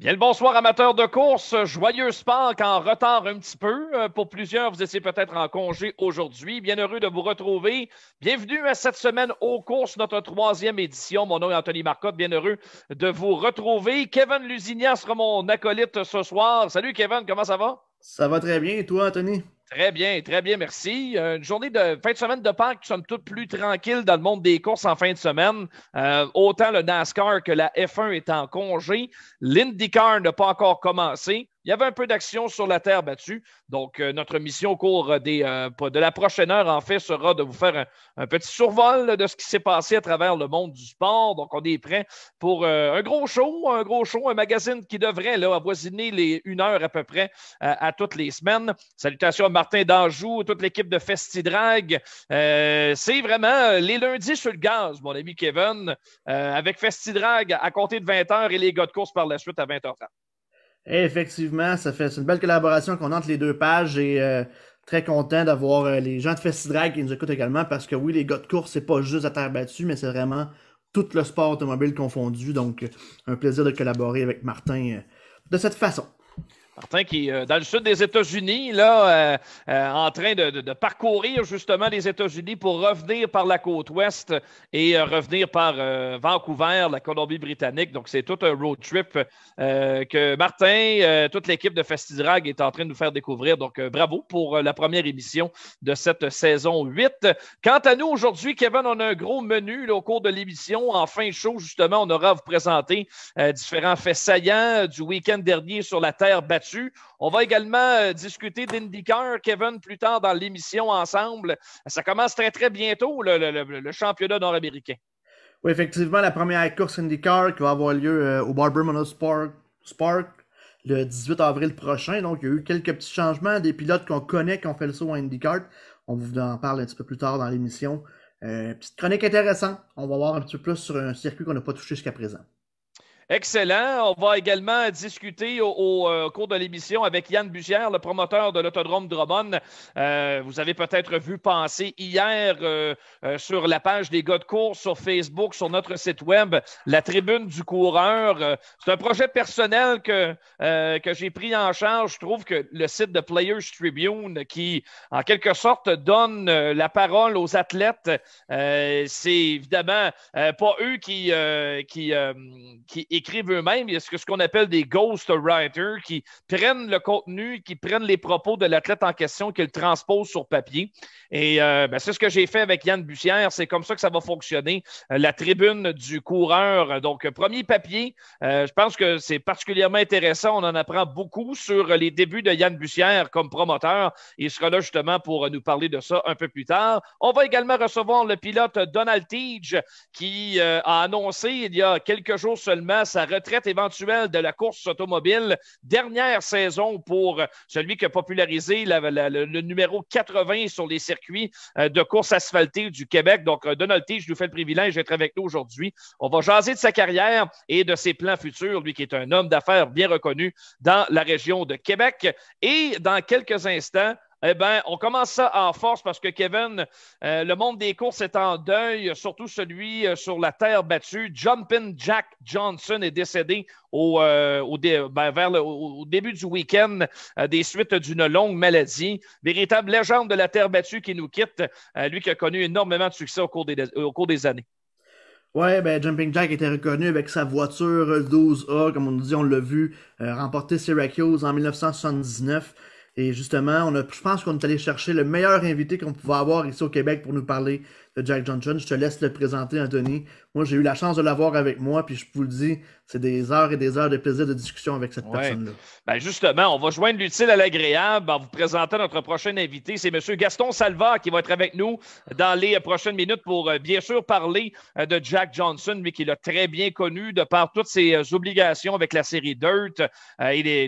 Bien le bonsoir, amateurs de course. Joyeux Pâques en retard un petit peu. Pour plusieurs, vous étiez peut-être en congé aujourd'hui. Bien heureux de vous retrouver. Bienvenue à cette semaine aux courses, notre troisième édition. Mon nom est Anthony Marcotte. Bien heureux de vous retrouver. Kevin Lusignan sera mon acolyte ce soir. Salut Kevin, comment ça va? Ça va très bien. Et toi, Anthony? Très bien, merci. Une journée de fin de semaine de Pâques, somme toute plus tranquille dans le monde des courses en fin de semaine. Autant le NASCAR que la F1 est en congé. L'IndyCar n'a pas encore commencé. Il y avait un peu d'action sur la terre battue. Donc, notre mission au cours de la prochaine heure, en fait, sera de vous faire un petit survol de ce qui s'est passé à travers le monde du sport. Donc, on est prêt pour un gros show, un magazine qui devrait là, avoisiner les 1 heure à peu près à toutes les semaines. Salutations à Martin Danjou, toute l'équipe de FestiDrag. C'est vraiment les lundis sur le gaz, mon ami Kevin, avec FestiDrag à compter de 20 heures et les gars de course par la suite à 20h30. Et effectivement, c'est une belle collaboration qu'on a entre les deux pages et très content d'avoir les gens de FestiDrag qui nous écoutent également parce que oui, les gars de course, c'est pas juste à terre battue, mais c'est vraiment tout le sport automobile confondu. Donc, un plaisir de collaborer avec Martin de cette façon. Martin qui est dans le sud des États-Unis, là, en train de parcourir justement les États-Unis pour revenir par la côte ouest et revenir par Vancouver, la Colombie-Britannique. Donc, c'est tout un road trip que Martin, toute l'équipe de FestiDrag est en train de nous faire découvrir. Donc, bravo pour la première émission de cette saison 8. Quant à nous, aujourd'hui, Kevin, on a un gros menu là, au cours de l'émission. En fin de show, justement, on aura à vous présenter différents faits saillants du week-end dernier sur la terre battue. On va également discuter d'IndyCar, Kevin, plus tard dans l'émission ensemble. Ça commence très, très bientôt, le championnat nord-américain. Oui, effectivement, la première course IndyCar qui va avoir lieu au Barber Motorsport Spark le 18 avril prochain. Donc, il y a eu quelques petits changements. Des pilotes qu'on connaît qui ont fait le saut à IndyCar. On vous en parle un petit peu plus tard dans l'émission. Petite chronique intéressante. On va voir un petit peu plus sur un circuit qu'on n'a pas touché jusqu'à présent. Excellent. On va également discuter au cours de l'émission avec Yann Bussière, le promoteur de l'Autodrome Drummond. Vous avez peut-être vu passer hier sur la page des gars de course sur Facebook, sur notre site web, la tribune du coureur. C'est un projet personnel que j'ai pris en charge. Je trouve que le site de Players Tribune, qui en quelque sorte donne la parole aux athlètes, c'est évidemment pas eux qui écrivent eux-mêmes. Il y a ce qu'on appelle des ghost writers qui prennent le contenu, qui prennent les propos de l'athlète en question, qui le transposent sur papier. Et c'est ce que j'ai fait avec Yann Bussière. C'est comme ça que ça va fonctionner. La tribune du coureur. Donc, premier papier. Je pense que c'est particulièrement intéressant. On en apprend beaucoup sur les débuts de Yann Bussière comme promoteur. Il sera là justement pour nous parler de ça un peu plus tard. On va également recevoir le pilote Donald Teege qui a annoncé il y a quelques jours seulement sa retraite éventuelle de la course automobile. Dernière saison pour celui qui a popularisé le numéro 80 sur les circuits de course asphaltée du Québec. Donc, Donald Teege nous fait le privilège d'être avec nous aujourd'hui. On va jaser de sa carrière et de ses plans futurs, lui qui est un homme d'affaires bien reconnu dans la région de Québec. Et dans quelques instants, eh bien, on commence ça en force parce que Kevin, le monde des courses est en deuil, surtout celui sur la terre battue. Jumpin' Jack Johnson est décédé au début du week-end des suites d'une longue maladie. Véritable légende de la terre battue qui nous quitte, lui qui a connu énormément de succès au cours des années. Ouais, ben Jumping Jack était reconnu avec sa voiture 12A, comme on nous dit, on l'a vu, remporter Syracuse en 1979. Et justement, je pense qu'on est allé chercher le meilleur invité qu'on pouvait avoir ici au Québec pour nous parler de Jack Johnson. Je te laisse le présenter, Anthony. Moi, j'ai eu la chance de l'avoir avec moi, puis je vous le dis, c'est des heures et des heures de plaisir de discussion avec cette Ouais. personne-là. Ben justement, on va joindre l'utile à l'agréable en vous présentant notre prochain invité. C'est M. Gaston Salva qui va être avec nous dans les prochaines minutes pour bien sûr parler de Jack Johnson, lui qui l'a très bien connu de par toutes ses obligations avec la série Dirt.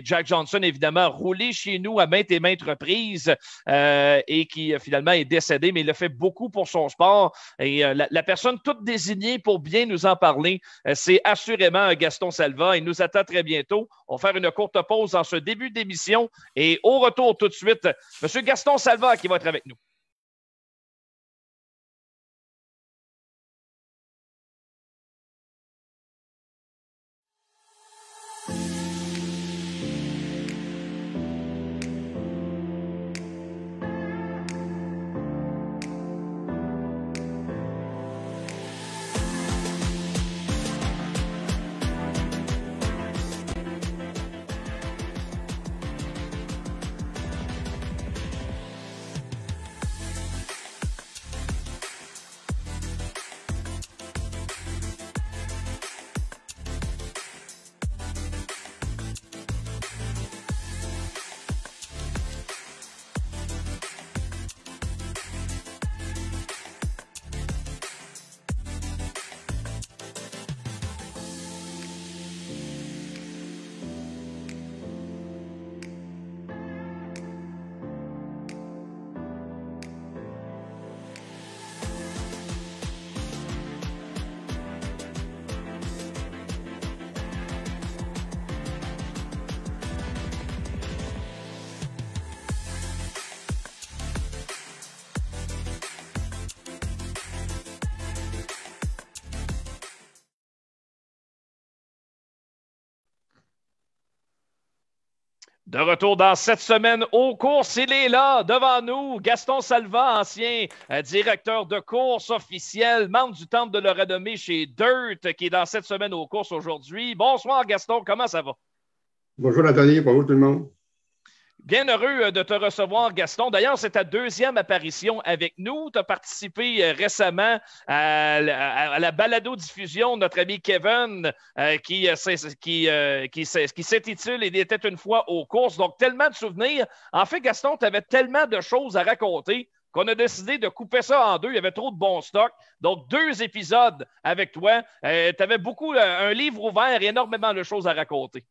Jack Johnson, évidemment, roulé chez nous à maintes et maintes reprises et qui finalement est décédé, mais il a fait beaucoup pour son sport. Et la personne toute désignée pour bien nous en parler, c'est assurément Gaston Salva. Il nous attend très bientôt. On va faire une courte pause en ce début d'émission et au retour tout de suite, M. Gaston Salva qui va être avec nous. De retour dans cette semaine aux courses, il est là, devant nous, Gaston Salva, ancien directeur de course officiel, membre du Temple de la renommée chez Dirt, qui est dans cette semaine aux courses aujourd'hui. Bonsoir Gaston, comment ça va? Bonjour Anthony, bonjour tout le monde. Bien heureux de te recevoir, Gaston. D'ailleurs, c'est ta deuxième apparition avec nous. Tu as participé récemment à la balado-diffusion de notre ami Kevin qui s'intitule « Il était une fois aux courses ». Donc, tellement de souvenirs. En fait, Gaston, tu avais tellement de choses à raconter qu'on a décidé de couper ça en deux. Il y avait trop de bons stocks. Donc, 2 épisodes avec toi. Tu avais beaucoup, un livre ouvert et énormément de choses à raconter.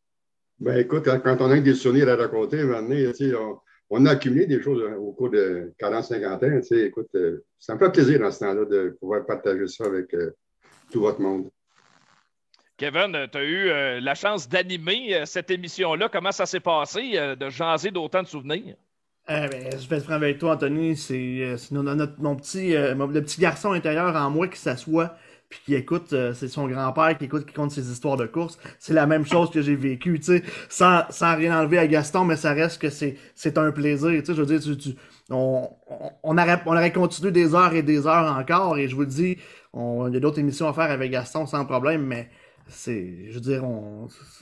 Ben écoute, quand on a des souvenirs à raconter, on a accumulé des choses au cours de 40-50 ans. Écoute, ça me fait plaisir dans ce temps-là de pouvoir partager ça avec tout votre monde. Kevin, tu as eu la chance d'animer cette émission-là. Comment ça s'est passé de jaser d'autant de souvenirs? Je vais être franc avec toi, Anthony. C'est le petit garçon intérieur en moi qui s'assoit puis qui écoute, c'est son grand-père qui compte ses histoires de course. C'est la même chose que j'ai vécu, tu sais, sans rien enlever à Gaston, mais ça reste que c'est un plaisir, tu sais, je veux dire, on aurait continué des heures et des heures encore, et je vous le dis, il y a d'autres émissions à faire avec Gaston sans problème, mais je veux dire,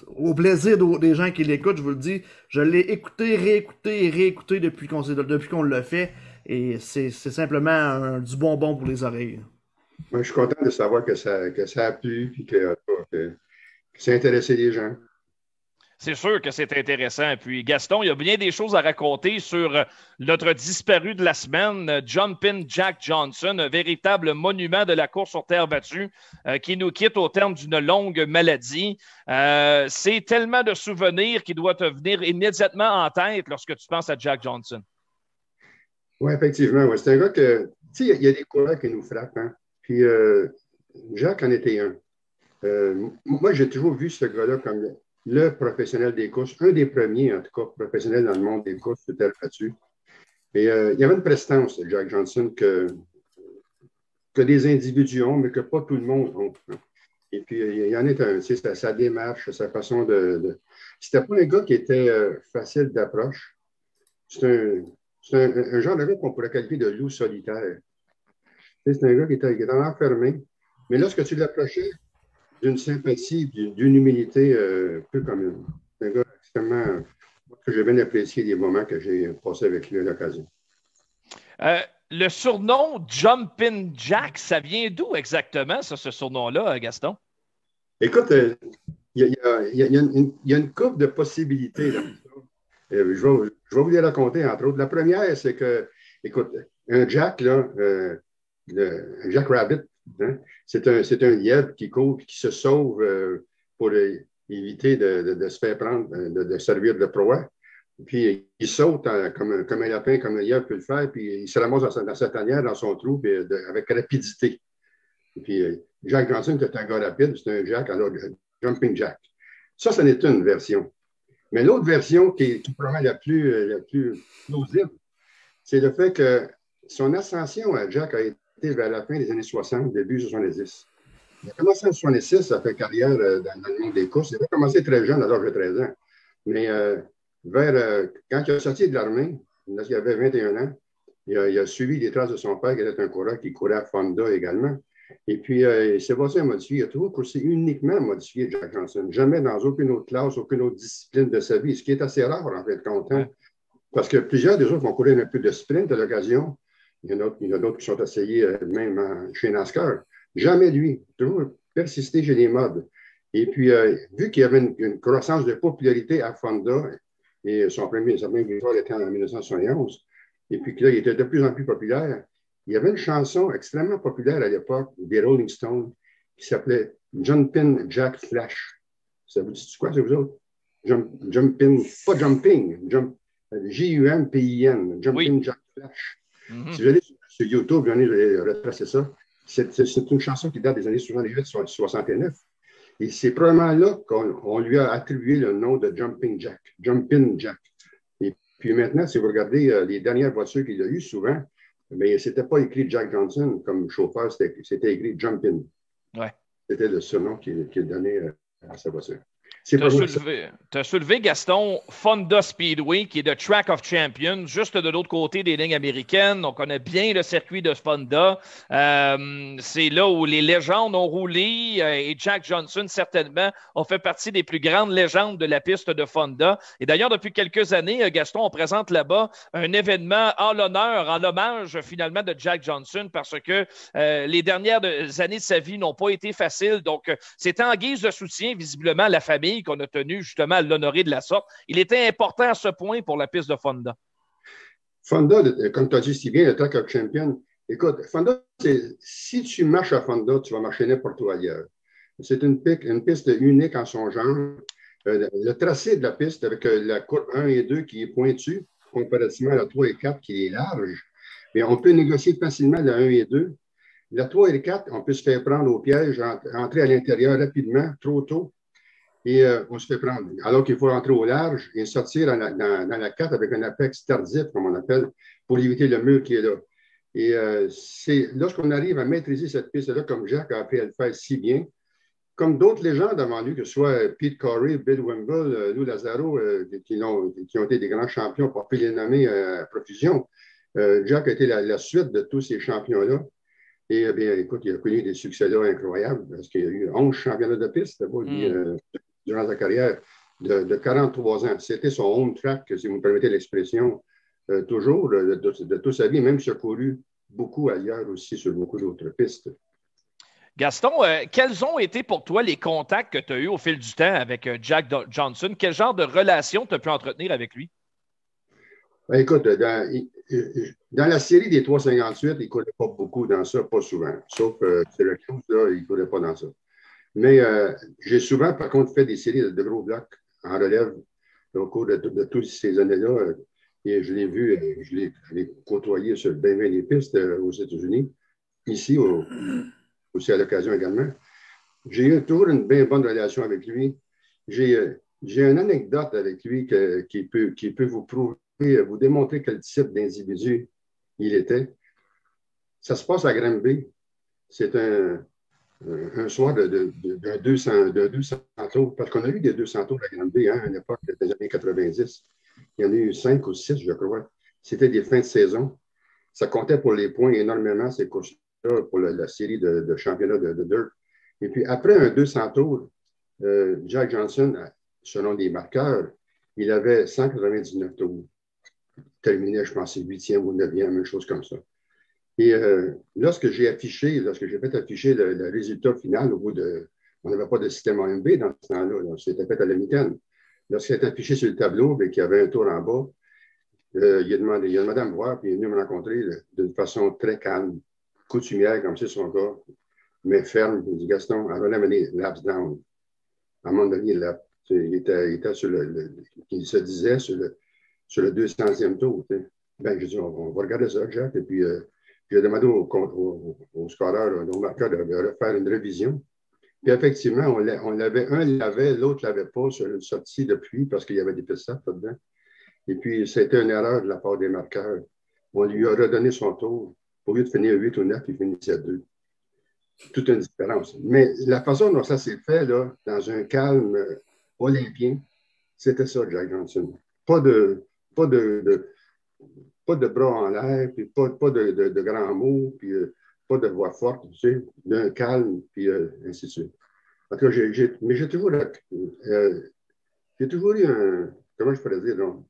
au plaisir des gens qui l'écoutent, je vous le dis, je l'ai écouté, réécouté et réécouté depuis qu'on l'a fait, et c'est simplement du bonbon pour les oreilles. Moi, je suis content de savoir que ça a plu et que ça a intéressé les gens. C'est sûr que c'est intéressant. Puis Gaston, il y a bien des choses à raconter sur notre disparu de la semaine, Jumpin' Jack Johnson, un véritable monument de la course sur terre battue qui nous quitte au terme d'une longue maladie. C'est tellement de souvenirs qui doivent te venir immédiatement en tête lorsque tu penses à Jack Johnson. Oui, effectivement. Ouais. C'est un gars que, tu sais, il y a des coureurs qui nous frappent, hein? Puis Jacques en était un. Moi, j'ai toujours vu ce gars-là comme le professionnel des courses, un des premiers, en tout cas, professionnels dans le monde des courses de terre battue. Et il y avait une prestance, Jack Johnson, que des individus ont, mais que pas tout le monde ont. Et puis, il y en est un, tu sais, sa démarche, sa façon de... C'était pas un gars qui était facile d'approche. C'est un genre de gars qu'on pourrait qualifier de loup solitaire. C'est un gars qui était enfermé. Mais lorsque tu l'approchais d'une sympathie, d'une humilité peu commune. C'est un gars extrêmement que j'ai bien apprécié les moments que j'ai passés avec lui à l'occasion. Le surnom Jumpin' Jack, ça vient d'où exactement, ça, ce surnom-là, Gaston? Écoute, il y a une couple de possibilités là. Je vais vous les raconter, entre autres. La première, c'est que, écoute, un Jack, là, un Jack Rabbit, hein, c'est un lièvre qui court et qui se sauve pour éviter de se faire prendre, de servir de proie. Puis il saute comme un lapin, comme un lièvre peut le faire, puis il se ramasse dans sa tanière, dans son trou, avec rapidité. Et puis Jack Johnson, c'est un gars rapide, c'est un Jack, alors Jumping Jack. Ça n'est une version. Mais l'autre version qui est probablement la plus plausible, c'est le fait que son ascension à Jack a été vers la fin des années 60, début 70. Il a commencé en 66, ça fait carrière dans le monde des courses. Il a commencé très jeune, à l'âge de 13 ans. Mais quand il a sorti de l'armée, lorsqu'il avait 21 ans, il a suivi les traces de son père, qui était un coureur qui courait à Fonda également. Et puis, il s'est passé à modifier. Il a toujours coursé uniquement modifié, Jack Johnson. Jamais dans aucune autre classe, aucune autre discipline de sa vie, ce qui est assez rare, en fait, content. Parce que plusieurs des autres vont courir un peu de sprint à l'occasion. Il y en a d'autres qui sont essayés même chez NASCAR. Jamais lui. Toujours persisté chez les modes. Et puis, vu qu'il y avait une croissance de popularité à Fonda, et sa première victoire était en 1971, et puis là, il était de plus en plus populaire, il y avait une chanson extrêmement populaire à l'époque des Rolling Stones qui s'appelait Jumpin' Jack Flash. Ça vous dit quoi, c'est vous autres? Jumpin', pas Jumping, Jumpin, Jumpin' Jack Flash. Si vous allez sur YouTube, j'en ai retracé ça. C'est une chanson qui date des années 68-69. Et c'est probablement là qu'on lui a attribué le nom de Jumping Jack, Jumpin' Jack. Et puis maintenant, si vous regardez les dernières voitures qu'il a eues, souvent, mais c'était pas écrit Jack Johnson comme chauffeur, c'était écrit Jumpin'. Ouais. C'était le surnom qu'il donnait à sa voiture. C'est Tu pas moi ça. as soulevé, Gaston, Fonda Speedway, qui est de Track of Champions, juste de l'autre côté des lignes américaines. On connaît bien le circuit de Fonda. C'est là où les légendes ont roulé et Jack Johnson, certainement, ont fait partie des plus grandes légendes de la piste de Fonda. Et d'ailleurs, depuis quelques années, Gaston, on présente là-bas un événement en l'honneur, en hommage finalement de Jack Johnson parce que les dernières années de sa vie n'ont pas été faciles. Donc, c'était en guise de soutien, visiblement, à la famille qu'on a tenu justement à l'honorer de la sorte. Il était important à ce point pour la piste de Fonda. Fonda, comme tu as dit si bien, le Track of Champions, écoute, Fonda, si tu marches à Fonda, tu vas marcher n'importe où ailleurs. C'est une piste unique en son genre. Le tracé de la piste avec la courbe 1 et 2 qui est pointue, comparativement à la 3 et 4 qui est large, mais on peut négocier facilement la 1 et 2. La 3 et 4, on peut se faire prendre au piège, entrer à l'intérieur rapidement, trop tôt, et on se fait prendre. Alors qu'il faut rentrer au large et sortir dans la 4 avec un apex tardif, comme on appelle, pour éviter le mur qui est là. Et c'est lorsqu'on arrive à maîtriser cette piste-là, comme Jack a appris à le faire si bien, comme d'autres légendes avant lui, que ce soit Pete Corey, Bill Wimble, Lou Lazzaro, qui ont été des grands champions, pour ne pas les nommer à profusion. Jack a été la suite de tous ces champions-là. Et bien, écoute, il a connu des succès-là incroyables parce qu'il y a eu 11 championnats de piste durant sa carrière de 43 ans. C'était son home track, si vous me permettez l'expression, toujours de toute sa vie, même s'il a couru beaucoup ailleurs aussi sur beaucoup d'autres pistes. Gaston, quels ont été pour toi les contacts que tu as eus au fil du temps avec Jack Johnson? Quel genre de relation tu as pu entretenir avec lui? Ben, écoute, dans la série des 358, il ne courait pas beaucoup dans ça, pas souvent. Sauf Syracuse, là, il ne courait pas dans ça. Mais j'ai souvent, par contre, fait des séries de gros blocs en relève au cours de toutes ces années-là. Et je l'ai vu, je l'ai côtoyé sur bien des pistes aux États-Unis, ici aussi à l'occasion également. J'ai eu toujours une bien bonne relation avec lui. J'ai une anecdote avec lui qui peut vous prouver, vous démontrer quel type d'individu il était. Ça se passe à Granby. C'est un soir d'un 200 tours, parce qu'on a eu des 200 tours à Granby à une époque des années 90. Il y en a eu 5 ou 6, je crois. C'était des fins de saison. Ça comptait pour les points énormément, ces courses-là, pour la série de championnats de dirt. Et puis, après un 200 tours, Jack Johnson, selon les marqueurs, il avait 199 tours. Il terminait, je pense, 8e ou 9e, une chose comme ça. Et lorsque j'ai fait afficher le résultat final au bout de. On n'avait pas de système AMB dans ce temps-là, c'était fait à la mi-temps. Lorsqu'il est affiché sur le tableau et qu'il y avait un tour en bas, il a demandé à me voir, puis il est venu me rencontrer d'une façon très calme, coutumière, comme c'est son gars, mais ferme. Il dit Gaston, avant d'amener laps down. À un moment donné, il était sur il se disait sur le 200e tour. Tu sais. Ben, je dis, on va regarder ça, Jack, et puis. J'ai demandé au scoreur, au marqueur, de refaire une révision. Puis effectivement, un l'avait, l'autre ne l'avait pas sur une sortie de pluie parce qu'il y avait des pistes là-dedans. Et puis, c'était une erreur de la part des marqueurs. On lui a redonné son tour. Au lieu de finir 8 ou 9, il finissait à 2. Toute une différence. Mais la façon dont ça s'est fait, là, dans un calme olympien, c'était ça, Jack Johnson. Pas de bras en l'air, puis pas de grands mots, puis pas de voix forte, tu sais, d'un calme, puis ainsi de suite. En tout cas, mais j'ai toujours eu comment je pourrais dire, donc,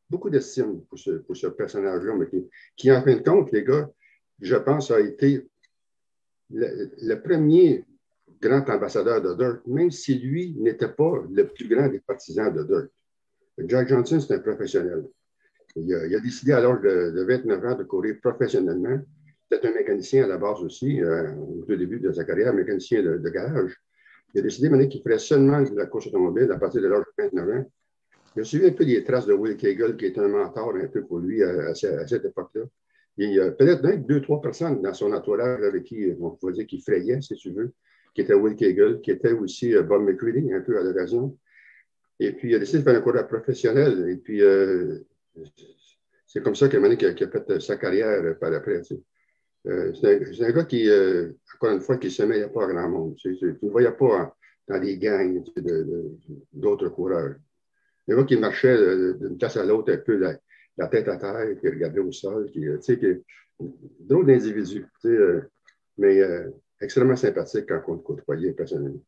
beaucoup d'estime pour ce personnage-là, mais qui, en fin de compte, les gars, je pense, a été le premier grand ambassadeur de Dirt, même si lui n'était pas le plus grand des partisans de Dirt. Jack Johnson, c'est un professionnel. Il a décidé à l'âge de 29 ans de courir professionnellement. C'était un mécanicien à la base aussi, au tout début de sa carrière, mécanicien de garage. Il a décidé maintenant qu'il ferait seulement de la course automobile à partir de l'âge de 29 ans. Il a suivi un peu les traces de Will Cagle, qui était un mentor un peu pour lui à cette époque-là. Il y a peut-être 2-3 personnes dans son entourage avec qui on pourrait dire qu'il frayait, si tu veux, qui était Will Cagle, qui était aussi Bob McCready, un peu à l'occasion. Et puis, il a décidé de faire un coureur professionnel. Et puis, c'est comme ça qu'il a fait sa carrière par après. Tu sais. C'est un gars qui, encore une fois, qui ne se mêlait pas à grand monde. Tu ne voyais pas dans des gangs d'autres coureurs. Les gars qui marchaient d'une place à l'autre un peu la tête à terre, qui regardaient au sol, drôle d'individus, mais extrêmement sympathique quand on le côtoyait personnellement.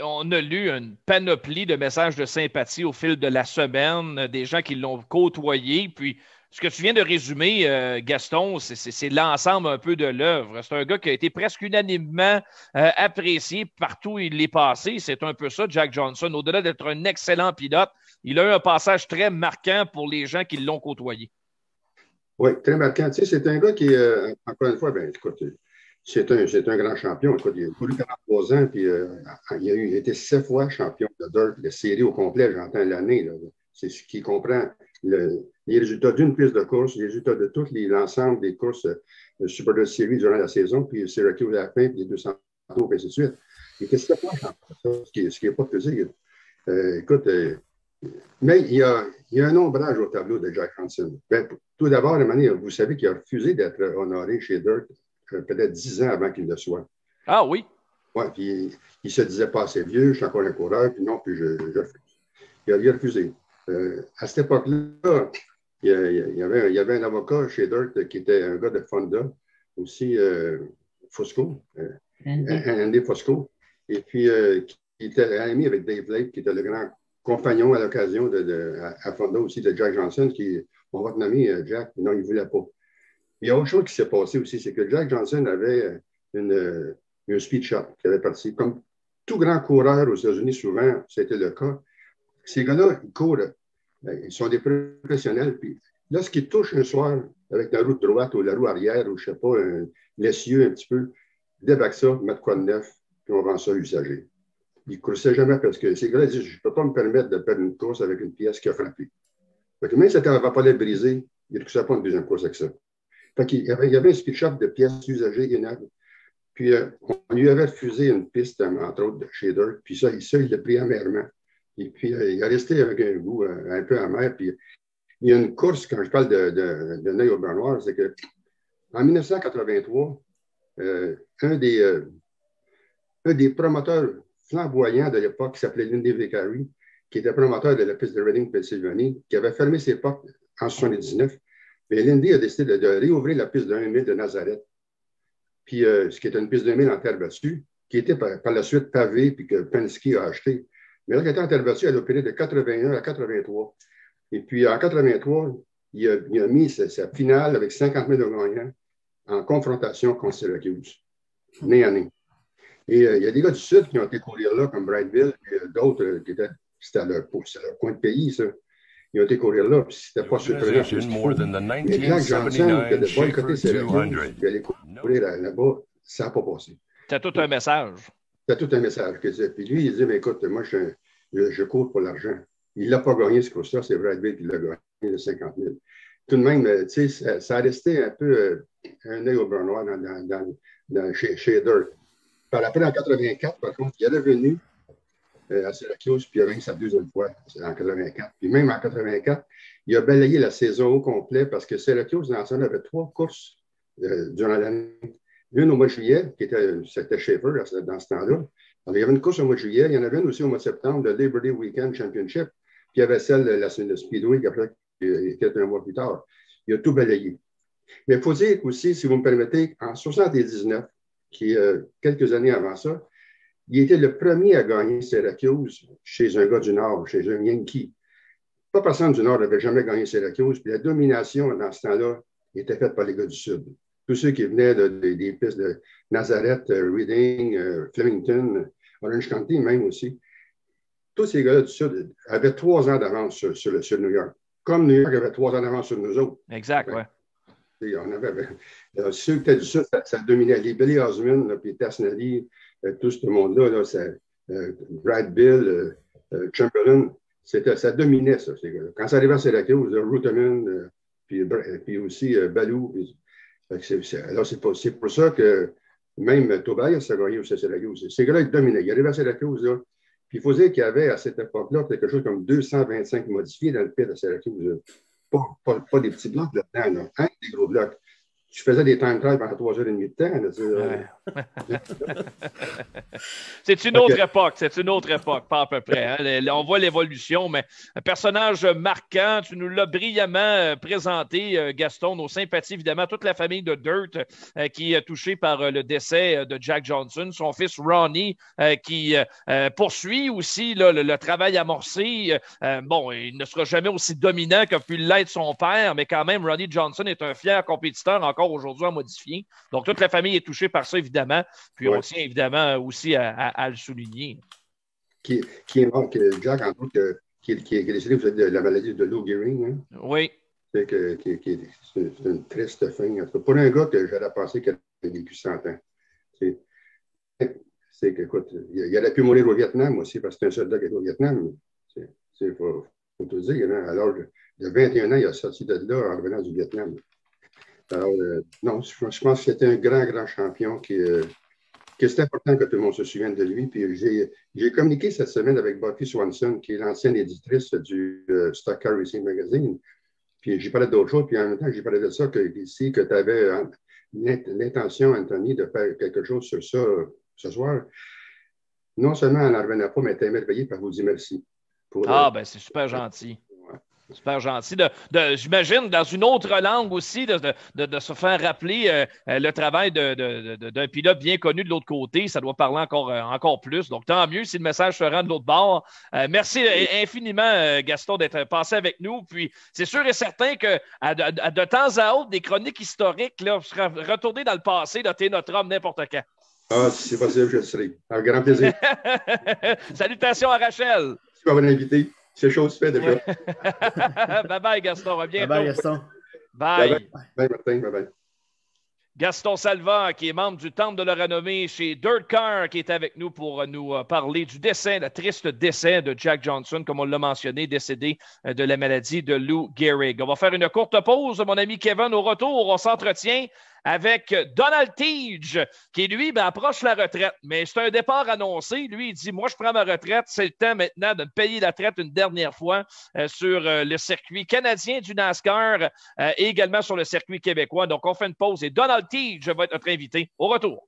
On a lu une panoplie de messages de sympathie au fil de la semaine, des gens qui l'ont côtoyé. Puis, ce que tu viens de résumer, Gaston, c'est l'ensemble un peu de l'œuvre. C'est un gars qui a été presque unanimement apprécié partout où il est passé. C'est un peu ça, Jack Johnson. Au-delà d'être un excellent pilote, il a eu un passage très marquant pour les gens qui l'ont côtoyé. Oui, très marquant. Tu sais, c'est un gars qui, encore une fois, ben, écoute, c'est un grand champion. Écoute, il a couru 43 ans, puis il a été 7 fois champion de dirt, de série au complet, j'entends l'année. C'est ce qui comprend les résultats d'une piste de course, les résultats de l'ensemble des courses Super de série durant la saison, puis Syracuse à la fin, puis les 200 tours, et ainsi de suite. Il était 7 fois champion, ce qui n'est pas plaisir. Écoute, mais il y a un ombrage au tableau de Jack Johnson. Ben, tout d'abord, vous savez qu'il a refusé d'être honoré chez Dirt peut-être 10 ans avant qu'il le soit. Ah oui? Oui, puis il se disait pas assez vieux, je suis encore un coureur, puis non, puis je refuse. Il a refusé. À cette époque-là, il y avait un avocat chez Dirt qui était un gars de Fonda, aussi Fosco, Andy Fosco, et puis qui était ami avec Dave Lake, qui était le grand compagnon à l'occasion à Fonda aussi de Jack Johnson, on va te nommer Jack, non, il ne voulait pas. Il y a autre chose qui s'est passé aussi, c'est que Jack Johnson avait un speed shop qui avait parti. Comme tout grand coureur aux États-Unis, souvent, c'était le cas. Ces gars-là, ils courent, ils sont des professionnels. Puis lorsqu'ils touchent un soir avec la roue droite ou la roue arrière ou je ne sais pas, l'essieu un petit peu, ils débaquent ça, mettent quoi de neuf, puis on vend ça usagé. Ils ne coursaient jamais parce que ces gars-là disent je ne peux pas me permettre de perdre une course avec une pièce qui a frappé. Donc, même si ça ne va pas l'être brisé, il ne coursaient pas une deuxième course avec ça. Fait qu'il y avait un speed shop de pièces usagées énormes. Puis, on lui avait refusé une piste, entre autres, chez Dirt. Puis ça, il l'a pris amèrement. Et puis, il est resté avec un goût un peu amer. Puis, il y a une course, quand je parle de Neuil au beurre noir, c'est qu'en 1983, un des promoteurs flamboyants de l'époque, qui s'appelait Lindy Vicary, qui était promoteur de la piste de Reading, Pennsylvanie, qui avait fermé ses portes en 1979. Mais Lindy a décidé de réouvrir la piste de 1 000 de Nazareth, puis ce qui était une piste de 1 000 en terre battue, qui était par la suite pavée, puis que Penske a acheté. Mais là, qui était en terre battue, elle a opéré de 81 à 83. Et puis en 83, il a mis sa finale avec 50 000 de gagnants en confrontation contre Syracuse, nez à nez. Et il y a des gars du Sud qui ont été courir là, comme Brightville, puis d'autres qui étaient, c'était leur coin de pays, ça. Ils ont été courir là, puis c'était pas surprenant. Mais Jack Johnson, qui a boycotté Syracuse, puis aller courir là-bas, ça n'a pas passé. C'était tout un message. C'était tout un message. Puis lui, il dit, mais écoute, moi, je cours pour l'argent. Il ne l'a pas gagné, ce course-là, c'est Brightville qui l'a gagné, de 50 000. Tout de même, tu sais, ça a resté un peu un œil au beurre noir chez Dirt. Par après, en 84, par contre, il est revenu à Syracuse, puis il a gagné sa deuxième fois en 84. Puis même en 84, il a balayé la saison au complet parce que Syracuse, dans l'ensemble, avait 3 courses durant l'année. Une au mois de juillet, c'était Schaefer dans ce temps-là. Alors, il y avait une course au mois de juillet. Il y en avait une aussi au mois de septembre, le Labor Day Weekend Championship. Puis il y avait celle de la Speedway qui était un mois plus tard. Il a tout balayé. Mais il faut dire aussi, si vous me permettez, en 79, qui est quelques années avant ça, il était le premier à gagner Syracuse chez un gars du Nord, chez un Yankee. Pas personne du Nord n'avait jamais gagné Syracuse, puis la domination dans ce temps-là était faite par les gars du Sud. Tous ceux qui venaient des pistes de Nazareth, Reading, Flemington, Orange County même aussi. Tous ces gars-là du Sud avaient 3 ans d'avance sur New York. Comme New York avait 3 ans d'avance sur nous autres. Exact, oui. On avait, ceux qui étaient du Sud, ça dominait. Les Billy Osmond, puis Tasnelli, tout ce monde-là, Brad Bill, Chamberlain, ça dominait, ça, ces gars-là. Quand ça arrivait à Syracuse, Ruteman, puis aussi Balou. Alors, c'est pour ça que même Tobias a gagné aussi à Syracuse. Ces gars-là, ils dominaient. Ils arrivaient à Syracuse, là. Puis il faut dire qu'il y avait à cette époque-là quelque chose comme 225 modifiés dans le pit de Syracuse. Pas des petits blocs là-dedans, là, hein, des gros blocs. tu faisais des time trials pendant 3h30 de temps. C'est une autre époque, pas à peu près. Hein. On voit l'évolution, mais un personnage marquant, tu nous l'as brillamment présenté, Gaston, nos sympathies, évidemment, toute la famille de Dirt qui est touchée par le décès de Jack Johnson, son fils Ronnie qui poursuit aussi là, le travail amorcé. Bon, il ne sera jamais aussi dominant qu'a pu l'être son père, mais quand même, Ronnie Johnson est un fier compétiteur encore aujourd'hui en modifié. Donc, toute la famille est touchée par ça, évidemment. Puis, on tient évidemment aussi à le souligner. Qui est mort, Jack, en doute, qui est décédé de la maladie de Lou Gehrig. Hein? Oui. C'est une triste fin. Pour un gars que j'aurais pensé qu'il avait vécu 100 ans. C'est qu'écoute, il aurait pu mourir au Vietnam aussi, parce que c'est un soldat qui est au Vietnam. Il faut te dire, hein, à l'âge de 21 ans, il a sorti de là en revenant du Vietnam. Alors, non, je pense que c'était un grand champion que c'est important que tout le monde se souvienne de lui. Puis j'ai communiqué cette semaine avec Buffy Swanson, qui est l'ancienne éditrice du Stock Car Racing Magazine. Puis j'ai parlé d'autres choses, puis en même temps, j'ai parlé de ça, que tu avais l'intention, Anthony, de faire quelque chose sur ça ce soir. Non seulement elle n'en revenait pas, mais elle était émerveillée par vous dire merci. Ben c'est super gentil. Super gentil. J'imagine, dans une autre langue aussi, de se faire rappeler le travail d'un pilote bien connu de l'autre côté. Ça doit parler encore plus. Donc, tant mieux si le message se rend de l'autre bord. Merci infiniment, Gaston, d'être passé avec nous. Puis, c'est sûr et certain que de temps à autre, des chroniques historiques, là, retourner dans le passé, t'es notre homme n'importe quand. Ah, si c'est possible, je le serai. Un grand plaisir. Salutations à Rachel. Merci d'avoir invité. C'est chose faite déjà. Bye-bye, Gaston. À bientôt. Bye-bye, Gaston. Bye. Bye, Martin. Bye-bye. Gaston Salva, qui est membre du Temple de la Renommée chez Dirt Car, qui est avec nous pour nous parler du décès, le triste décès de Jack Johnson, comme on l'a mentionné, décédé de la maladie de Lou Gehrig. On va faire une courte pause, mon ami Kevin. Au retour, on s'entretient avec Donald Teege, qui, lui, approche la retraite. Mais c'est un départ annoncé. Lui, il dit, moi, je prends ma retraite. C'est le temps maintenant de me payer la retraite une dernière fois sur le circuit canadien du NASCAR et également sur le circuit québécois. Donc, on fait une pause et Donald Teege va être notre invité. Au retour.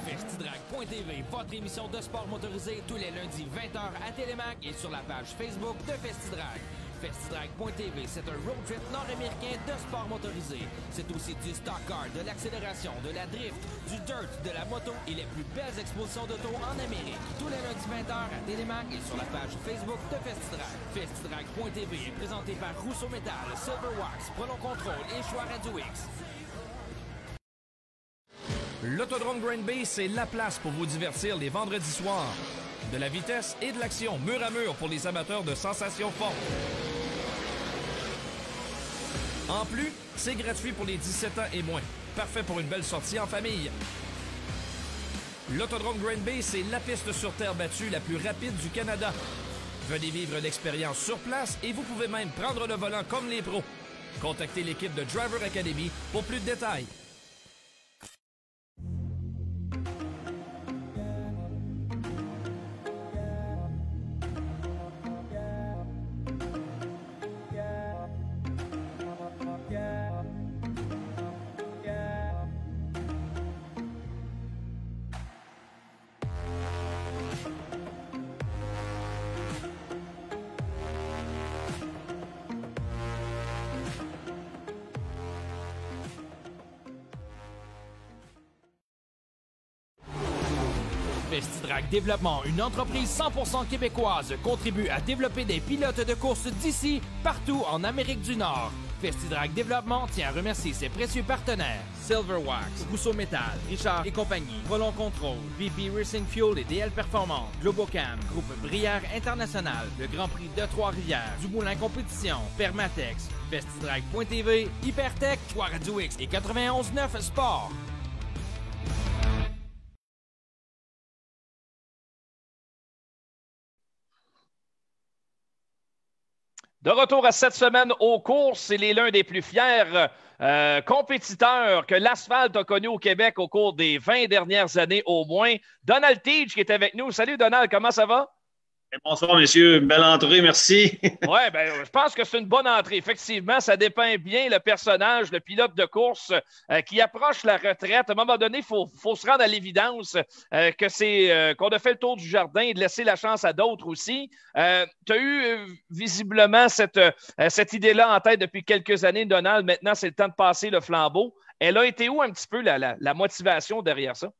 FestiDrag.tv, votre émission de sport motorisé tous les lundis 20h à Télémac et sur la page Facebook de FestiDrag. FestiDrag.tv, c'est un road trip nord-américain de sport motorisé. C'est aussi du stock car, de l'accélération, de la drift, du dirt, de la moto et les plus belles expositions d'auto en Amérique. Tous les lundis 20h à Télémac et sur la page Facebook de FestiDrag. FestiDrag.tv est présenté par Rousseau Metal, Silverwax, Prolon Control et Choix Radio X. L'Autodrome Green Bay, c'est la place pour vous divertir les vendredis soirs. De la vitesse et de l'action, mur à mur pour les amateurs de sensations fortes. En plus, c'est gratuit pour les 17 ans et moins. Parfait pour une belle sortie en famille. L'Autodrome Green Bay, c'est la piste sur terre battue la plus rapide du Canada. Venez vivre l'expérience sur place et vous pouvez même prendre le volant comme les pros. Contactez l'équipe de Driver Academy pour plus de détails. FestiDrag Développement, une entreprise 100% québécoise, contribue à développer des pilotes de course d'ici, partout en Amérique du Nord. FestiDrag Développement tient à remercier ses précieux partenaires Silverwax, Rousseau Metal, Richard et compagnie, Prolon Control, VP Racing Fuel et DL Performance, Globocam, Groupe Brière International, le Grand Prix de Trois-Rivières, Dumoulin Compétition, Permatex, FestiDrag.tv, Hypertech, Choix Radio X et 91.9 Sport. De retour à cette semaine aux courses, il est l'un des plus fiers compétiteurs que l'asphalte a connu au Québec au cours des 20 dernières années au moins. Donald Teege qui est avec nous. Salut Donald, comment ça va? Bonsoir, messieurs. Belle entrée, merci. Oui, ben, je pense que c'est une bonne entrée. Effectivement, ça dépeint bien le personnage, le pilote de course qui approche la retraite. À un moment donné, il faut se rendre à l'évidence qu'on a fait le tour du jardin et de laisser la chance à d'autres aussi. Tu as eu visiblement cette idée-là en tête depuis quelques années, Donald. Maintenant, c'est le temps de passer le flambeau. Elle a été où un petit peu la motivation derrière ça?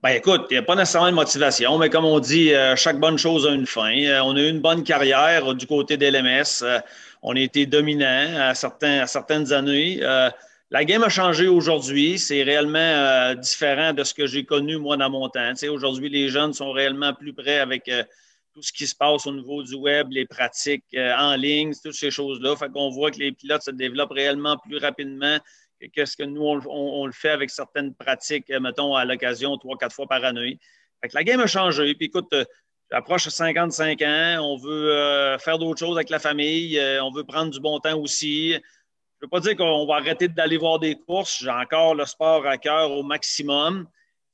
Ben écoute, il n'y a pas nécessairement de motivation, mais comme on dit, chaque bonne chose a une fin. On a eu une bonne carrière du côté de LMS. On a été dominant à certaines années. La game a changé aujourd'hui. C'est réellement différent de ce que j'ai connu, moi, dans mon temps. Tu sais, aujourd'hui, les jeunes sont réellement plus près avec tout ce qui se passe au niveau du web, les pratiques en ligne, toutes ces choses-là. Fait qu'on voit que les pilotes se développent réellement plus rapidement qu'est-ce que nous, on le fait avec certaines pratiques, mettons, à l'occasion, 3-4 fois par année. Fait que la game a changé. Puis écoute, j'approche 55 ans, on veut faire d'autres choses avec la famille, on veut prendre du bon temps aussi. Je ne veux pas dire qu'on va arrêter d'aller voir des courses. J'ai encore le sport à cœur au maximum.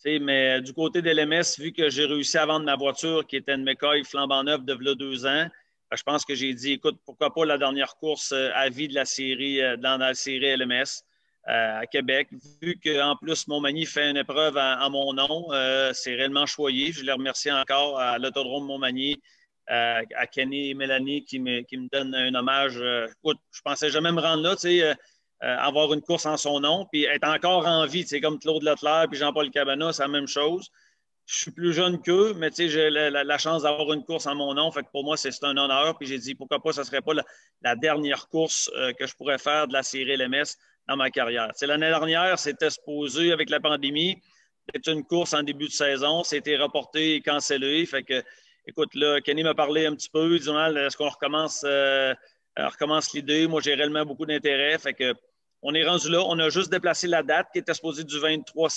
Mais du côté de LMS, vu que j'ai réussi à vendre ma voiture, qui était une McCoy flambant neuve de 2 ans, je pense que j'ai dit, écoute, pourquoi pas la dernière course à vie de la série, dans la série LMS. À Québec. Vu qu'en plus, Montmagny fait une épreuve en mon nom, c'est réellement choyé. Je les remercie encore à l'Autodrome Montmagny, à Kenny et Mélanie qui me donnent un hommage. Écoute, je ne pensais jamais me rendre là, avoir une course en son nom, puis être encore en vie, comme Claude Leclerc puis Jean-Paul Cabana, c'est la même chose. Je suis plus jeune qu'eux, mais j'ai la chance d'avoir une course en mon nom. Fait que pour moi, c'est un honneur. Puis j'ai dit, pourquoi pas, ça ne serait pas la dernière course que je pourrais faire de la série LMS dans ma carrière. L'année dernière, c'était supposé, avec la pandémie, c'était une course en début de saison. C'était reporté et cancellé. Fait que, écoute, là, Kenny m'a parlé un petit peu. Il dit, est-ce qu'on recommence l'idée? Moi, j'ai réellement beaucoup d'intérêt. Fait que, on est rendu là. On a juste déplacé la date qui était supposée du 23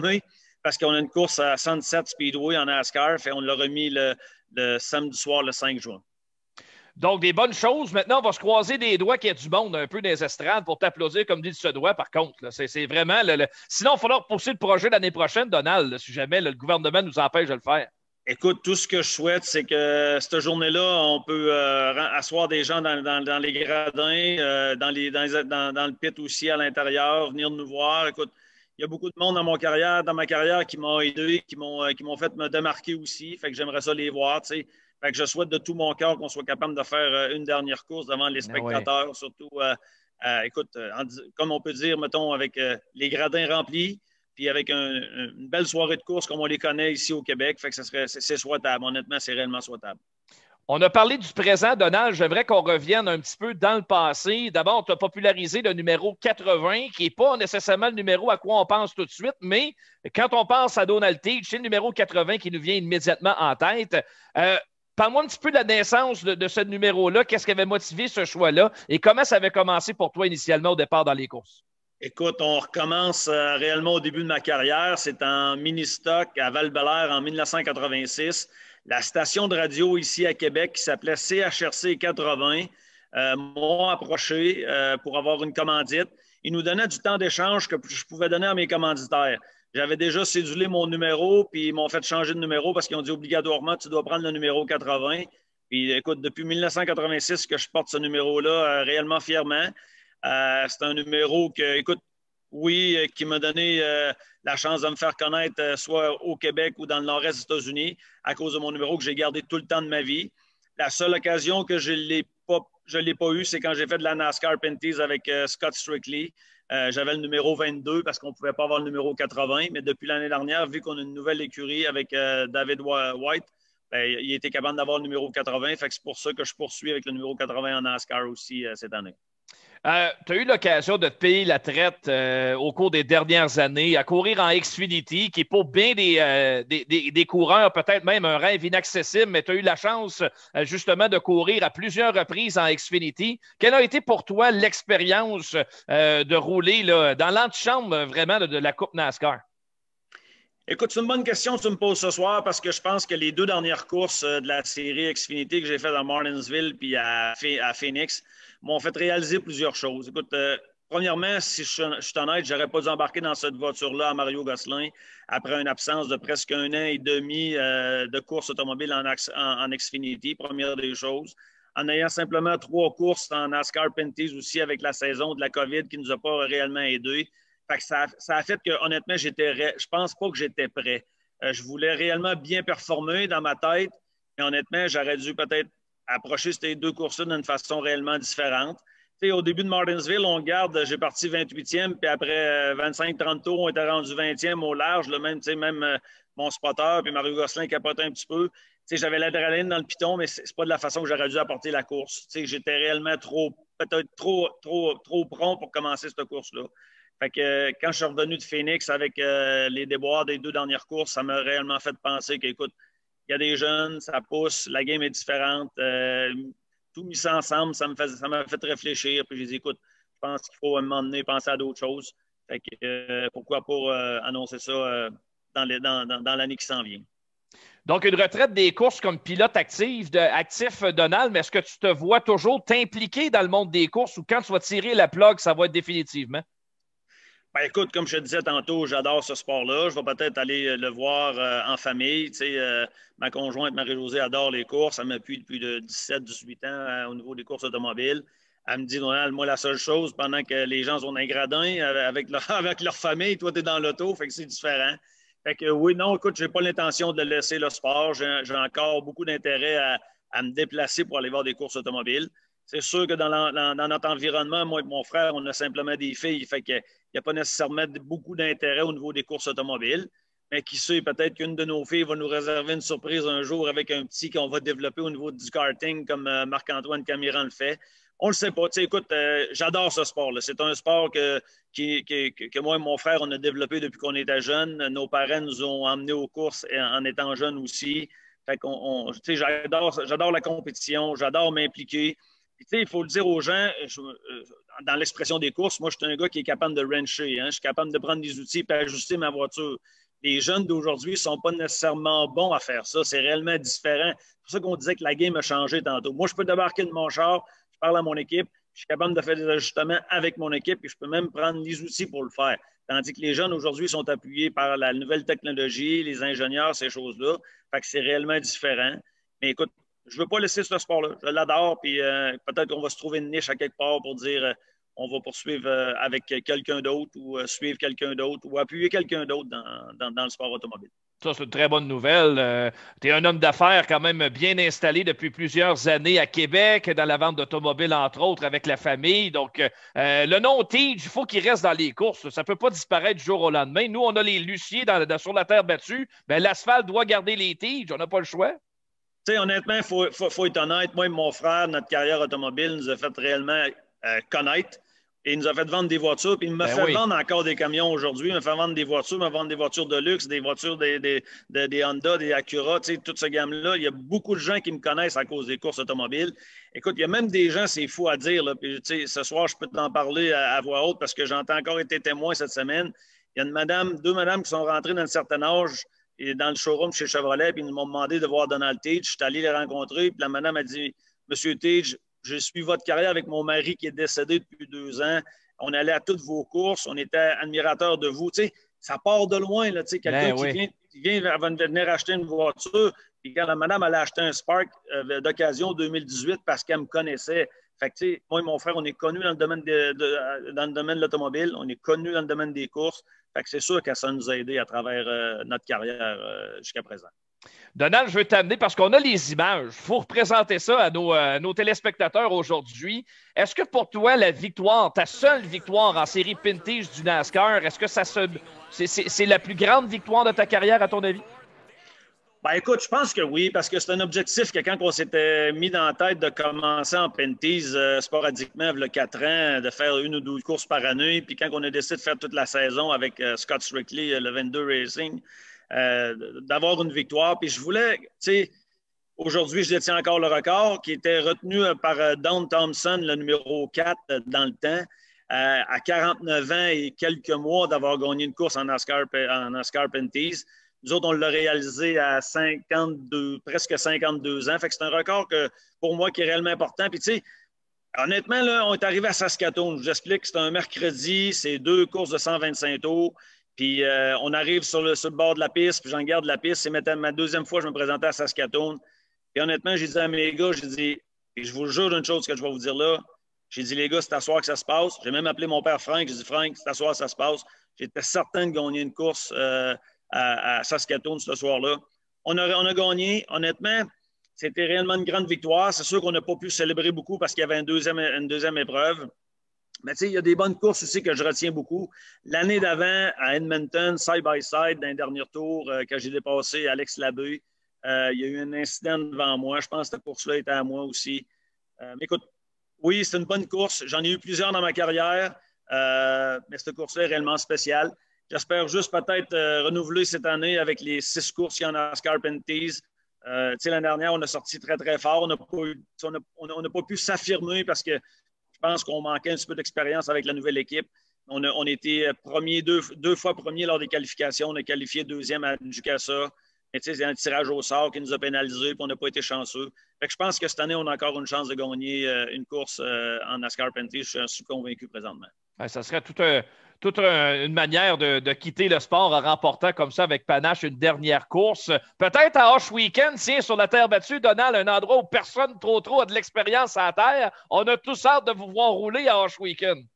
mai, parce qu'on a une course à Sunset Speedway en NASCAR. Fait on l'a remis le samedi soir, le 5 juin. Donc, des bonnes choses. Maintenant, on va se croiser des doigts qu'il y a du monde un peu dans les estrades pour t'applaudir comme dit ce doigt, par contre. C'est vraiment... Sinon, il faudra repousser le projet l'année prochaine, Donald, si jamais le gouvernement nous empêche de le faire. Écoute, tout ce que je souhaite, c'est que cette journée-là, on peut asseoir des gens dans les gradins, dans le pit aussi à l'intérieur, venir nous voir. Écoute, il y a beaucoup de monde dans ma carrière qui m'ont aidé, qui m'ont fait me démarquer aussi. Fait que j'aimerais ça les voir, tu sais. Fait que je souhaite de tout mon cœur qu'on soit capable de faire une dernière course devant les spectateurs, ouais. Surtout, écoute, comme on peut dire, mettons, avec les gradins remplis, puis avec une belle soirée de course comme on les connaît ici au Québec. Fait que c'est souhaitable. Honnêtement, c'est réellement souhaitable. On a parlé du présent, Donald. J'aimerais qu'on revienne un petit peu dans le passé. D'abord, tu as popularisé le numéro 80, qui n'est pas nécessairement le numéro à quoi on pense tout de suite, mais quand on pense à Donald Teach, c'est le numéro 80 qui nous vient immédiatement en tête. Parle-moi un petit peu de la naissance de ce numéro-là. Qu'est-ce qui avait motivé ce choix-là et comment ça avait commencé pour toi initialement au départ dans les courses? Écoute, on recommence réellement au début de ma carrière. C'est en mini-stock à Val-Bélair en 1986. La station de radio ici à Québec qui s'appelait CHRC 80 m'ont approché pour avoir une commandite. Ils nous donnaient du temps d'échange que je pouvais donner à mes commanditaires. J'avais déjà cédulé mon numéro, puis ils m'ont fait changer de numéro parce qu'ils ont dit obligatoirement, tu dois prendre le numéro 80. Puis écoute, depuis 1986 que je porte ce numéro-là réellement fièrement. C'est un numéro que, écoute, oui, qui m'a donné la chance de me faire connaître soit au Québec ou dans le nord-est des États-Unis à cause de mon numéro que j'ai gardé tout le temps de ma vie. La seule occasion que je ne l'ai pas eu, c'est quand j'ai fait de la NASCAR Pinties avec Scott Strictly. J'avais le numéro 22 parce qu'on ne pouvait pas avoir le numéro 80, mais depuis l'année dernière, vu qu'on a une nouvelle écurie avec David White, ben, il était capable d'avoir le numéro 80. Fait que c'est pour ça que je poursuis avec le numéro 80 en NASCAR aussi cette année. Tu as eu l'occasion de te payer la traite au cours des dernières années à courir en Xfinity, qui est pour bien des coureurs, peut-être même un rêve inaccessible, mais tu as eu la chance justement de courir à plusieurs reprises en Xfinity. Quelle a été pour toi l'expérience de rouler là, dans l'antichambre vraiment de la Coupe NASCAR? Écoute, c'est une bonne question que tu me poses ce soir parce que je pense que les deux dernières courses de la série Xfinity que j'ai faites à Martinsville puis à Phoenix m'ont fait réaliser plusieurs choses. Écoute, premièrement, si je suis honnête, je n'aurais pas dû embarquer dans cette voiture-là à Mario Gosselin après une absence de presque 1 an et demi de course automobile en Xfinity, première des choses. En ayant simplement 3 courses en NASCAR Pinty's aussi avec la saison de la COVID qui ne nous a pas réellement aidés. Fait que ça a fait que, honnêtement, je pense pas que j'étais prêt. Je voulais réellement bien performer dans ma tête, mais honnêtement, j'aurais dû peut-être approcher ces 2 courses-là d'une façon réellement différente. T'sais, au début de Martinsville, on garde, j'ai parti 28e, puis après 25-30 tours, on était rendu 20e au large. Là, même mon spotter, puis Mario Gosselin capotait un petit peu. J'avais l'adrénaline dans le piton, mais c'est pas de la façon que j'aurais dû apporter la course. J'étais réellement peut-être trop prompt pour commencer cette course-là. Fait que quand je suis revenu de Phoenix avec les déboires des 2 dernières courses, ça m'a réellement fait penser qu'écoute, il y a des jeunes, ça pousse, la game est différente. Tout mis ça ensemble, ça m'a fait réfléchir. Puis j'ai dit, écoute, je pense qu'il faut à un moment donné penser à d'autres choses. Fait que pourquoi pas annoncer ça dans l'année qui s'en vient. Donc, une retraite des courses comme pilote actif, Donald, mais est-ce que tu te vois toujours t'impliquer dans le monde des courses ou quand tu vas tirer la plug, ça va être définitivement? Ben, écoute, comme je te disais tantôt, j'adore ce sport-là. Je vais peut-être aller le voir en famille. Ma conjointe Marie-Josée adore les courses. Elle m'appuie depuis 17-18 ans au niveau des courses automobiles. Elle me dit, Donald, moi, la seule chose, pendant que les gens sont dans les gradins avec leur famille, toi, tu es dans l'auto, fait que c'est différent. Fait que oui, non, écoute, je n'ai pas l'intention de laisser le sport. J'ai encore beaucoup d'intérêt à me déplacer pour aller voir des courses automobiles. C'est sûr que dans notre environnement, moi et mon frère, on a simplement des filles. Fait qu'il n'y a pas nécessairement beaucoup d'intérêt au niveau des courses automobiles. Mais qui sait, peut-être qu'une de nos filles va nous réserver une surprise un jour avec un petit qu'on va développer au niveau du karting comme Marc-Antoine Camiran le fait. On ne le sait pas. Écoute, j'adore ce sport-là. C'est un sport que moi et mon frère, on a développé depuis qu'on était jeunes. Nos parents nous ont emmenés aux courses en étant jeunes aussi. Fait j'adore la compétition, j'adore m'impliquer. Il faut le dire aux gens, dans l'expression des courses, moi, je suis un gars qui est capable de wrencher. Je suis capable de prendre des outils et ajuster ma voiture. Les jeunes d'aujourd'hui ne sont pas nécessairement bons à faire ça. C'est réellement différent. C'est pour ça qu'on disait que la game a changé tantôt. Moi, je peux débarquer de mon char, je parle à mon équipe, je suis capable de faire des ajustements avec mon équipe et je peux même prendre les outils pour le faire. Tandis que les jeunes aujourd'hui sont appuyés par la nouvelle technologie, les ingénieurs, ces choses-là. Fait que c'est réellement différent. Mais écoute, je ne veux pas laisser ce sport-là. Je l'adore, puis peut-être qu'on va se trouver une niche à quelque part pour dire on va poursuivre avec quelqu'un d'autre ou suivre quelqu'un d'autre ou appuyer quelqu'un d'autre dans le sport automobile. Ça, c'est une très bonne nouvelle. Tu es un homme d'affaires quand même bien installé depuis plusieurs années à Québec, dans la vente d'automobiles, entre autres, avec la famille. Donc, le nom Tige, il faut qu'il reste dans les courses. Ça ne peut pas disparaître du jour au lendemain. Nous, on a les Luciers sur la terre battue. Ben, l'asphalte doit garder les Tiges. On n'a pas le choix. Honnêtement, il faut être honnête. Moi et mon frère, notre carrière automobile nous a fait réellement connaître. Et il nous a fait vendre des voitures. Puis il me fait vendre encore des camions aujourd'hui. Il me fait vendre des voitures, il me vend des voitures de luxe, des voitures des Honda, des Acura, toute cette gamme-là. Il y a beaucoup de gens qui me connaissent à cause des courses automobiles. Écoute, il y a même des gens, c'est fou à dire. Là, puis, ce soir, je peux t'en parler à voix haute parce que j'en ai encore été témoin cette semaine. Il y a deux madames qui sont rentrées d'un certain âge et dans le showroom chez Chevrolet, puis ils m'ont demandé de voir Donald Tige. Je suis allé les rencontrer, puis la madame a dit « Monsieur Tige, je suis votre carrière avec mon mari qui est décédé depuis 2 ans. On allait à toutes vos courses. On était admirateurs de vous. » Ça part de loin. Là, quelqu'un qui vient venir acheter une voiture. Puis quand la madame allait acheter un Spark d'occasion 2018 parce qu'elle me connaissait. Fait que, moi et mon frère, on est connus dans le domaine de l'automobile. On est connus dans le domaine des courses. Fait que c'est sûr que ça nous a aidés à travers notre carrière jusqu'à présent. Donald, je veux t'amener parce qu'on a les images. Il faut représenter ça à nos téléspectateurs aujourd'hui. Est-ce que pour toi, la victoire, ta seule victoire en série Pinty's du NASCAR, est-ce que c'est la plus grande victoire de ta carrière, à ton avis? Ben écoute, je pense que oui, parce que c'est un objectif que quand on s'était mis dans la tête de commencer en Pinty's sporadiquement, il y a 4 ans, de faire 1 ou 2 courses par année, puis quand on a décidé de faire toute la saison avec Scott Strictly, le 22 Racing, d'avoir une victoire. Puis je voulais, aujourd'hui, je détiens encore le record qui était retenu par Don Thompson, le numéro 4 dans le temps, à 49 ans et quelques mois d'avoir gagné une course en NASCAR Pinty's. Nous autres, on l'a réalisé à presque 52 ans. Fait que c'est un record pour moi qui est réellement important. Puis tu sais, Honnêtement, là, on est arrivé à Saskatoon. Je vous explique, c'est un mercredi, c'est 2 courses de 125 tours. Puis on arrive sur le bord de la piste, puis j'en garde la piste. C'est ma deuxième fois que je me présentais à Saskatoon. Puis honnêtement, j'ai dit à mes gars, j'ai dit, et je vous jure d'une chose que je vais vous dire là, j'ai dit, les gars, c'est à soir que ça se passe. J'ai même appelé mon père Frank. J'ai dit, Frank, c'est à soir que ça se passe. J'étais certain de gagner une course à Saskatoon ce soir-là. On a gagné. Honnêtement, c'était réellement une grande victoire. C'est sûr qu'on n'a pas pu célébrer beaucoup parce qu'il y avait une deuxième épreuve. Mais tu sais, il y a des bonnes courses aussi que je retiens beaucoup. L'année d'avant, à Edmonton, side-by-side, dans les derniers tours, quand j'ai dépassé Alex Labbé, il y a eu un incident devant moi. Je pense que cette course-là était à moi aussi. Mais écoute, oui, c'est une bonne course. J'en ai eu plusieurs dans ma carrière, mais cette course-là est réellement spéciale. J'espère juste peut-être renouveler cette année avec les 6 courses qu'il y en a à Scarpenties. L'année dernière, on a sorti très, très fort. On n'a pas pu s'affirmer parce que je pense qu'on manquait un petit peu d'expérience avec la nouvelle équipe. On a été premier, deux fois premier lors des qualifications. On a qualifié deuxième à Ducasa. Mais il y a un tirage au sort qui nous a pénalisés et on n'a pas été chanceux. Fait que je pense que cette année, on a encore une chance de gagner une course en NASCAR Penty. Je suis convaincu présentement. Ouais, ça serait toute une manière de quitter le sport en remportant comme ça avec panache une dernière course. Peut-être à Hush Weekend, tiens, sur la terre battue, Donald, un endroit où personne trop a de l'expérience à la terre. On a tous hâte de vous voir rouler à Hush Weekend.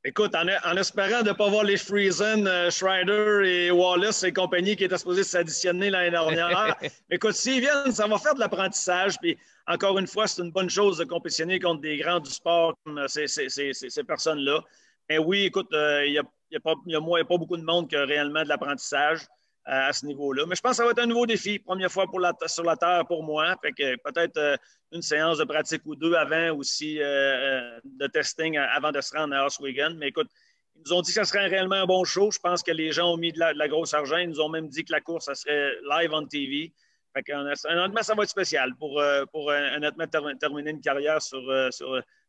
Écoute, en espérant de ne pas voir les Friesen, Schreider et Wallace et compagnie qui étaient supposés s'additionner l'année dernière. Écoute, s'ils viennent, ça va faire de l'apprentissage. Puis, encore une fois, c'est une bonne chose de compétitionner contre des grands du sport comme ces personnes-là. Mais oui, écoute, il n'y a pas beaucoup de monde qui a réellement de l'apprentissage à ce niveau-là. Mais je pense que ça va être un nouveau défi. Première fois sur la Terre pour moi. Fait que peut-être une séance de pratique ou deux avant aussi de testing avant de se rendre à Oswego. Mais écoute, ils nous ont dit que ça serait réellement un bon show. Je pense que les gens ont mis de la grosse argent. Ils nous ont même dit que la course, ça serait live on TV. Fait que, honnêtement, ça va être spécial pour honnêtement terminer une carrière sur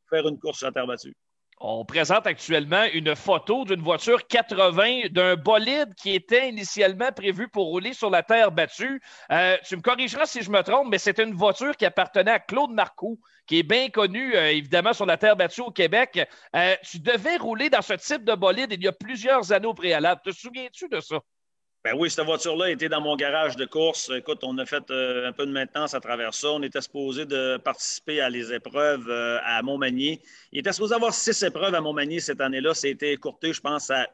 faire une course sur la terre battue. On présente actuellement une photo d'une voiture 80 d'un bolide qui était initialement prévu pour rouler sur la terre battue. Tu me corrigeras si je me trompe, mais c'était une voiture qui appartenait à Claude Marcoux, qui est bien connu, évidemment, sur la terre battue au Québec. Tu devais rouler dans ce type de bolide il y a plusieurs années au préalable. Te souviens-tu de ça? Ben oui, cette voiture-là était dans mon garage de course. Écoute, on a fait un peu de maintenance à travers ça. On était supposé de participer à les épreuves à Montmagny. Il était supposé avoir 6 épreuves à Montmagny cette année-là. Ça a été écourté, je pense, à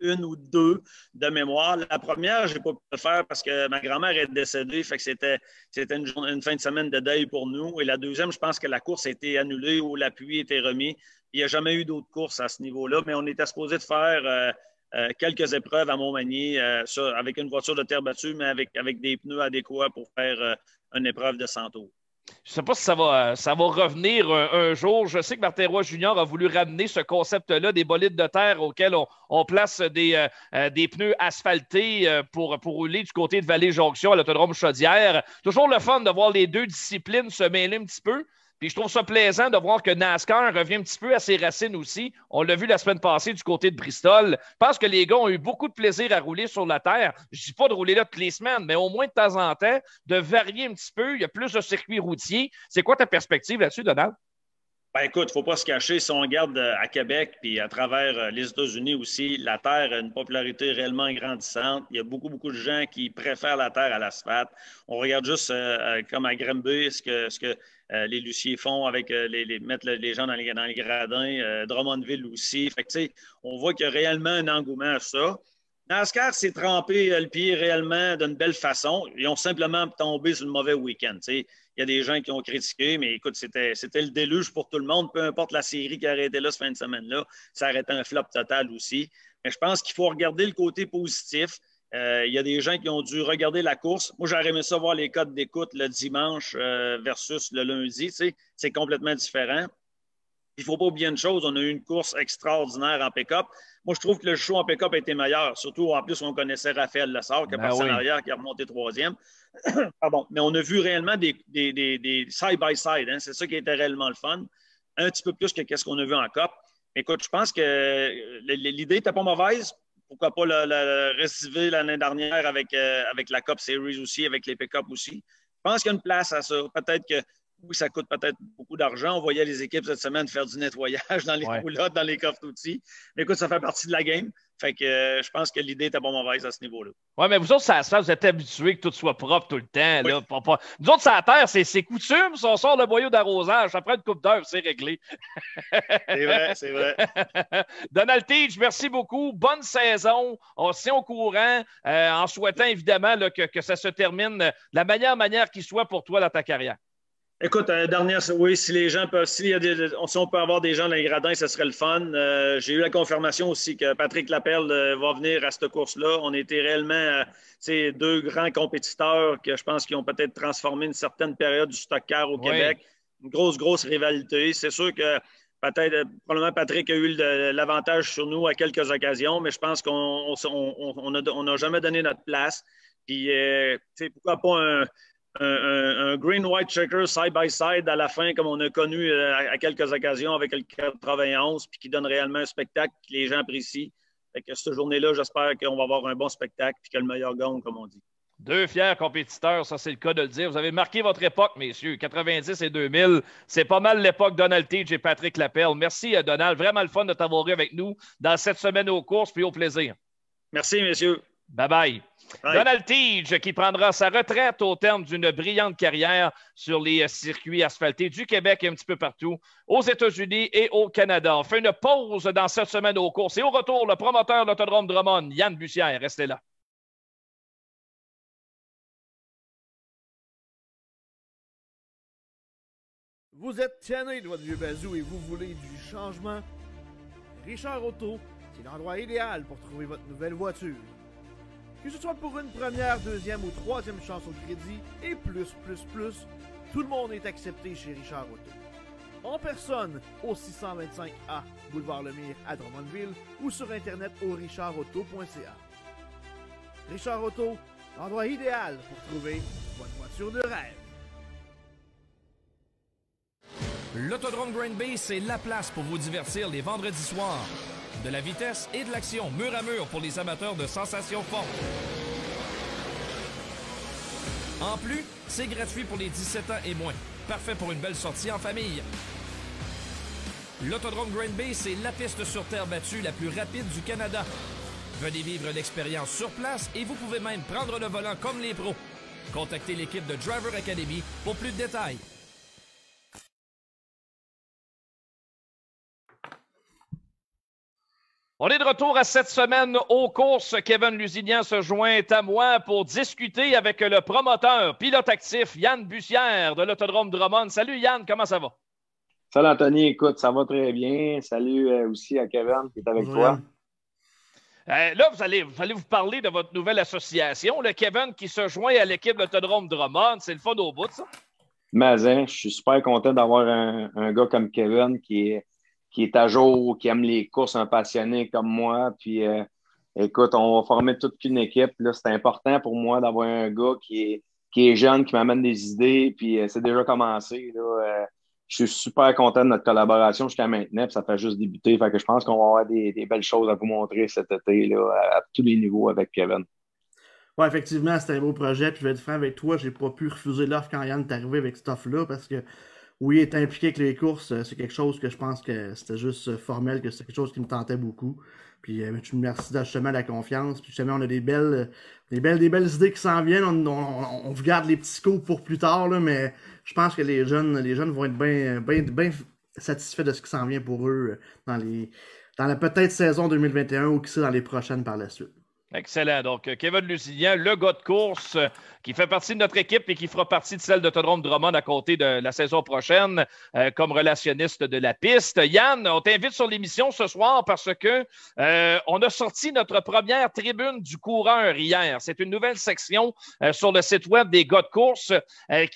1 ou 2 de mémoire. La première, je n'ai pas pu le faire parce que ma grand-mère est décédée. Fait que c'était une fin de semaine de deuil pour nous. Et la deuxième, je pense que la course a été annulée ou l'appui a été remis. Il n'y a jamais eu d'autres courses à ce niveau-là, mais on était supposé de faire quelques épreuves à Montmagny avec une voiture de terre battue, mais avec des pneus adéquats pour faire une épreuve de 100 tours. Je ne sais pas si ça va revenir un jour. Je sais que Martin Roy Junior a voulu ramener ce concept-là des bolides de terre auxquels on place des pneus asphaltés pour rouler du côté de Vallée-Jonction à l'autodrome Chaudière. Toujours le fun de voir les deux disciplines se mêler un petit peu. Puis je trouve ça plaisant de voir que NASCAR revient un petit peu à ses racines aussi. On l'a vu la semaine passée du côté de Bristol. Je pense que les gars ont eu beaucoup de plaisir à rouler sur la terre. Je ne dis pas de rouler là toutes les semaines, mais au moins de temps en temps, de varier un petit peu. Il y a plus de circuits routiers. C'est quoi ta perspective là-dessus, Donald? Ben écoute, il ne faut pas se cacher. Si on regarde à Québec puis à travers les États-Unis aussi, la terre a une popularité réellement grandissante. Il y a beaucoup de gens qui préfèrent la terre à l'asphalte. On regarde juste comme à Granby, ce que les Luciers font avec mettre les gens dans les gradins. Drummondville aussi. Fait que, on voit qu'il y a réellement un engouement à ça. NASCAR s'est trempé le pied réellement d'une belle façon. Ils ont simplement tombé sur le mauvais week-end. Il y a des gens qui ont critiqué, mais écoute, c'était le déluge pour tout le monde. Peu importe la série qui aurait été là cette fin de semaine-là, ça aurait été un flop total aussi. Mais je pense qu'il faut regarder le côté positif. Il y a des gens qui ont dû regarder la course. Moi, j'aurais aimé ça voir les codes d'écoute le dimanche versus le lundi. C'est complètement différent. Il ne faut pas oublier une chose, on a eu une course extraordinaire en pick-up. Moi, je trouve que le show en pick-up a été meilleur. Surtout, en plus, on connaissait Raphaël Lessard, qui est passé en arrière, qui a remonté 3e. Pardon. Mais on a vu réellement des side-by-side. Hein? C'est ça qui était réellement le fun. Un petit peu plus que ce qu'on a vu en Cup. Écoute, je pense que l'idée n'était pas mauvaise. Pourquoi pas le réciver l'année dernière avec la Cup Series aussi, avec les pick-up aussi. Je pense qu'il y a une place à ça. Peut-être que oui, ça coûte peut-être beaucoup d'argent. On voyait les équipes cette semaine faire du nettoyage dans les roulottes, dans les coffres-outils. Mais écoute, ça fait partie de la game. Fait que je pense que l'idée était pas mauvaise à ce niveau-là. Oui, mais vous autres, ça se fait, vous êtes habitués que tout soit propre tout le temps. Oui. Là. Nous autres, ça à terre, c'est coutume. Si on sort le boyau d'arrosage, après une coupe d'heure, c'est réglé. C'est vrai, c'est vrai. Donald Teach, merci beaucoup. Bonne saison. On se tient au courant en souhaitant évidemment là, que ça se termine de la meilleure manière qui soit pour toi dans ta carrière. Écoute, oui, si les gens peuvent, si on peut avoir des gens dans les gradins, ce serait le fun. J'ai eu la confirmation aussi que Patrick Lapelle va venir à cette course-là. On était réellement deux grands compétiteurs que je pense qui ont peut-être transformé une certaine période du stock car au Québec. Une grosse rivalité. C'est sûr que probablement Patrick a eu l'avantage sur nous à quelques occasions, mais je pense qu'on n'a jamais donné notre place. Puis, pourquoi pas un green-white checker side-by-side à la fin, comme on a connu à quelques occasions avec le 91, puis qui donne réellement un spectacle que les gens apprécient. Fait que cette journée-là, j'espère qu'on va avoir un bon spectacle puis que le meilleur gagne, comme on dit. Deux fiers compétiteurs, ça c'est le cas de le dire. Vous avez marqué votre époque, messieurs. 90 et 2000, c'est pas mal l'époque Donald Teach et Patrick Lapelle. Merci, Donald. Vraiment le fun de t'avoir eu avec nous dans cette semaine aux courses, puis au plaisir. Merci, messieurs. Bye-bye. Donald Teach qui prendra sa retraite au terme d'une brillante carrière sur les circuits asphaltés du Québec et un petit peu partout aux États-Unis et au Canada. On fait une pause dans cette semaine aux courses et au retour, le promoteur de l'Autodrome Drummond, Yann Bussière. Restez là. Vous êtes tanné de votre vieux bazou et vous voulez du changement? Richard Auto, c'est l'endroit idéal pour trouver votre nouvelle voiture. Que ce soit pour une première, deuxième ou troisième chance au crédit et plus, tout le monde est accepté chez Richard Auto. En personne au 625A Boulevard Lemire à Drummondville ou sur internet au richardauto.ca. Richard Auto, l'endroit idéal pour trouver votre voiture de rêve. L'Autodrome Green Bay, c'est la place pour vous divertir les vendredis soirs. De la vitesse et de l'action, mur à mur pour les amateurs de sensations fortes. En plus, c'est gratuit pour les 17 ans et moins. Parfait pour une belle sortie en famille. L'Autodrome Green Bay, c'est la piste sur terre battue la plus rapide du Canada. Venez vivre l'expérience sur place et vous pouvez même prendre le volant comme les pros. Contactez l'équipe de Driver Academy pour plus de détails. On est de retour à cette semaine aux courses. Kevin Lusignan se joint à moi pour discuter avec le promoteur, pilote actif Yann Bussière de l'Autodrome Drummond. Salut Yann, comment ça va? Salut Anthony, écoute, ça va très bien. Salut aussi à Kevin qui est avec toi. Là, vous allez vous parler de votre nouvelle association, le Kevin qui se joint à l'équipe de l'Autodrome Drummond. C'est le fun au bout, ça? Mazin, je suis super content d'avoir un gars comme Kevin qui est à jour, qui aime les courses, un passionné comme moi. Puis, écoute, on va former toute une équipe. Là, c'est important pour moi d'avoir un gars qui est jeune, qui m'amène des idées. Puis, c'est déjà commencé. Là. Je suis super content de notre collaboration jusqu'à maintenant. Puis, ça fait juste débuter. Fait que je pense qu'on va avoir des belles choses à vous montrer cet été là, à tous les niveaux avec Kevin. Ouais, effectivement, c'était un beau projet. Puis, je vais être franc avec toi, j'ai pas pu refuser l'offre quand Yann est arrivé avec cette offre-là parce que oui, être impliqué avec les courses, c'est quelque chose que je pense que c'était juste formel, que c'est quelque chose qui me tentait beaucoup. Puis je me remercie justement de la confiance. Puis justement, on a des belles idées qui s'en viennent. On vous garde les petits scoops pour plus tard, là, mais je pense que les jeunes vont être bien satisfaits de ce qui s'en vient pour eux dans la peut-être saison 2021 ou qui sait dans les prochaines par la suite. Excellent. Donc, Kevin Lusignan, le gars de course qui fait partie de notre équipe et qui fera partie de celle d'Autodrome Drummond à compter de la saison prochaine comme relationniste de la piste. Yann, on t'invite sur l'émission ce soir parce que on a sorti notre première tribune du coureur hier. C'est une nouvelle section sur le site web des gars de course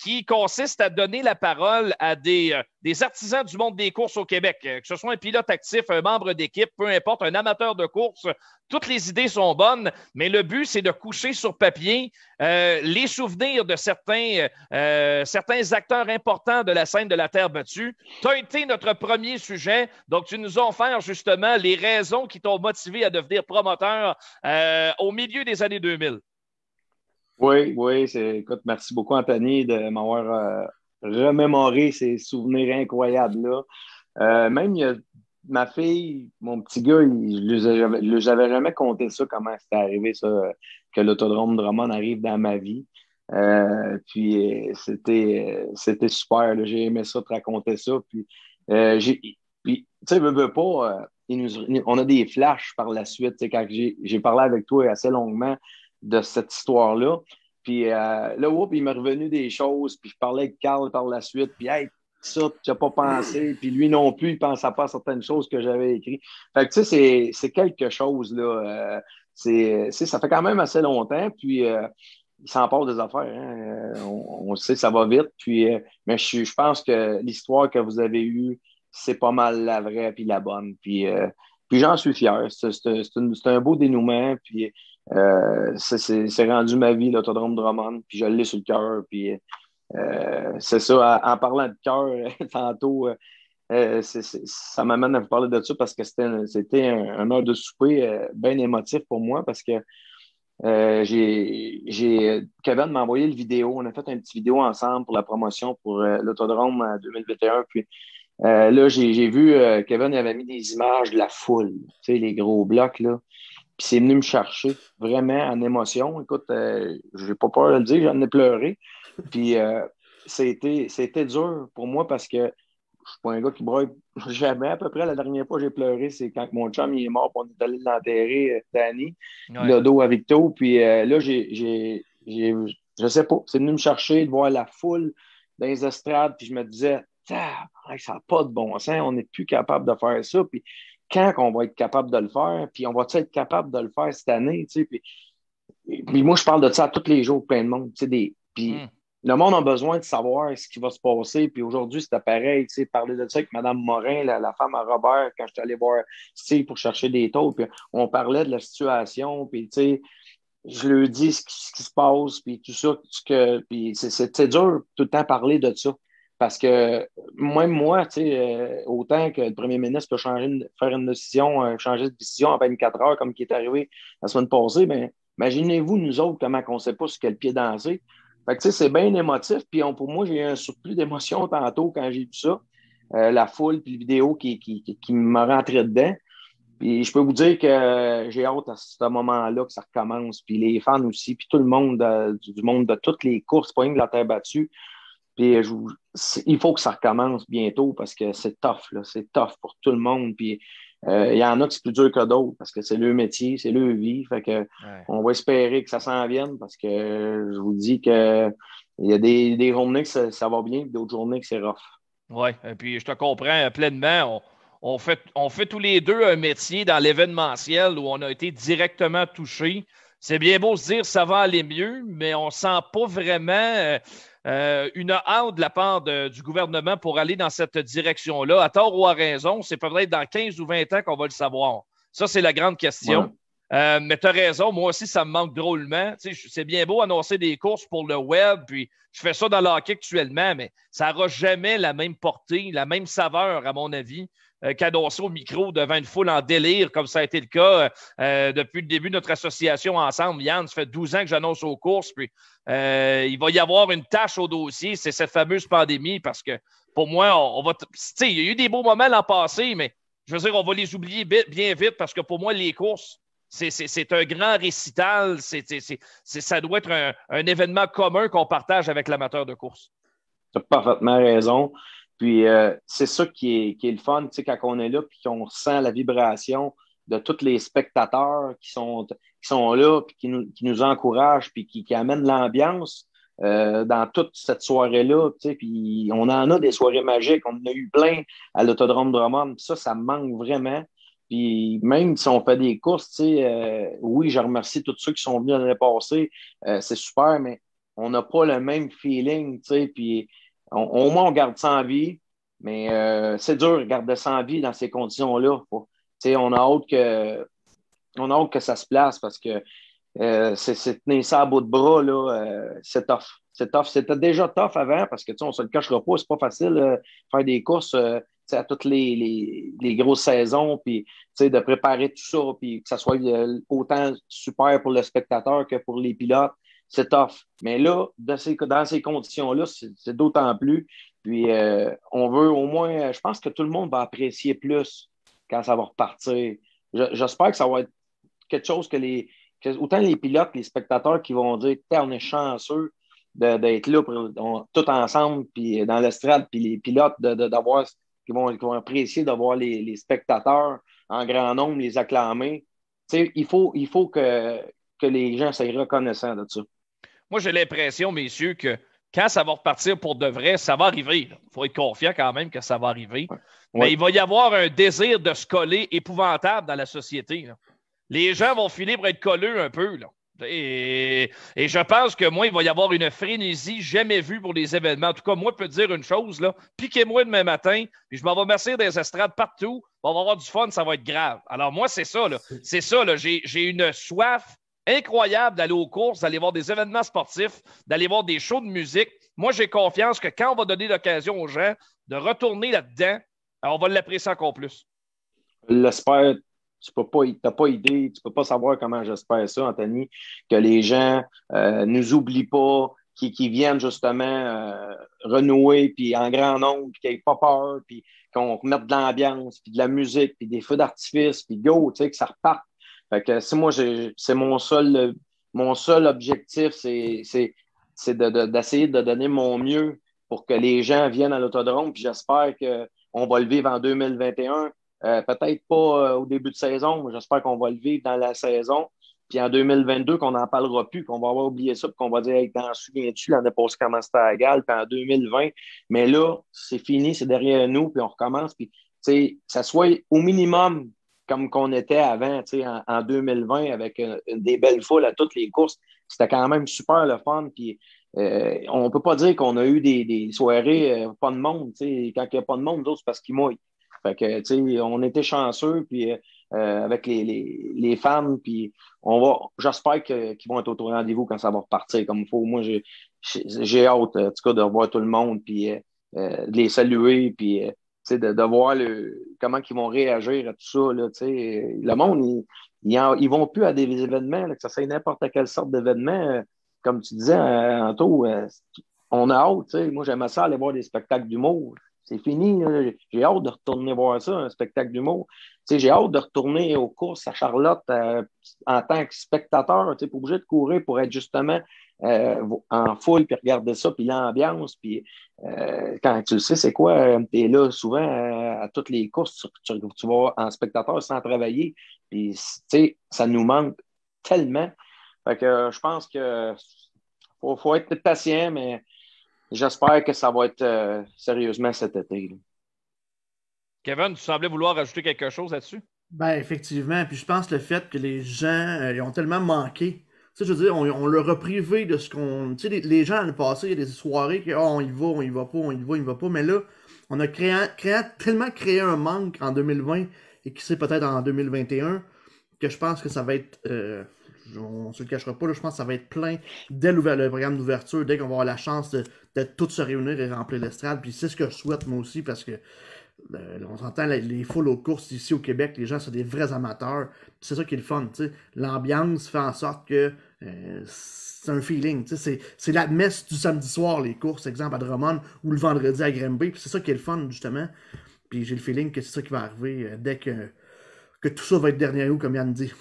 qui consiste à donner la parole à des artisans du monde des courses au Québec, que ce soit un pilote actif, un membre d'équipe, peu importe, un amateur de course. Toutes les idées sont bonnes, mais le but, c'est de coucher sur papier les souvenirs de certains acteurs importants de la scène de la Terre battue. Tu as été notre premier sujet, donc tu nous as offert justement les raisons qui t'ont motivé à devenir promoteur au milieu des années 2000. Oui, écoute, merci beaucoup Anthony de m'avoir remémorer ces souvenirs incroyables-là. Même, il y a ma fille, mon petit gars, je les avais jamais compté ça, comment c'était arrivé, ça, que l'Autodrome Drummond arrive dans ma vie. C'était super, là. J'ai aimé ça, te raconter ça. Puis tu sais, veux pas, on a des flashs par la suite. Quand j'ai parlé avec toi assez longuement de cette histoire-là. Puis là, il m'est revenu des choses. Puis je parlais avec Carl par la suite. Puis, hey, ça, tu n'as pas pensé. Puis lui non plus, il ne pensait pas à certaines choses que j'avais écrites. Fait que, tu sais, c'est quelque chose, là. Ça fait quand même assez longtemps. Puis, il s'en passe des affaires. Hein. On sait, ça va vite. Puis, mais je pense que l'histoire que vous avez eue, c'est pas mal la vraie puis la bonne. Puis j'en suis fier. C'est un beau dénouement. Puis c'est rendu ma vie, l'Autodrome Drummond. Puis je l'ai sur le cœur. Puis c'est ça. En parlant de cœur, tantôt, ça m'amène à vous parler de ça parce que c'était un heure de souper bien émotif pour moi parce que Kevin m'a envoyé le vidéo. On a fait une petite vidéo ensemble pour la promotion pour l'Autodrome en 2021. Puis là, j'ai vu Kevin avait mis des images de la foule, tu sais, les gros blocs, là. Puis c'est venu me chercher vraiment en émotion. Écoute, j'ai pas peur de le dire, j'en ai pleuré. Puis c'était dur pour moi parce que je suis pas un gars qui broye jamais. À peu près, la dernière fois que j'ai pleuré, c'est quand mon chum il est mort, puis on est allé l'enterrer, Danny, le dos à Victo. Puis là, je sais pas, c'est venu me chercher de voir la foule dans les estrades, puis je me disais, ça n'a pas de bon sens, on n'est plus capable de faire ça. Puis quand on va être capable de le faire, puis on va être capable de le faire cette année, tu sais, puis moi, je parle de ça tous les jours, plein de monde, tu sais, puis le monde a besoin de savoir ce qui va se passer. Puis aujourd'hui, c'était pareil. Tu sais, parler de ça avec Mme Morin, la femme à Robert, quand je suis allé voir Steve pour chercher des taux. Puis on parlait de la situation. Puis, tu sais, je lui dis ce qui se passe. Puis tout ça. Puis c'est dur tout le temps parler de ça. Parce que même moi, tu sais, autant que le premier ministre peut faire une décision, changer de décision en 24 heures, comme qui est arrivé la semaine passée, bien, imaginez-vous, nous autres, comment on ne sait pas sur quel pied danser. Fait que, tu sais, c'est bien émotif. Puis pour moi, j'ai eu un surplus d'émotion tantôt quand j'ai vu ça. La foule, puis la vidéo qui m'a rentré dedans. Puis je peux vous dire que j'ai hâte à ce moment-là que ça recommence. Puis les fans aussi, puis tout le monde du monde de toutes les courses, pas rien de la terre battue. Puis il faut que ça recommence bientôt parce que c'est tough, là. C'est tough pour tout le monde. Puis il y en a qui c'est plus dur que d'autres parce que c'est leur métier, c'est leur vie. Fait que on va espérer que ça s'en vienne parce que je vous dis que il y a des journées que ça va bien et d'autres journées que c'est rough. Oui, et puis je te comprends pleinement. On fait tous les deux un métier dans l'événementiel où on a été directement touchés. C'est bien beau se dire ça va aller mieux, mais on ne sent pas vraiment une hâte de la part du gouvernement pour aller dans cette direction-là. À tort ou à raison, c'est peut-être dans 15 ou 20 ans qu'on va le savoir. Ça, c'est la grande question. Ouais. Mais tu as raison, moi aussi, ça me manque drôlement. Tu sais, c'est bien beau annoncer des courses pour le web, puis je fais ça dans le hockey actuellement, mais ça n'aura jamais la même portée, la même saveur, à mon avis, qu'annoncer au micro devant une foule en délire, comme ça a été le cas depuis le début de notre association ensemble. Yann, ça fait 12 ans que j'annonce aux courses, puis il va y avoir une tâche au dossier, c'est cette fameuse pandémie, parce que pour moi, on va... Tu sais, il y a eu des beaux moments l'an passé, mais je veux dire, on va les oublier bien vite, parce que pour moi, les courses, c'est un grand récital, ça doit être un événement commun qu'on partage avec l'amateur de course. Tu as parfaitement raison. Puis c'est ça qui est le fun, tu sais, quand on est là puis qu'on ressent la vibration de tous les spectateurs qui sont là puis qui nous encouragent puis qui amènent l'ambiance dans toute cette soirée-là, tu sais, puis on en a des soirées magiques, on en a eu plein à l'Autodrome Drummond, puis ça me manque vraiment. Puis même si on fait des courses, tu sais, oui, je remercie tous ceux qui sont venus l'année passée, c'est super, mais on n'a pas le même feeling, tu sais, puis au moins on garde ça en vie, mais c'est dur de garder ça en vie dans ces conditions-là. Tu sais, on a hâte que ça se place parce que c'est tenir ça à bout de bras, là, c'est tough. C'est tough. C'était déjà tough avant parce que, tu sais, on se le cachera pas, c'est pas facile faire des courses à toutes les grosses saisons, puis de préparer tout ça, puis que ça soit autant super pour le spectateur que pour les pilotes. c'est tough. Mais là, dans ces conditions-là, c'est d'autant plus. Puis, on veut au moins, je pense que tout le monde va apprécier plus quand ça va repartir. J'espère que ça va être quelque chose autant les pilotes, les spectateurs qui vont dire, on est chanceux d'être là tout ensemble, puis dans l'estrade, puis les pilotes d'avoir, qui vont apprécier d'avoir les spectateurs en grand nombre, les acclamer. Il faut que les gens soient reconnaissants de ça. Moi, j'ai l'impression, messieurs, que quand ça va repartir pour de vrai, ça va arriver. Il faut être confiant quand même que ça va arriver. Ouais. Mais il va y avoir un désir de se coller épouvantable dans la société. Là. Les gens vont finir par être colleux un peu. Là. Et je pense que moi, il va y avoir une frénésie jamais vue pour les événements. En tout cas, moi, je peux te dire une chose, là. Piquez-moi demain matin, puis je m'en vais m'asseoir des estrades partout. On va avoir du fun, ça va être grave. Alors moi, c'est ça. Là. C'est ça. Là. J'ai une soif incroyable d'aller aux courses, d'aller voir des événements sportifs, d'aller voir des shows de musique. Moi, j'ai confiance que quand on va donner l'occasion aux gens de retourner là-dedans, on va l'apprécier encore plus. Je l'espère. Tu n'as pas idée, tu ne peux pas savoir comment j'espère ça, Anthony, que les gens nous oublient pas, qui viennent justement renouer, puis en grand nombre, puis qu'ils n'aient pas peur, puis qu'on mette de l'ambiance, puis de la musique, puis des feux d'artifice, puis go, tu sais, que ça reparte. Fait que c'est mon seul objectif, c'est d'essayer de donner mon mieux pour que les gens viennent à l'autodrome, puis j'espère qu'on va le vivre en 2021. Peut-être pas au début de saison, mais j'espère qu'on va le vivre dans la saison. Puis en 2022, qu'on n'en parlera plus, qu'on va avoir oublié ça, puis qu'on va dire, hey, t'en souviens-tu, l'année passée, comment c'était à Galles, puis en 2020. Mais là, c'est fini, c'est derrière nous, puis on recommence. Puis, tu sais, que ça soit au minimum comme qu'on était avant, tu sais, en 2020, avec des belles foules à toutes les courses. C'était quand même super le fun. Puis, on ne peut pas dire qu'on a eu des soirées, pas de monde. Tu sais, quand il n'y a pas de monde, d'autres, c'est parce qu'ils mouillent. Fait que, tu sais, on était chanceux, puis avec les fans, puis j'espère qu'ils vont être au rendez-vous quand ça va repartir comme il faut. Moi, j'ai hâte, en tout cas, de voir tout le monde, puis de les saluer, puis tu sais, de voir comment ils vont réagir à tout ça, là, tu sais. Le monde, ils vont plus à des événements, là, que ça soit n'importe quelle sorte d'événement. Comme tu disais, Anto, on a hâte, tu sais. Moi, j'aimais ça aller voir des spectacles d'humour. C'est fini. Là. J'ai hâte de retourner voir ça, un spectacle d'humour. J'ai hâte de retourner aux courses à Charlotte en tant que spectateur. Tu n'es pas obligé de courir pour être justement en foule, puis regarder ça, puis l'ambiance. Puis quand tu le sais, c'est quoi? Tu es là souvent à toutes les courses. Tu vas en spectateur sans travailler. Puis ça nous manque tellement. Fait que je pense que faut être patient, mais j'espère que ça va être sérieusement cet été. Là. Kevin, tu semblais vouloir ajouter quelque chose là-dessus? Ben, effectivement. Puis je pense le fait que les gens ils ont tellement manqué. Tu sais, je veux dire, on leur a privé de ce qu'on. Tu sais, les gens, dans le passé, il y a des soirées que on y va pas, on y va pas. Mais là, on a tellement créé un manque en 2020 et qui sait peut-être en 2021 que je pense que ça va être. On se le cachera pas, là, je pense que ça va être plein dès le programme d'ouverture, dès qu'on va avoir la chance de tous se réunir et remplir l'estrade. Puis c'est ce que je souhaite moi aussi parce que on s'entend les foules aux courses ici au Québec, les gens sont des vrais amateurs. C'est ça qui est le fun. T'sais. L'ambiance fait en sorte que c'est un feeling. C'est la messe du samedi soir, les courses, exemple à Drummond, ou le vendredi à Granby. Puis c'est ça qui est le fun, justement. Puis j'ai le feeling que c'est ça qui va arriver dès que tout ça va être dernier août, comme Yann dit.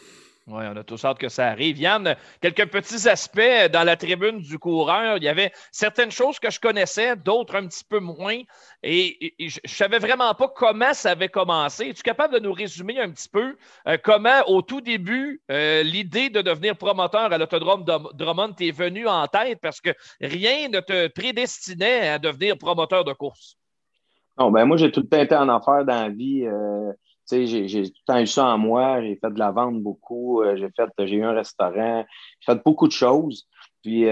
Oui, on a tous hâte que ça arrive. Yann, quelques petits aspects dans la tribune du coureur. Il y avait certaines choses que je connaissais, d'autres un petit peu moins. Et je ne savais vraiment pas comment ça avait commencé. Es-tu capable de nous résumer un petit peu comment, au tout début, l'idée de devenir promoteur à l'autodrome Drummond t'est venue en tête parce que rien ne te prédestinait à devenir promoteur de course? Non, ben moi, j'ai tout le temps été en affaires dans la vie. J'ai tout le temps eu ça en moi. J'ai fait de la vente beaucoup. J'ai eu un restaurant. J'ai fait beaucoup de choses. Puis,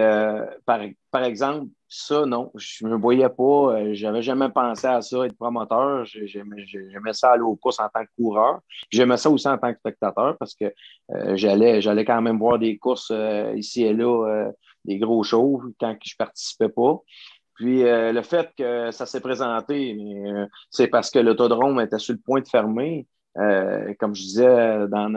par exemple, ça, non, je ne me voyais pas. J'avais jamais pensé à ça, être promoteur. J'aimais ça aller aux courses en tant que coureur. J'aimais ça aussi en tant que spectateur parce que j'allais quand même voir des courses ici et là, des gros shows quand je participais pas. Puis le fait que ça s'est présenté, c'est parce que l'autodrome était sur le point de fermer. Comme je disais dans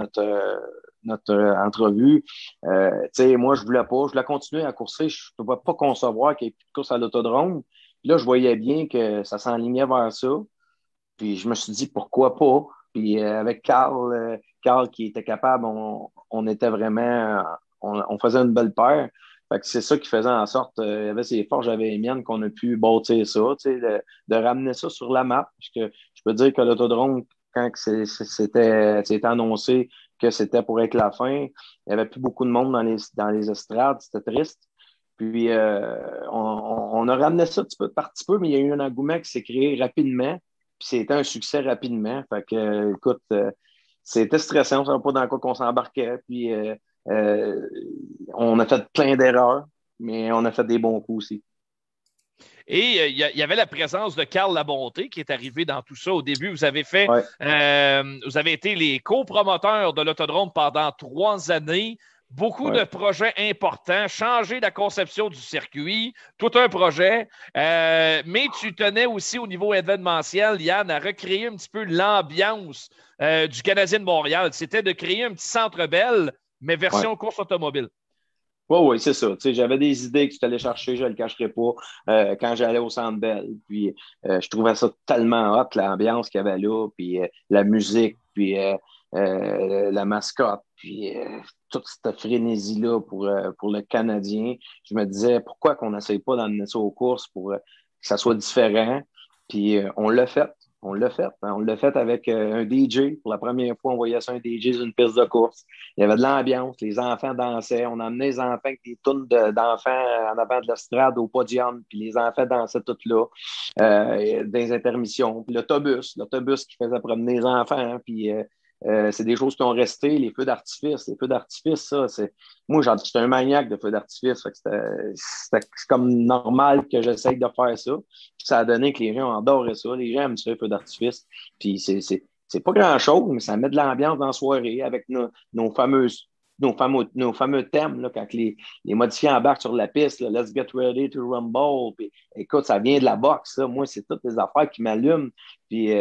notre entrevue. Moi, je voulais pas. Je voulais continuer à courser. Je ne pouvais pas concevoir qu'il n'y ait plus de course à l'autodrome. Puis là, je voyais bien que ça s'enlignait vers ça. Puis je me suis dit, pourquoi pas? Puis avec Carl qui était capable, on était vraiment... on faisait une belle paire. Fait que c'est ça qui faisait en sorte, il y avait ses forces, j'avais les miennes, qu'on a pu bâtir ça, de ramener ça sur la map. Parce que je peux dire que l'autodrome, quand c'était annoncé que c'était pour être la fin, il n'y avait plus beaucoup de monde dans les estrades, c'était triste. Puis on a ramené ça petit peu par petit peu, mais il y a eu un engouement qui s'est créé rapidement, puis c'était un succès rapidement. Fait que, écoute, c'était stressant, on ne savait pas dans quoi qu'on s'embarquait, puis on a fait plein d'erreurs, mais on a fait des bons coups aussi. Et il y avait la présence de Carl Labonté qui est arrivé dans tout ça. Au début, vous avez fait, vous avez été les copromoteurs de l'autodrome pendant 3 années. Beaucoup de projets importants, changer la conception du circuit, tout un projet. Mais tu tenais aussi au niveau événementiel, Yann, à recréer un petit peu l'ambiance du Canadien de Montréal. C'était de créer un petit centre belle, mais version course automobile. Oui, c'est ça. J'avais des idées que tu allais chercher, je ne le cacherai pas, quand j'allais au Centre Bell. Puis je trouvais ça tellement hot, l'ambiance qu'il y avait là, puis la musique, puis la mascotte, puis toute cette frénésie-là pour le Canadien. Je me disais, pourquoi qu'on n'essaye pas d'amener ça aux courses pour que ça soit différent? Puis on l'a fait. On l'a fait. Hein. On l'a fait avec un DJ. Pour la première fois, on voyait ça, un DJ sur une piste de course. Il y avait de l'ambiance. Les enfants dansaient. On emmenait les enfants avec des tunes d'enfants en avant de l'estrade au podium. Puis les enfants dansaient tout là, dans les intermissions. Puis l'autobus qui faisait promener les enfants. Hein, puis c'est des choses qui ont resté. Les feux d'artifice. Les feux d'artifice, ça, c'est... Moi, j'étais un maniaque de feux d'artifice. C'était comme normal que j'essaye de faire ça. Puis ça a donné que les gens adoraient ça. Les gens aiment ça, les feux d'artifice. Puis c'est pas grand-chose, mais ça met de l'ambiance dans la soirée avec nos fameux thèmes, là, quand les modifiants embarquent sur la piste, là, Let's get ready to rumble. Puis, écoute, ça vient de la boxe. Là. Moi, c'est toutes les affaires qui m'allument. Puis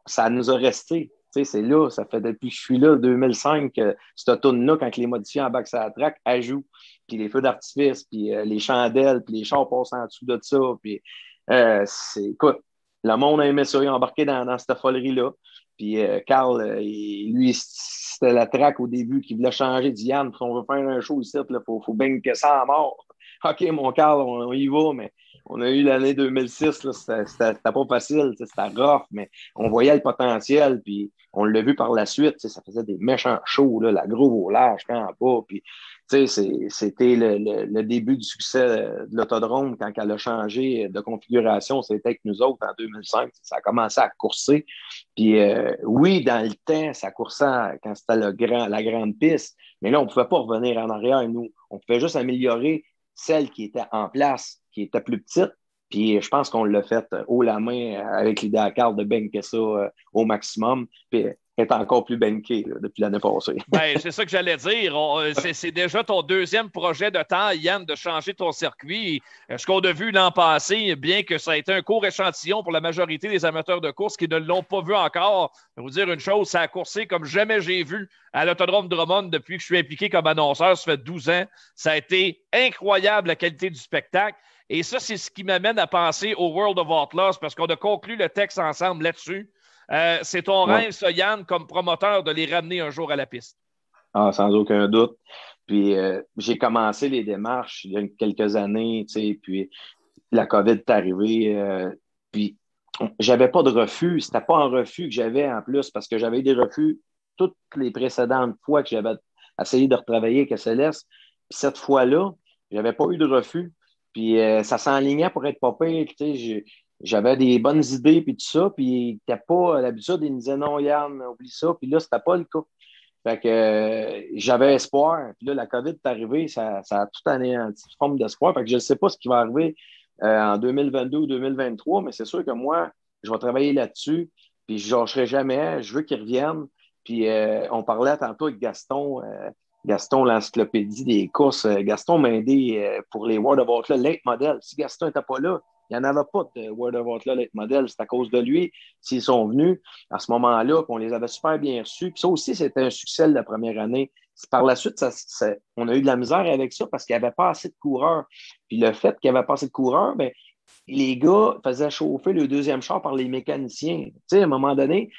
ça nous a resté. C'est là, ça fait depuis que je suis là, 2005, cette tourne-là, quand les modifiants embarquent sur la track, elle joue. Puis les feux d'artifice, puis les chandelles, puis les chars passent en dessous de ça. Puis, écoute, le monde a aimé ça, il a embarqué dans cette folerie-là. Puis Carl, lui, c'était la track au début qui voulait changer. Il dit, Yann, si on veut faire un show ici, il faut bien que ça à mort. OK, mon Carl, on y va, mais on a eu l'année 2006, là, c'était pas facile, c'était rough, mais on voyait le potentiel, puis on l'a vu par la suite, ça faisait des méchants shows, là, la groove au large, quand en bas, puis c'était le début du succès de l'autodrome quand elle a changé de configuration, c'était avec nous autres en 2005, ça a commencé à courser, puis oui, dans le temps, ça coursait quand c'était la grande piste, mais là, on ne pouvait pas revenir en arrière, nous, on pouvait juste améliorer celle qui était en place, qui était plus petite. Puis je pense qu'on l'a fait haut la main avec l'idée à Carl de banker ça au maximum. Puis elle est encore plus bankée depuis l'année passée. Ben, c'est ça que j'allais dire. C'est déjà ton deuxième projet de temps, Yann, de changer ton circuit. Ce qu'on a vu l'an passé, bien que ça a été un court échantillon pour la majorité des amateurs de course qui ne l'ont pas vu encore, je vais vous dire une chose, ça a coursé comme jamais j'ai vu à l'Autodrome Drummond depuis que je suis impliqué comme annonceur. Ça fait 12 ans. Ça a été incroyable, la qualité du spectacle. Et ça, c'est ce qui m'amène à penser au World of Outlaws, parce qu'on a conclu le texte ensemble là-dessus. C'est ton rêve, ça, Yann, comme promoteur, de les ramener un jour à la piste? Ah, sans aucun doute. Puis j'ai commencé les démarches il y a quelques années, puis la COVID est arrivée. Puis j'avais pas de refus. C'était pas un refus que j'avais en plus, parce que j'avais eu des refus toutes les précédentes fois que j'avais essayé de retravailler avec SLS. Puis cette fois-là, j'avais pas eu de refus. Puis ça s'enlignait pour être pas pire. J'avais des bonnes idées, puis tout ça. Puis t'as pas l'habitude, ils me disaient non, Yann, oublie ça. Puis là, c'était pas le cas. Fait que j'avais espoir. Puis là, la COVID est arrivée, ça a tout anéanti une forme d'espoir. Fait que je ne sais pas ce qui va arriver en 2022 ou 2023, mais c'est sûr que moi, je vais travailler là-dessus. Puis je ne lâcherai jamais. Je veux qu'ils reviennent. Puis on parlait tantôt avec Gaston. Gaston, l'encyclopédie des courses. Gaston m'a aidé pour les World of Outlaws late model. Si Gaston n'était pas là, il n'y en avait pas de World of Outlaws late model. C'est à cause de lui. S'ils sont venus à ce moment-là, on les avait super bien reçus. Puis ça aussi, c'était un succès de la première année. Par la suite, on a eu de la misère avec ça parce qu'il n'y avait pas assez de coureurs. Puis le fait qu'il n'y avait pas assez de coureurs, ben, les gars faisaient chauffer le deuxième char par les mécaniciens. Tu sais, à un moment donné,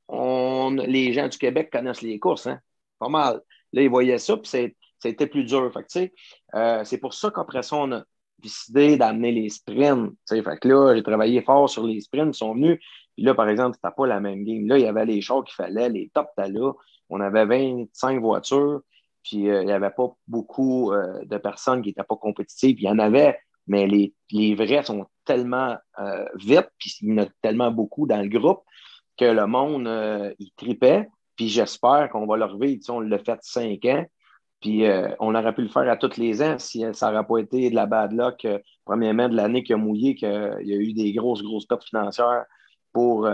les gens du Québec connaissent les courses, hein? Pas mal. Là, ils voyaient ça, puis c'était plus dur. Fait que, tu sais, c'est pour ça qu'après ça, on a décidé d'amener les sprints. Tu sais, fait que là, j'ai travaillé fort sur les sprints, ils sont venus. Puis là, par exemple, c'était pas la même game. Là, il y avait les chars qu'il fallait, les top là. On avait 25 voitures, puis il n'y avait pas beaucoup de personnes qui n'étaient pas compétitives. Il y en avait, mais les vrais sont tellement vite, puis il y en a tellement beaucoup dans le groupe que le monde, il tripait. Puis j'espère qu'on va le relever. Tu sais, on l'a fait 5 ans. Puis on aurait pu le faire à tous les ans si ça n'aurait pas été de la bad luck, premièrement de l'année qui a mouillé, qu'il y a eu des grosses pertes financières pour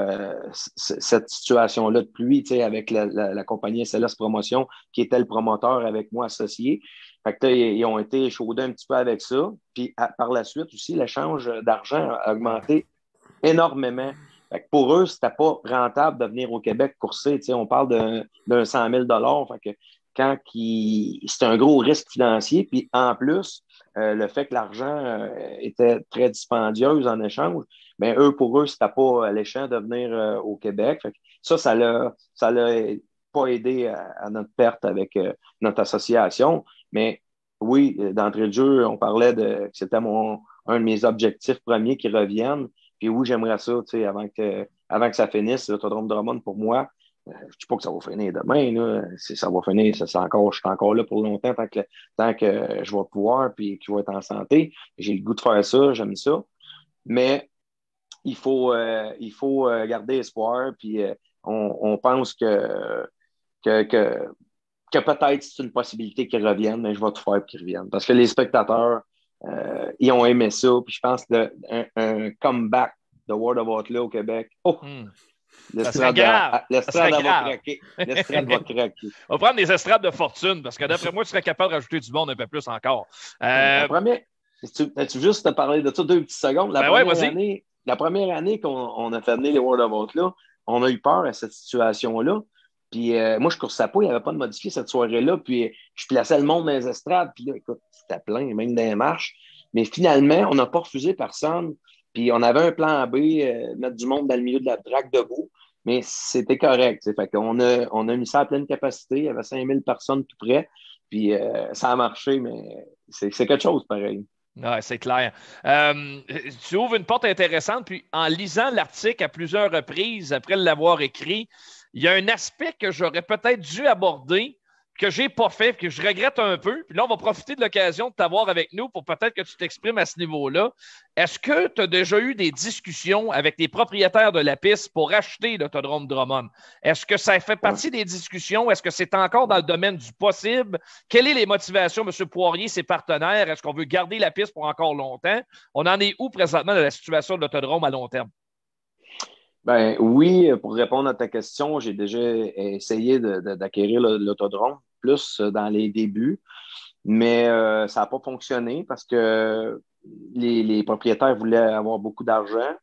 cette situation-là de pluie, tu sais, avec la compagnie SLS Promotion, qui était le promoteur avec moi associé. Fait que ils ont été chaudés un petit peu avec ça. Puis par la suite aussi, l'échange d'argent a augmenté énormément. Fait que pour eux, c'était pas rentable de venir au Québec courser. Tu sais, on parle d'un 100 000 $. Fait que c'est un gros risque financier. Puis en plus, le fait que l'argent était très dispendieuse en échange, bien, pour eux, c'était pas alléchant de venir au Québec. Fait que ça l'a pas aidé à notre perte avec notre association. Mais oui, d'entrée de jeu, on parlait que c'était un de mes objectifs premiers qui reviennent. Puis oui, j'aimerais ça, tu sais, avant que ça finisse, l'Autodrome Drummond, pour moi, je ne dis pas que ça va finir demain, là. Ça va finir, je suis encore là pour longtemps tant que je vais pouvoir puis que je vais être en santé. J'ai le goût de faire ça, j'aime ça. Mais il faut garder espoir, puis on pense que peut-être c'est une possibilité qu'ils reviennent, mais je vais tout faire pour qu'ils reviennent. Parce que les spectateurs, ils ont aimé ça, puis je pense un comeback de World of Outlaw au Québec. Oh! L'estrade va craquer. L'estrade va craquer. On va prendre des estrades de fortune, parce que d'après moi, tu serais capable de rajouter du monde un peu plus encore. Tu juste te parler de ça 2 petites secondes? La première année qu'on a fait venir les World of Outlaw, on a eu peur à cette situation-là. Puis moi, je ne coursais pas, il n'y avait pas de modifié cette soirée-là. Puis je plaçais le monde dans les estrades. Puis là, écoute, c'était plein, même dans les marches. Mais finalement, on n'a pas refusé personne. Puis on avait un plan B, mettre du monde dans le milieu de la traque debout. Mais c'était correct. Fait qu'on a mis ça à pleine capacité. Il y avait 5000 personnes tout près. Puis ça a marché, mais c'est quelque chose pareil. Oui, c'est clair. Tu ouvres une porte intéressante, puis en lisant l'article à plusieurs reprises, après l'avoir écrit, il y a un aspect que j'aurais peut-être dû aborder, que je n'ai pas fait, que je regrette un peu. Puis là, on va profiter de l'occasion de t'avoir avec nous pour peut-être que tu t'exprimes à ce niveau-là. Est-ce que tu as déjà eu des discussions avec les propriétaires de la piste pour acheter l'Autodrome Drummond? Est-ce que ça fait partie des discussions? Est-ce que c'est encore dans le domaine du possible? Quelles sont les motivations, M. Poirier, ses partenaires? Est-ce qu'on veut garder la piste pour encore longtemps? On en est où présentement de la situation de l'Autodrome à long terme? Ben oui, pour répondre à ta question, j'ai déjà essayé d'acquérir l'autodrome, plus dans les débuts, mais ça n'a pas fonctionné parce que les propriétaires voulaient avoir beaucoup d'argent.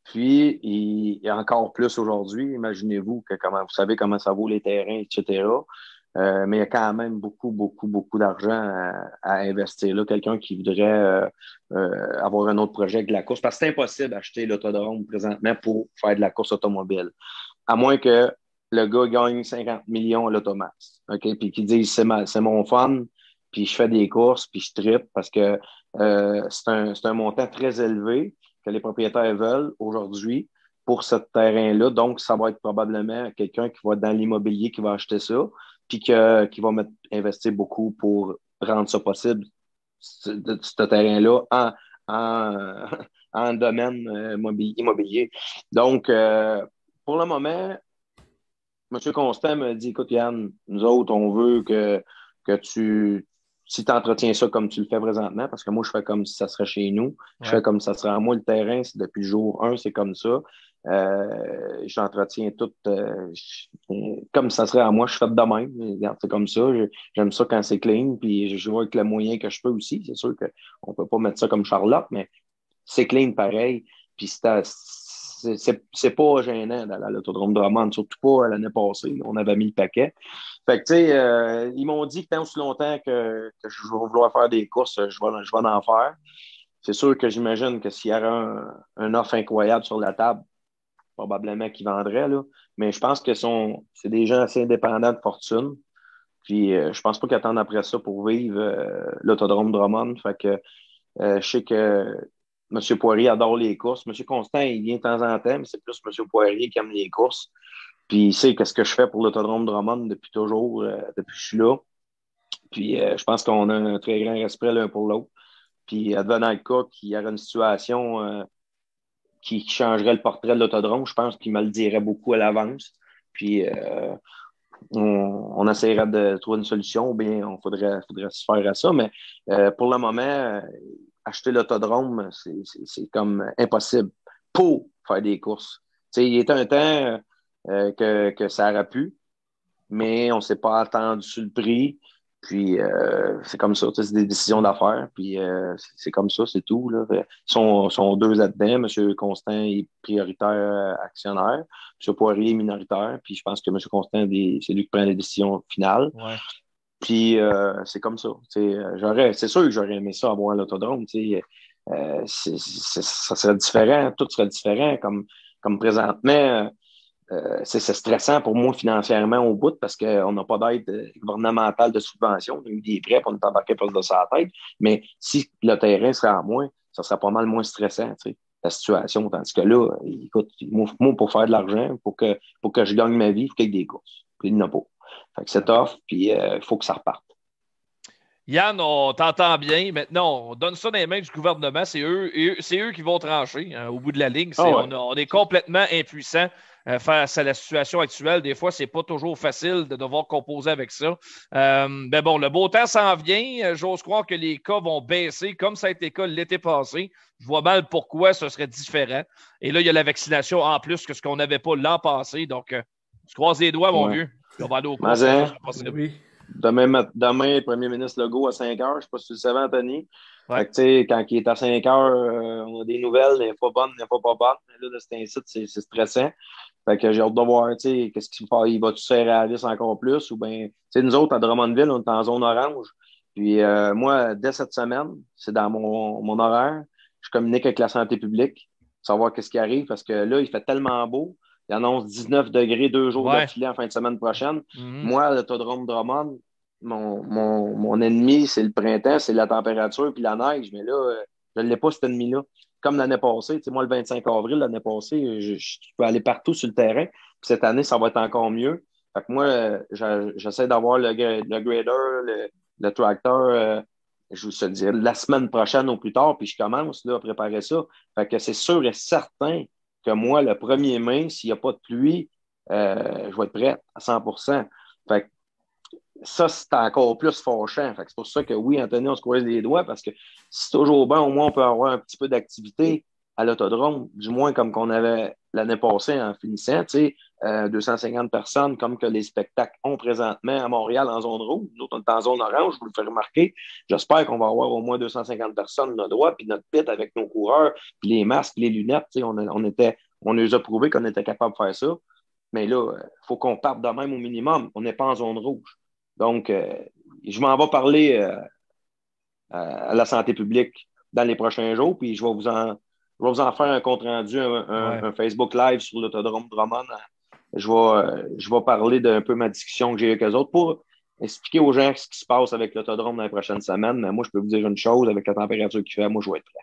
Puis, il y a encore plus aujourd'hui. Imaginez-vous que vous savez comment ça vaut les terrains, etc. Mais il y a quand même beaucoup d'argent à investir là. Quelqu'un qui voudrait avoir un autre projet de la course, parce que c'est impossible d'acheter l'autodrome présentement pour faire de la course automobile. À moins que le gars gagne 50 millions à l'automax. OK? Puis qu'il dise c'est mon fun, puis je fais des courses, puis je trippe parce que c'est un montant très élevé que les propriétaires veulent aujourd'hui pour ce terrain-là. Donc, ça va être probablement quelqu'un qui va être dans l'immobilier qui va acheter ça, puis qui va investir beaucoup pour rendre ça possible, ce terrain-là, en domaine immobilier. Donc, pour le moment, M. Constant me dit, écoute, Yann, nous autres, on veut que si tu entretiens ça comme tu le fais présentement, parce que moi, je fais comme si ça serait chez nous, je fais comme si ça serait à moi le terrain, c'est depuis le jour 1, c'est comme ça. J'entretiens tout comme ça serait à moi, je fais de même. Regarde, c'est comme ça. J'aime ça quand c'est clean, puis je joue avec le moyen que je peux aussi. C'est sûr qu'on ne peut pas mettre ça comme Charlotte, mais c'est clean pareil. Puis c'est pas gênant d'aller à l'Autodrome Drummond, surtout pas l'année passée. On avait mis le paquet. Fait que, tu sais, ils m'ont dit que tant aussi longtemps que je vais vouloir faire des courses, je vais en faire. C'est sûr que j'imagine que s'il y avait un offre incroyable sur la table, probablement qu'ils vendraient, là. Mais je pense que c'est des gens assez indépendants de fortune. Puis je pense pas qu'ils attendent après ça pour vivre l'Autodrome Drummond. Fait que je sais que M. Poirier adore les courses. M. Constant, il vient de temps en temps, mais c'est plus M. Poirier qui aime les courses. Puis il sait qu'est-ce que je fais pour l'Autodrome Drummond depuis toujours, depuis que je suis là. Puis je pense qu'on a un très grand respect l'un pour l'autre. Puis advenant le cas qu'il y aurait une situation qui changerait le portrait de l'Autodrome, je pense qu'il me le dirait beaucoup à l'avance. Puis on essaierait de trouver une solution, ou bien on faudrait se faire à ça. Mais pour le moment, acheter l'Autodrome, c'est comme impossible pour faire des courses. T'sais, il y a un temps que ça aurait pu, mais on ne s'est pas attendu sur le prix. Puis c'est comme ça, c'est des décisions d'affaires. Puis c'est comme ça, c'est tout. Là. Ils sont deux là-dedans. M. Constant est prioritaire actionnaire. M. Poirier est minoritaire. Puis je pense que M. Constant, c'est lui qui prend les décisions finales. Ouais. Puis c'est comme ça. C'est sûr que j'aurais aimé ça avoir l'Autodrome. Ça serait différent. Tout serait différent. Comme présentement, c'est stressant pour moi financièrement au bout parce qu'on n'a pas d'aide gouvernementale de subvention. On a eu des prêts pour nous embarquer plus de sa tête. Mais si le terrain serait à moins, ça serait pas mal moins stressant, la situation. Tandis que là, écoute, moi, pour faire de l'argent, pour que je gagne ma vie, il faut qu'il y ait des courses. Puis il n'y en a pas. Fait que c'est tough, puis il faut que ça reparte. Yann, on t'entend bien. Maintenant, on donne ça dans les mains du gouvernement. C'est eux qui vont trancher au bout de la ligne. On est complètement impuissants face à la situation actuelle. Des fois, c'est pas toujours facile de devoir composer avec ça. Mais bon, le beau temps s'en vient. J'ose croire que les cas vont baisser comme ça a été le cas l'été passé. Je vois mal pourquoi ce serait différent. Et là, il y a la vaccination en plus que ce qu'on n'avait pas l'an passé. Donc, je croise les doigts, mon vieux. On va aller au cours. Oui. Demain, le premier ministre Legault à 5 heures, je ne sais pas si tu le savais, Anthony. Ouais. Fait que, quand il est à 5 heures, on a des nouvelles, des fois bonnes, des fois pas bonnes. Mais là, de cet incite, c'est stressant. Fait que j'ai hâte de voir, qu'est-ce qu'il va. Il va-tu serrer à la vis encore plus? Ou bien, nous autres, à Drummondville, on est en zone orange. Puis moi, dès cette semaine, c'est dans mon horaire, je communique avec la santé publique, savoir qu'est-ce qui arrive, parce que là, il fait tellement beau. Il annonce 19 degrés 2 jours d'affilée en fin de semaine prochaine. Mm-hmm. Moi, l'Autodrome Drummond, mon ennemi, c'est le printemps, c'est la température puis la neige. Mais là, je ne l'ai pas, cet ennemi-là. Comme l'année passée. Moi, le 25 avril, l'année passée, je peux aller partout sur le terrain. Puis cette année, ça va être encore mieux. Fait que moi, j'essaie d'avoir le grader, le tracteur, je vous le dis, la semaine prochaine ou plus tard, puis je commence là, à préparer ça. Fait que c'est sûr et certain que moi, le 1er mai, s'il n'y a pas de pluie, je vais être prêt à 100%. Fait que ça, c'est encore plus fâchant. Fait que c'est pour ça que oui, Anthony, on se croise les doigts parce que c'est toujours bon, au moins, on peut avoir un petit peu d'activité à l'autodrome, du moins comme qu'on avait l'année passée en finissant, 250 personnes comme que les spectacles ont présentement à Montréal en zone rouge. Nous autres, on est en zone orange, je vous le fais remarquer. J'espère qu'on va avoir au moins 250 personnes là droit, puis notre pit avec nos coureurs, puis les masques, les lunettes, on nous a prouvé qu'on était capable de faire ça. Mais là, il faut qu'on parte de même au minimum. On n'est pas en zone rouge. Donc, je m'en vais parler à la santé publique dans les prochains jours, puis je vais vous en faire un compte-rendu, un Facebook Live sur l'Autodrome Drummond. Je vais parler d'un peu ma discussion que j'ai avec eux autres pour expliquer aux gens ce qui se passe avec l'Autodrome dans les prochaines semaines. Mais moi, je peux vous dire une chose, avec la température qu'il fait, moi, je vais être prêt.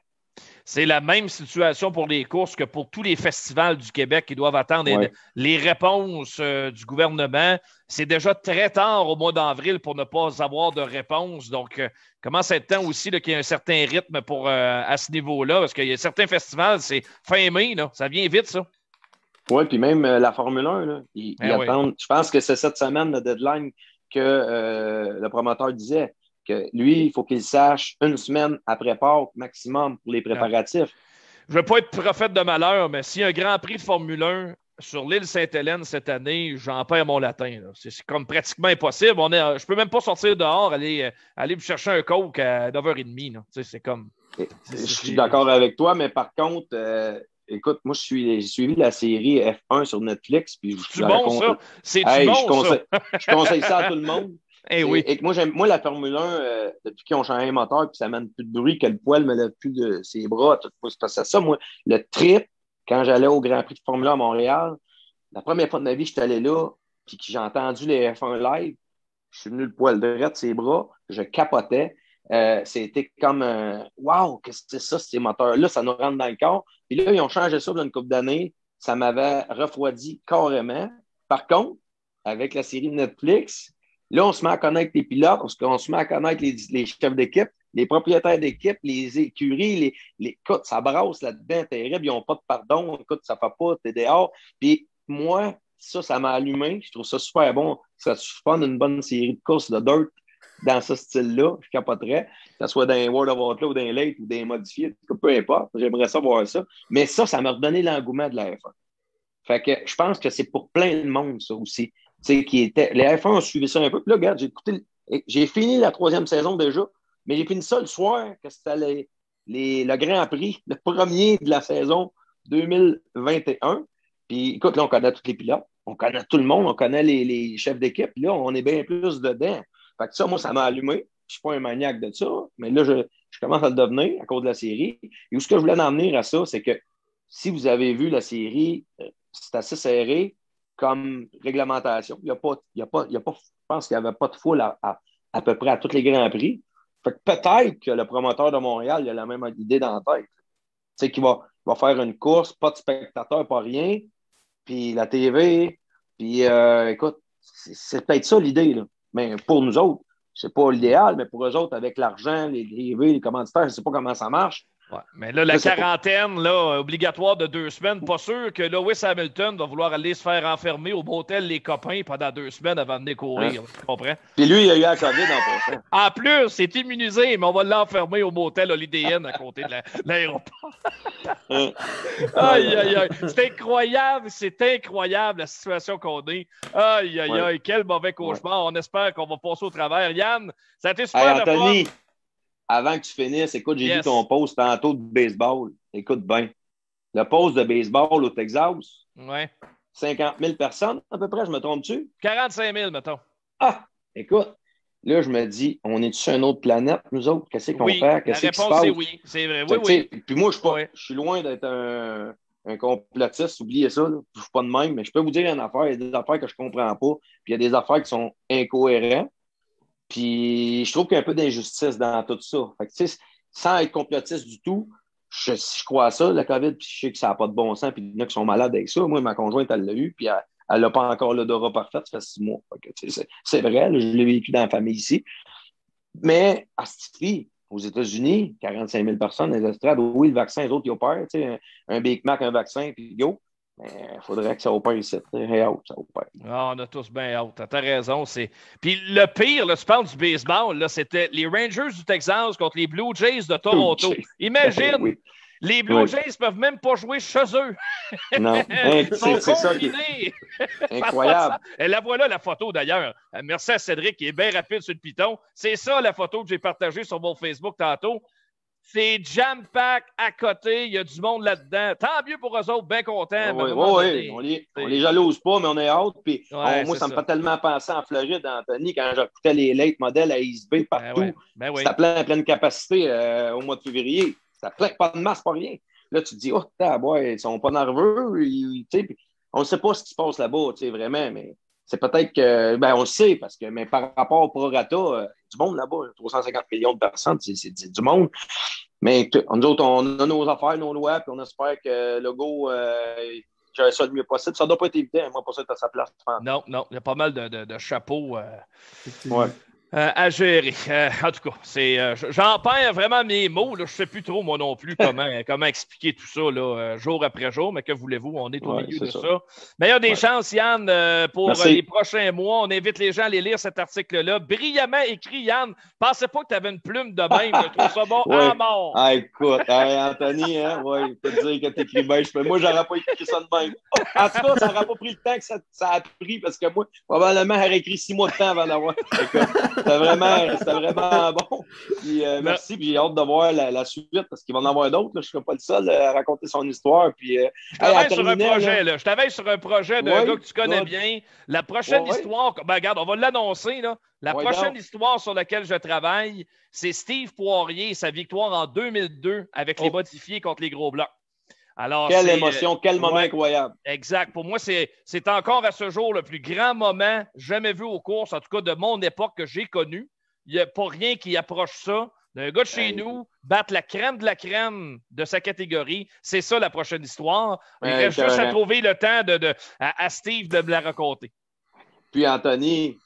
C'est la même situation pour les courses que pour tous les festivals du Québec qui doivent attendre les réponses du gouvernement. C'est déjà très tard au mois d'avril pour ne pas avoir de réponse. Donc, commence à être temps aussi qu'il y ait un certain rythme à ce niveau-là. Parce qu'il y a certains festivals, c'est fin mai, là, ça vient vite, ça. Oui, puis même la Formule 1, là, ils attendent. Je pense que c'est cette semaine le deadline que le promoteur disait. Que lui, il faut qu'il sache une semaine après Pâques maximum pour les préparatifs. Je ne veux pas être prophète de malheur, mais s'il y a un Grand Prix de Formule 1 sur l'île Sainte-Hélène cette année, j'en perds mon latin. Là. C'est comme pratiquement impossible. Je ne peux même pas sortir dehors, aller me chercher un coke à 9h30. Là. C'est comme... Je suis d'accord avec toi, mais par contre, écoute, moi, j'ai suivi la série F1 sur Netflix. Puis C'est bon, ça? C'est bon, ça? Je conseille ça à tout le monde. Oui. Et moi, la Formule 1, depuis qu'ils ont changé un moteur, puis ça mène plus de bruit, que le poil me lève plus de ses bras, tout ça. Moi, le trip, quand j'allais au Grand Prix de Formule 1 à Montréal, la première fois de ma vie, j'étais allé là, puis que j'ai entendu les F1 live, je suis venu le poil droit de ses bras, je capotais. C'était comme wow, qu'est-ce que c'est ça, ces moteurs-là, ça nous rentre dans le corps. Puis là, ils ont changé ça dans une couple d'années. Ça m'avait refroidi carrément. Par contre, avec la série Netflix, là, on se met à connaître les pilotes, on se met à connaître les chefs d'équipe, les propriétaires d'équipe, les écuries, écoute, ça brasse là-dedans, terrible, ils n'ont pas de pardon, écoute, ça ne fait pas, t'es dehors. Puis moi, ça m'a allumé, je trouve ça super bon. Ça fun d'une bonne série de courses de dirt dans ce style-là, je capoterais, que ce soit dans World of Warcraft ou dans Late ou dans modifié, peu importe, j'aimerais ça voir ça. Mais ça m'a redonné l'engouement de la F1. Fait que je pense que c'est pour plein de monde, ça aussi. Les F1 ont suivi ça un peu. Puis là, regarde, j'ai fini la 3e saison déjà, mais j'ai fini ça le soir, que c'était le Grand Prix, le premier de la saison 2021. Puis écoute, là, on connaît tous les pilotes, on connaît tout le monde, on connaît les chefs d'équipe. Là, on est bien plus dedans. Fait que ça, moi, ça m'a allumé. Je ne suis pas un maniaque de ça, mais là, je commence à le devenir à cause de la série. Et où ce que je voulais en venir à ça, c'est que si vous avez vu la série, c'est assez serré comme réglementation. Il y a pas, je pense qu'il n'y avait pas de foule à peu près à tous les Grands Prix. Fait que peut-être que le promoteur de Montréal, il a la même idée dans la tête. Tu sais, qu'il va faire une course, pas de spectateurs, pas rien, puis la TV, puis écoute, c'est peut-être ça l'idée, là. Mais pour nous autres, c'est pas l'idéal, mais pour eux autres, avec l'argent, les TV, les commanditaires, je ne sais pas comment ça marche. Ouais, mais là, la quarantaine là, obligatoire de 2 semaines, pas sûr que Lewis Hamilton va vouloir aller se faire enfermer au motel les copains pendant 2 semaines avant de venir courir. Tu comprends? Puis lui, il a eu la COVID en passant. En plus, c'est immunisé, mais on va l'enfermer au motel Holiday Inn à côté de l'aéroport. Aïe, aïe, aïe. C'est incroyable la situation qu'on est. Aïe, aïe, aïe, quel mauvais cauchemar. On espère qu'on va passer au travers. Yann, ça a été super de Anthony, avant que tu finisses, écoute, j'ai vu ton post tantôt de baseball. Écoute bien. Le post de baseball au Texas, 50 000 personnes à peu près, je me trompe-tu? 45 000, mettons. Ah, écoute, là, je me dis, on est-tu sur une autre planète, nous autres? Qu'est-ce qu'on fait? Qu'est-ce qui se passe? La réponse, c'est oui. C'est vrai, oui. Puis moi, je suis loin d'être un complotiste, oubliez ça. Là. Je ne suis pas de même, mais je peux vous dire une affaire. Il y a des affaires que je ne comprends pas, puis il y a des affaires qui sont incohérentes. Puis je trouve qu'il y a un peu d'injustice dans tout ça. Fait que, sans être complotiste du tout, je crois à ça, la COVID, puis je sais que ça n'a pas de bon sens, puis il y en a qui sont malades avec ça. Moi, ma conjointe, elle l'a eu, puis elle n'a pas encore l'odorat parfait, ça fait 6 mois. Fait que, c'est vrai, là, je l'ai vécu dans la famille ici. Mais à Stifly, aux États-Unis, 45 000 personnes dans les estrades, oui, le vaccin, les autres, ils opèrent. Un Big Mac, un vaccin, puis go. Il faudrait que ça opère ici. Ça opère. On a tous bien hâte. T'as raison. Puis le pire, là, tu parles du baseball, là, c'était les Rangers du Texas contre les Blue Jays de Toronto. Imagine, oui. Les Blue Jays ne peuvent même pas jouer chez eux. Non, c'est ça qui est incroyable. Et la voilà, la photo d'ailleurs. Merci à Cédric qui est bien rapide sur le piton. C'est ça la photo que j'ai partagée sur mon Facebook tantôt. C'est jam-pack à côté. Il y a du monde là-dedans. Tant mieux pour eux autres, bien contents. Oui. On les jalouse pas, mais on est hâte. Puis, moi, ça me fait tellement penser en Floride, Anthony, quand j'écoutais les late modèles à East Bay partout. C'était pleine capacité au mois de février. C'était pas de masse, pas rien. Là, tu te dis, ils sont pas nerveux. On ne sait pas ce qui se passe là-bas, vraiment, mais c'est peut-être que, on le sait, mais par rapport au prorata, du monde là-bas, 350 millions de personnes, c'est du monde. Mais nous autres, on a nos affaires, nos lois, puis on espère que le go, j'aurais ça le mieux possible. Ça ne doit pas être évident, moi, pour ça, être à sa place. Non, il y a pas mal de chapeaux. À gérer. En tout cas, j'en perds vraiment mes mots. Là. Je ne sais plus trop, moi non plus, comment expliquer tout ça là, jour après jour, mais que voulez-vous, on est au milieu de ça. Mais il y a des chances, Yann, pour les prochains mois. On invite les gens à aller lire cet article-là. Brillamment écrit, Yann. Pensais pas que tu avais une plume de même. Je trouve ça bon à mort. Écoute, Anthony, il peut te dire que tu écris bien. Moi, j'aurais pas écrit ça de même. En tout cas, ça n'aurait pas pris le temps que ça a pris parce que moi, probablement, j'aurais écrit 6 mois de temps avant d'avoir. C'était vraiment bon. Puis, merci, puis j'ai hâte de voir la suite parce qu'il va en avoir d'autres. Je ne serai pas le seul à raconter son histoire. Puis, je travaille sur un projet d'un gars que tu connais bien. La prochaine histoire, ben, regarde, on va l'annoncer. Là. La prochaine histoire sur laquelle je travaille, c'est Steve Poirier et sa victoire en 2002 avec les modifiés contre les gros blocs. Alors, quelle émotion, quel moment incroyable. Exact. Pour moi, c'est encore à ce jour le plus grand moment jamais vu aux courses, en tout cas de mon époque que j'ai connu. Il n'y a pas rien qui approche ça. D'un gars de chez nous, battre la crème de la crème de sa catégorie. C'est ça la prochaine histoire. Il reste juste à trouver le temps à Steve de me la raconter. Puis Anthony,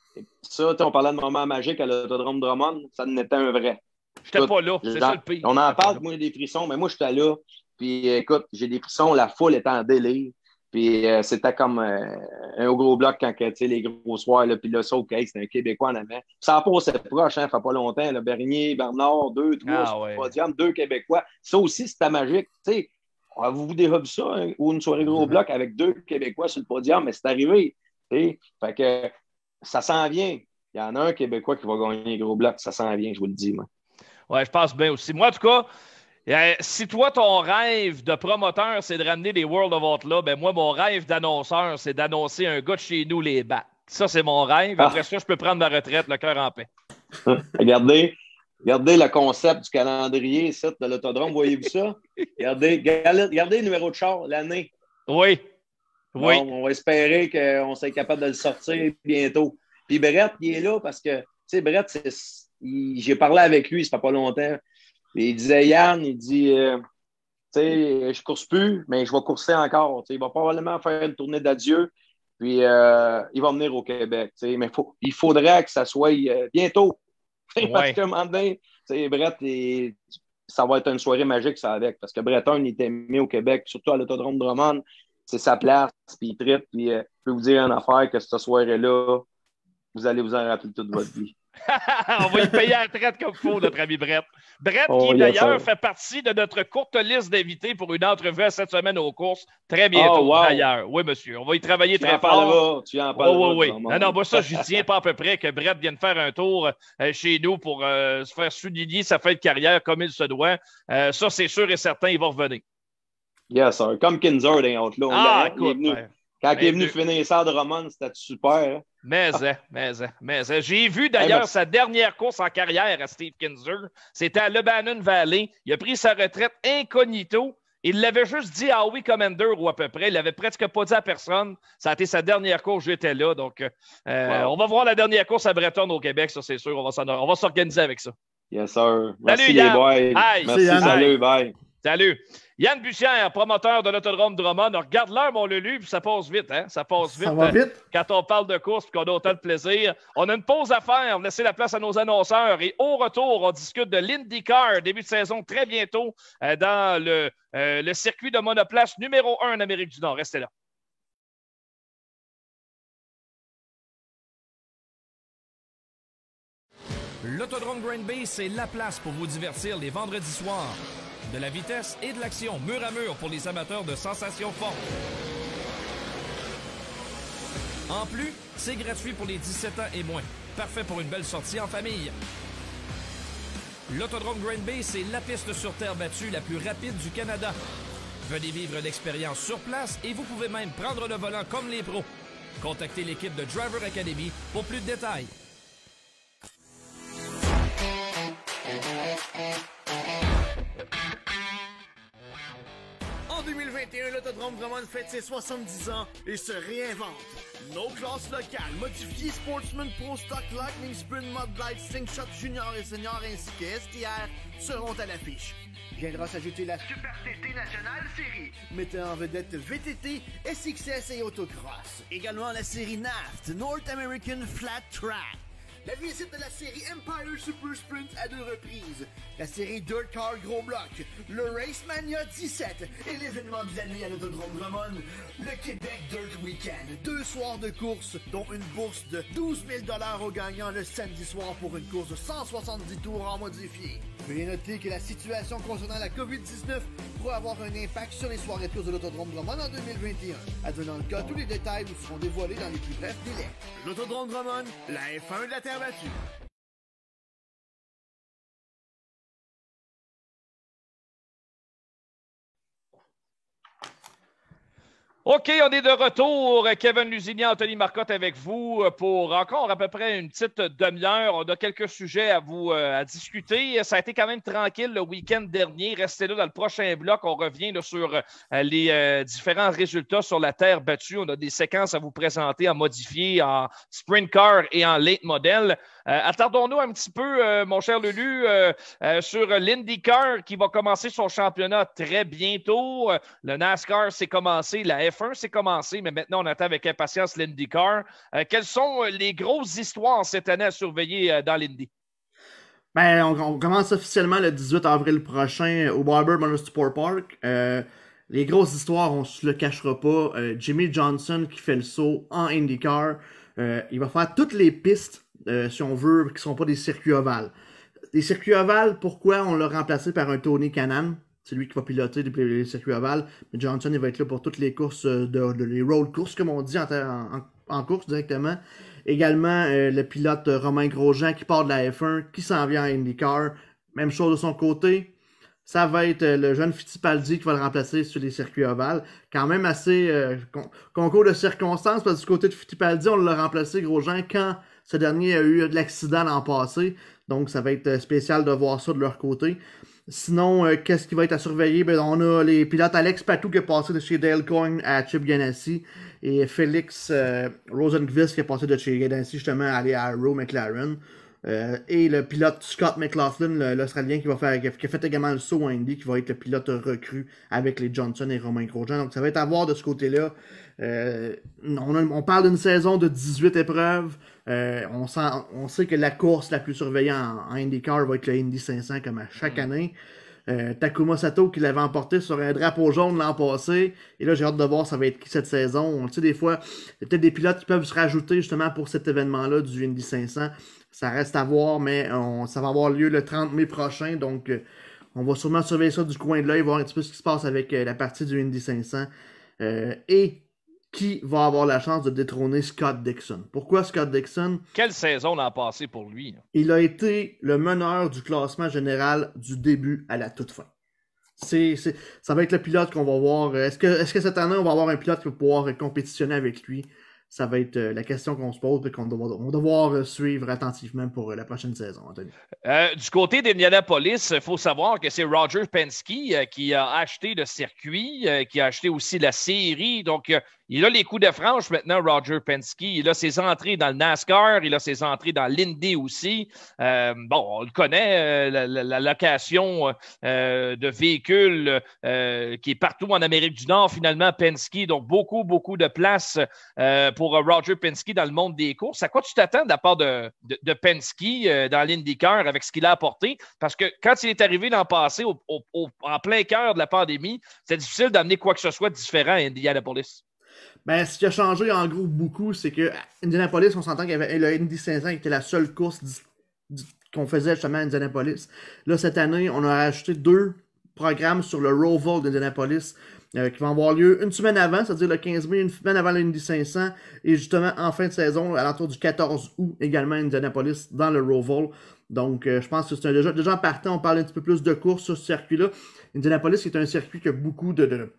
ça, on parlait de moment magique à l'Autodrome Drummond, ça en était un vrai. J'étais pas là, c'est ça le pire. On en parle, moi j'ai des frissons, mais moi j'étais là. Puis écoute, j'ai des frissons, la foule était en délire. Puis c'était comme un gros bloc quand les gros soirs, là, puis là, ça, OK, c'était un Québécois en avant. Ça n'a pas assez proche, ça fait pas longtemps. Là, Bernier, Bernard, 2, 3 sur le podium, 2 Québécois. Ça aussi, c'était magique. T'sais, avez-vous déjà vu ça, hein, ou une soirée gros bloc avec 2 Québécois sur le podium, mais c'est arrivé. T'sais. Fait que ça s'en vient. Il y en a un Québécois qui va gagner les gros blocs, ça s'en vient, je vous le dis, moi. Ouais, je pense bien aussi. Moi, en tout cas, si toi, ton rêve de promoteur, c'est de ramener les World of Outlaw, ben moi, mon rêve d'annonceur, c'est d'annoncer un gars de chez nous les bat. Ça, c'est mon rêve. Après ça, je peux prendre ma retraite, le cœur en paix. Regardez le concept du calendrier ici, de l'Autodrome. Voyez-vous ça? Regardez le numéro de char, l'année. Oui. Oui. Bon, on va espérer qu'on soit capable de le sortir bientôt. Puis Brett, il est là parce que, tu sais, Brett, j'ai parlé avec lui, ça fait pas longtemps. Et il disait, Yann, il dit, tu sais, je course plus, mais je vais courser encore. Tu sais, il va probablement faire une tournée d'adieu, puis il va venir au Québec. Tu sais, mais il faudrait que ça soit bientôt. Parce qu'à un moment donné, tu sais, Brett, ça va être une soirée magique, ça, avec. Parce que Breton, il était mis au Québec, surtout à l'Autodrome Drummond. C'est sa place, puis il tripe. Puis je peux vous dire une affaire, que cette soirée-là, vous allez vous en rappeler toute votre vie. On va y payer la traite comme il faut, notre ami Brett. Brett, qui d'ailleurs fait partie de notre courte liste d'invités pour une entrevue cette semaine aux courses, très bientôt d'ailleurs. Oui, monsieur, on va y travailler très fort. Tu en parleras. Oui. Non, moi, ça, j'y tiens pas à peu près que Brett vienne faire un tour chez nous pour se faire souligner sa fin de carrière comme il se doit. Ça, c'est sûr et certain, il va revenir. Yes, sir. Comme Kinzer d'un autre là. Écoute, quand il est venu finir ça de Drummond, c'était super. Hein? Mais. J'ai vu d'ailleurs sa dernière course en carrière à Steve Kinzer. C'était à Lebanon Valley. Il a pris sa retraite incognito. Il l'avait juste dit à Howie Commander ou à peu près. Il l'avait presque pas dit à personne. Ça a été sa dernière course. J'étais là. Donc, on va voir la dernière course à Breton au Québec. Ça, c'est sûr. On va s'organiser avec ça. Yes, sir. Merci, les boys. Merci, salut. Bye. Salut. Yann Bussière, promoteur de l'Autodrome Drummond. Regarde l'heure, mon Lulu, puis ça passe vite, hein? Ça passe vite. Ça va vite. Quand on parle de course et qu'on a autant de plaisir. On a une pause à faire, laisser la place à nos annonceurs. Et au retour, on discute de l'IndyCar, début de saison très bientôt dans le circuit de monoplace numéro 1 en Amérique du Nord. Restez là. L'Autodrome Green Bay, c'est la place pour vous divertir les vendredis soirs. De la vitesse et de l'action mur à mur pour les amateurs de sensations fortes. En plus, c'est gratuit pour les 17 ans et moins. Parfait pour une belle sortie en famille. L'Autodrome Green Bay, c'est la piste sur terre battue la plus rapide du Canada. Venez vivre l'expérience sur place et vous pouvez même prendre le volant comme les pros. Contactez l'équipe de Driver Academy pour plus de détails. En 2021, l'Autodrome Drummond fête ses 70 ans et se réinvente. Nos classes locales, modifiées Sportsman Pro Stock, Lightning Sprint, Mud Light, Slingshot Junior et Senior ainsi que STR seront à l'affiche. Viendra s'ajouter la Super TT Nationale Série, mettant en vedette VTT, SXS et Autocross. Également la série NAFT, North American Flat Track. La visite de la série Empire Super Sprint à 2 reprises, la série Dirt Car Gros Bloc, le Racemania 17 et l'événement de l'année à l'Autodrome Drummond, le Québec Dirt Weekend. 2 soirs de course, dont une bourse de 12 000 $ aux gagnants le samedi soir pour une course de 170 tours en modifié. Veuillez noter que la situation concernant la COVID-19 pourrait avoir un impact sur les soirées de course de l'Autodrome Drummond en 2021. Advenant le cas, tous les détails vous seront dévoilés dans les plus brefs délais. L'Autodrome Drummond, la F1 de la Terre battue. OK, on est de retour. Kevin Lusignan, Anthony Marcotte avec vous pour encore à peu près une petite demi-heure. On a quelques sujets à vous à discuter. Ça a été quand même tranquille le week-end dernier. Restez là dans le prochain bloc. On revient là, sur les différents résultats sur la terre battue. On a des séquences à vous présenter en modifié, en sprint car et en late model. Attardons-nous un petit peu, mon cher Lulu, sur l'IndyCar qui va commencer son championnat très bientôt. Le NASCAR s'est commencé, la F1 s'est commencé, mais maintenant on attend avec impatience l'IndyCar. Quelles sont les grosses histoires cette année à surveiller dans l'Indy? Ben, on commence officiellement le 18 avril prochain au Barber Motorsport Park. Les grosses histoires, on se le cachera pas. Jimmy Johnson qui fait le saut en IndyCar. Il va faire toutes les pistes, si on veut, qui ne sont pas des circuits ovales. Des circuits ovales, pourquoi on l'a remplacé par un Tony Kanaan? C'est lui qui va piloter les circuits ovales. Mais Johnson, il va être là pour toutes les courses, les road courses, comme on dit en course directement. Également, le pilote Romain Grosjean qui part de la F1, qui s'en vient à IndyCar. Même chose de son côté. Ça va être le jeune Fittipaldi qui va le remplacer sur les circuits ovales. Quand même assez concours de circonstances, parce que du côté de Fittipaldi, on l'a remplacé Grosjean quand ce dernier a eu de l'accident l'an passé. Donc, ça va être spécial de voir ça de leur côté. Sinon, qu'est-ce qui va être à surveiller? Ben, on a les pilotes Alex Patou qui est passé de chez Dale Coyne à Chip Ganassi et Félix Rosenqvist qui est passé de chez Ganassi justement à aller à Arrow McLaren. Et le pilote Scott McLaughlin, l'Australien qui a fait également le saut en Indy, qui va être le pilote recru avec les Johnson et Romain Grosjean. Donc ça va être à voir de ce côté-là. On parle d'une saison de 18 épreuves. On sait que la course la plus surveillée en IndyCar va être le Indy 500 comme à chaque année. Takuma Sato qui l'avait emporté sur un drapeau jaune l'an passé. Et là, j'ai hâte de voir ça va être qui cette saison. On sait des fois, il y a peut-être des pilotes qui peuvent se rajouter justement pour cet événement-là du Indy 500. Ça reste à voir, mais ça va avoir lieu le 30 mai prochain. Donc, on va sûrement surveiller ça du coin de l'œil, voir un petit peu ce qui se passe avec la partie du Indy 500. Et qui va avoir la chance de détrôner Scott Dixon. Pourquoi Scott Dixon? Quelle saison l'an passé pour lui? Il a été le meneur du classement général du début à la toute fin. Ça va être le pilote qu'on va voir. Est-ce que cette année, on va avoir un pilote qui va pouvoir compétitionner avec lui? Ça va être la question qu'on se pose et qu'on va devoir suivre attentivement pour la prochaine saison, Anthony. Du côté d'Indianapolis, il faut savoir que c'est Roger Penske qui a acheté le circuit, qui a acheté aussi la série. Donc, il a les coups de franche maintenant, Roger Penske. Il a ses entrées dans le NASCAR, il a ses entrées dans l'Indy aussi. On le connaît, la location de véhicules qui est partout en Amérique du Nord, finalement, Penske. Donc, beaucoup de place pour Roger Penske dans le monde des courses. À quoi tu t'attends de la part de Penske dans l'IndyCar avec ce qu'il a apporté? Parce que quand il est arrivé l'an passé, en plein cœur de la pandémie, c'était difficile d'amener quoi que ce soit de différent à Indianapolis. Ben, ce qui a changé en gros beaucoup, c'est que Indianapolis, on s'entend qu'il y avait le Indy 500 qui était la seule course qu'on faisait justement à Indianapolis. Là, cette année, on a rajouté 2 programmes sur le Roval d'Indianapolis qui vont avoir lieu une semaine avant, c'est-à-dire le 15 mai, une semaine avant l'Indy 500, et justement en fin de saison, à l'entour du 14 août, également Indianapolis dans le Roval. Donc, je pense que c'est déjà en partant, on parle un petit peu plus de courses sur ce circuit-là. Indianapolis, c'est un circuit qui a beaucoup de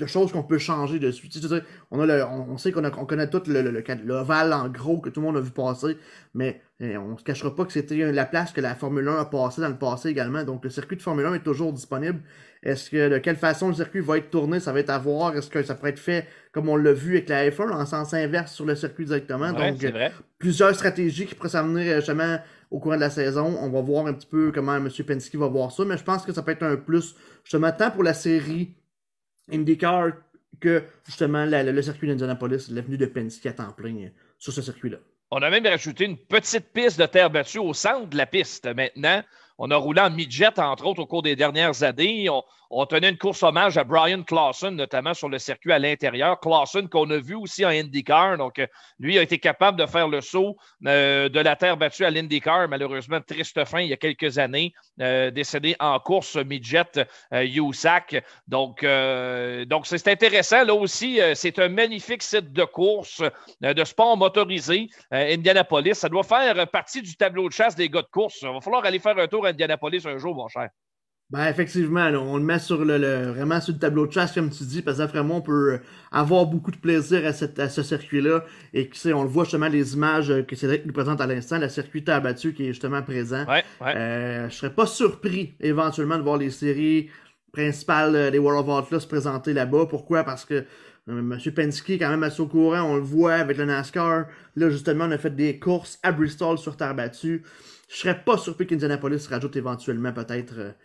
choses qu'on peut changer dessus. Tu sais, on sait qu'on connaît tout l'ovale en gros que tout le monde a vu passer, mais on ne se cachera pas que c'était la place que la Formule 1 a passé dans le passé également. Donc le circuit de Formule 1 est toujours disponible. Est-ce que de quelle façon le circuit va être tourné, ça va être à voir. Est-ce que ça pourrait être fait comme on l'a vu avec la F1 en sens inverse sur le circuit directement? Ouais, donc c'est vrai. Plusieurs stratégies qui pourraient s'amener justement au courant de la saison. On va voir un petit peu comment M. Penske va voir ça, mais je pense que ça peut être un plus justement tant pour la série IndyCar que justement le circuit d'Indianapolis, l'avenue de Penske à temps plein sur ce circuit-là. On a même rajouté une petite piste de terre battue au centre de la piste maintenant. On a roulé en midget, entre autres, au cours des dernières années. On tenait une course hommage à Brian Clausen, notamment sur le circuit à l'intérieur. Clausen qu'on a vu aussi en IndyCar. Donc, lui a été capable de faire le saut de la terre battue à l'IndyCar. Malheureusement, triste fin il y a quelques années. Décédé en course midget USAC. Donc c'est intéressant. Là aussi, c'est un magnifique site de course, de sport motorisé. Indianapolis, ça doit faire partie du tableau de chasse des gars de course. Il va falloir aller faire un tour à Indianapolis un jour, mon cher. Ben effectivement, là, on le met sur vraiment sur le tableau de chasse, comme tu dis, parce que d'après moi, on peut avoir beaucoup de plaisir à ce circuit-là. Et on le voit justement les images que Cédric nous présente à l'instant, le circuit terre battue qui est justement présent. Ouais. Je serais pas surpris éventuellement de voir les séries principales des World of Outlaws se présenter là-bas. Pourquoi? Parce que M. Penske est quand même assez au courant, on le voit avec le NASCAR. Là, justement, on a fait des courses à Bristol sur terre battue. Je serais pas surpris qu'Indianapolis rajoute éventuellement peut-être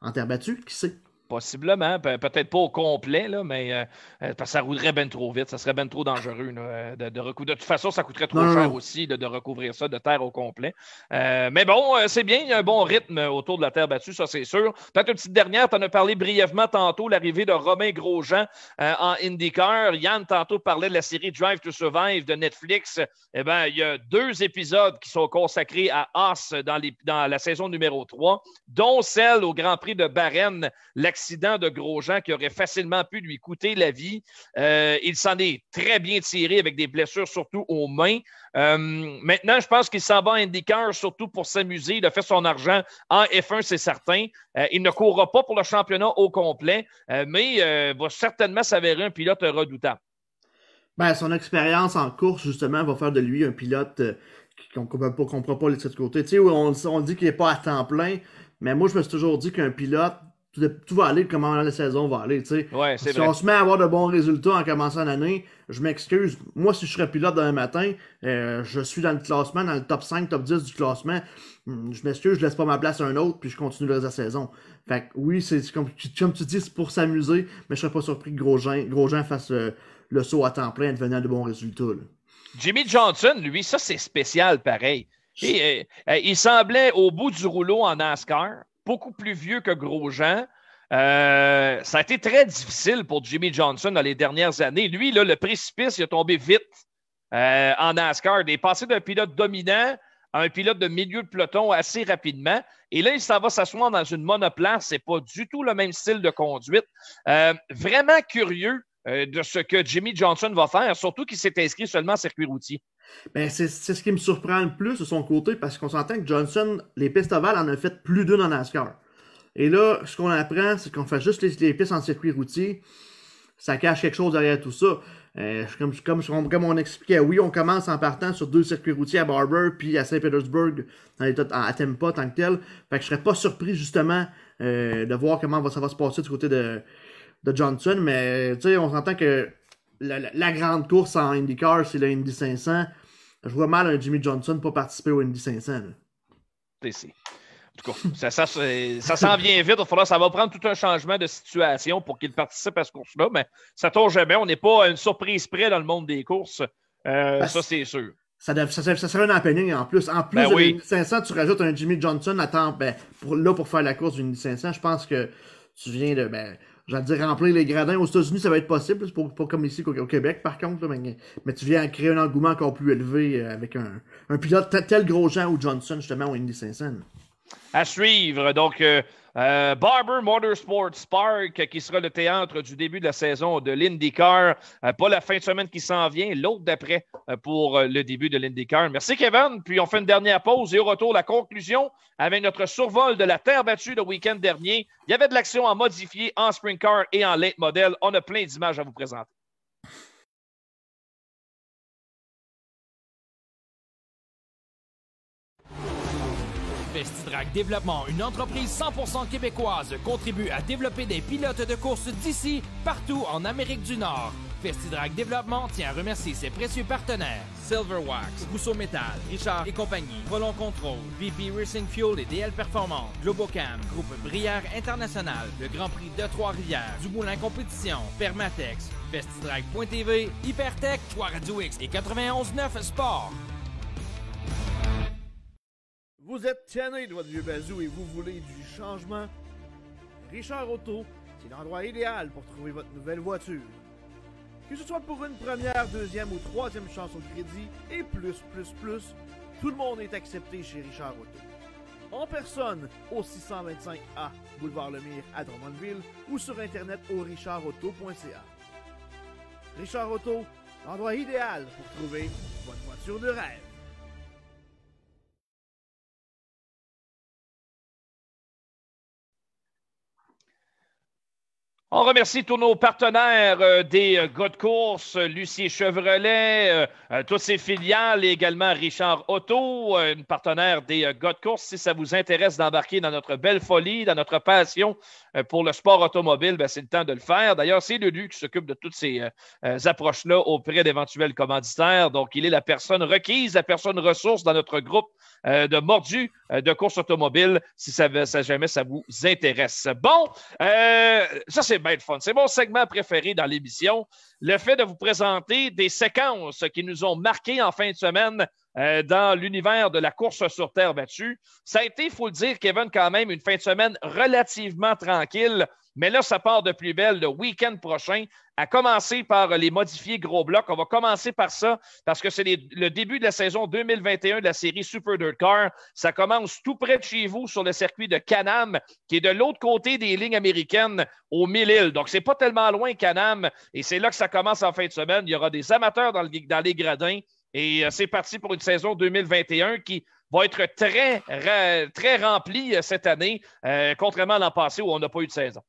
en terre battue, qui sait? Possiblement, peut-être pas au complet, là, mais parce que ça roulerait bien trop vite, ça serait bien trop dangereux là, de recouvrir. De toute façon, ça coûterait trop cher aussi de recouvrir ça de terre au complet. Mais bon, c'est bien, il y a un bon rythme autour de la terre battue, ça c'est sûr. Peut-être une petite dernière, tu en as parlé brièvement tantôt, l'arrivée de Romain Grosjean en IndyCar. Yann, tantôt, parlait de la série Drive to Survive de Netflix. Eh bien, il y a 2 épisodes qui sont consacrés à Haas dans la saison numéro 3, dont celle au Grand Prix de Bahreïn, l'accident de Grosjean qui aurait facilement pu lui coûter la vie. Il s'en est très bien tiré avec des blessures, surtout aux mains. Maintenant, je pense qu'il s'en va à IndyCar surtout pour s'amuser. Il a fait son argent en F1, c'est certain. Il ne courra pas pour le championnat au complet, mais va certainement s'avérer un pilote redoutable. Ben, son expérience en course, justement, va faire de lui un pilote qu'on ne comprend pas de ce côté. Tu sais, on dit qu'il n'est pas à temps plein, mais moi, je me suis toujours dit qu'un pilote, tout va aller comment la saison va aller, tu sais. Ouais, c'est si vrai. on se met à avoir de bons résultats en commençant l'année, je m'excuse. Moi, si je serais pilote demain matin, je suis dans le classement, dans le top 5, top 10 du classement. Je m'excuse, je laisse pas ma place à un autre, puis je continue le reste de la saison. Fait que oui, c'est comme tu dis, c'est pour s'amuser, mais je serais pas surpris que Grosjean fasse le saut à temps plein en devenant de bons résultats, là. Jimmy Johnson, lui, ça c'est spécial pareil. Et, il semblait au bout du rouleau en NASCAR, beaucoup plus vieux que Grosjean. Ça a été très difficile pour Jimmy Johnson dans les dernières années. Lui, là, le précipice, il a tombé vite en NASCAR. Il est passé d'un pilote dominant à un pilote de milieu de peloton assez rapidement. Et là, il s'en va s'asseoir dans une monoplace. C'est pas du tout le même style de conduite. Vraiment curieux de ce que Jimmy Johnson va faire, surtout qu'il s'est inscrit seulement en circuit routier. Ben, c'est ce qui me surprend le plus de son côté, parce qu'on s'entend que Johnson, les pistes ovales, en a fait plus d'une en NASCAR. Et là, ce qu'on apprend, c'est qu'on fait juste les pistes en circuit routier. Ça cache quelque chose derrière tout ça. Comme on expliquait, oui, on commence en partant sur 2 circuits routiers à Barber puis à Saint-Pétersbourg, à Tampa, tant que tel. Fait que je serais pas surpris, justement, de voir comment ça va se passer du côté de Johnson. Mais, tu sais, on s'entend que la grande course en IndyCar, c'est le Indy 500. Je vois mal un Jimmy Johnson pas participer au Indy 500. Là. En tout cas, ça s'en vient vite. Ça va prendre tout un changement de situation pour qu'il participe à cette course-là, mais ça tombe jamais. On n'est pas à une surprise près dans le monde des courses. Ça, c'est sûr. Ça serait un happening en plus. En plus de l'Indy 500, tu rajoutes un Jimmy Johnson à temps, pour faire la course du Indy 500. Je pense que tu viens de, j'allais dire remplir les gradins. Aux États-Unis, ça va être possible. C'est pas comme ici au Québec, par contre. Là, mais tu viens créer un engouement encore plus élevé avec un pilote tel Grosjean ou Johnson, justement, au Indy 500. Là. À suivre, donc Barber Motorsports Park qui sera le théâtre du début de la saison de l'IndyCar. Pas la fin de semaine qui s'en vient, l'autre d'après pour le début de l'IndyCar. Merci Kevin, puis on fait une dernière pause et au retour la conclusion avec notre survol de la terre battue le week-end dernier. Il y avait de l'action en modifié, en sprint car et en late model. On a plein d'images à vous présenter. Vestidrag Développement, une entreprise 100% québécoise, contribue à développer des pilotes de course d'ici, partout en Amérique du Nord. Vestidrag Développement tient à remercier ses précieux partenaires Silverwax, Rousseau Métal, Richard et compagnie, Volon Control, VP Racing Fuel et DL Performance, Globocam, Groupe Brière International, le Grand Prix de Trois-Rivières, Dumoulin Compétition, Permatex, Vestidrag.tv, Hypertech, Choix Radio X et 91.9 Sport. Vous êtes tanné de votre vieux bazou et vous voulez du changement? Richard Auto, c'est l'endroit idéal pour trouver votre nouvelle voiture. Que ce soit pour une première, deuxième ou troisième chance au crédit et plus, tout le monde est accepté chez Richard Auto. En personne au 625A Boulevard Lemire à Drummondville ou sur internet au richardauto.ca. Richard Auto, l'endroit idéal pour trouver votre voiture de rêve. On remercie tous nos partenaires des gars de course, Lucie Chevrolet, toutes ses filiales et également Richard Auto, une partenaire des gars de course. Si ça vous intéresse d'embarquer dans notre belle folie, dans notre passion pour le sport automobile, ben, c'est le temps de le faire. D'ailleurs, c'est Lulu qui s'occupe de toutes ces approches-là auprès d'éventuels commanditaires. Donc, il est la personne requise, la personne ressource dans notre groupe de mordus de course automobile, si jamais ça vous intéresse. Bon, ça c'est bien le fun. C'est mon segment préféré dans l'émission. Le fait de vous présenter des séquences qui nous ont marqués en fin de semaine dans l'univers de la course sur terre battue. Ça a été, il faut le dire, Kevin, quand même, une fin de semaine relativement tranquille. Mais là, ça part de plus belle le week-end prochain, à commencer par les modifiés gros blocs. On va commencer par ça parce que c'est le début de la saison 2021 de la série Super Dirt Car. Ça commence tout près de chez vous sur le circuit de Can-Am, qui est de l'autre côté des lignes américaines au Mille-Îles. Donc, c'est pas tellement loin Can-Am et c'est là que ça commence en fin de semaine. Il y aura des amateurs dans les gradins et c'est parti pour une saison 2021 qui va être très remplie cette année, contrairement à l'an passé où on n'a pas eu de saison.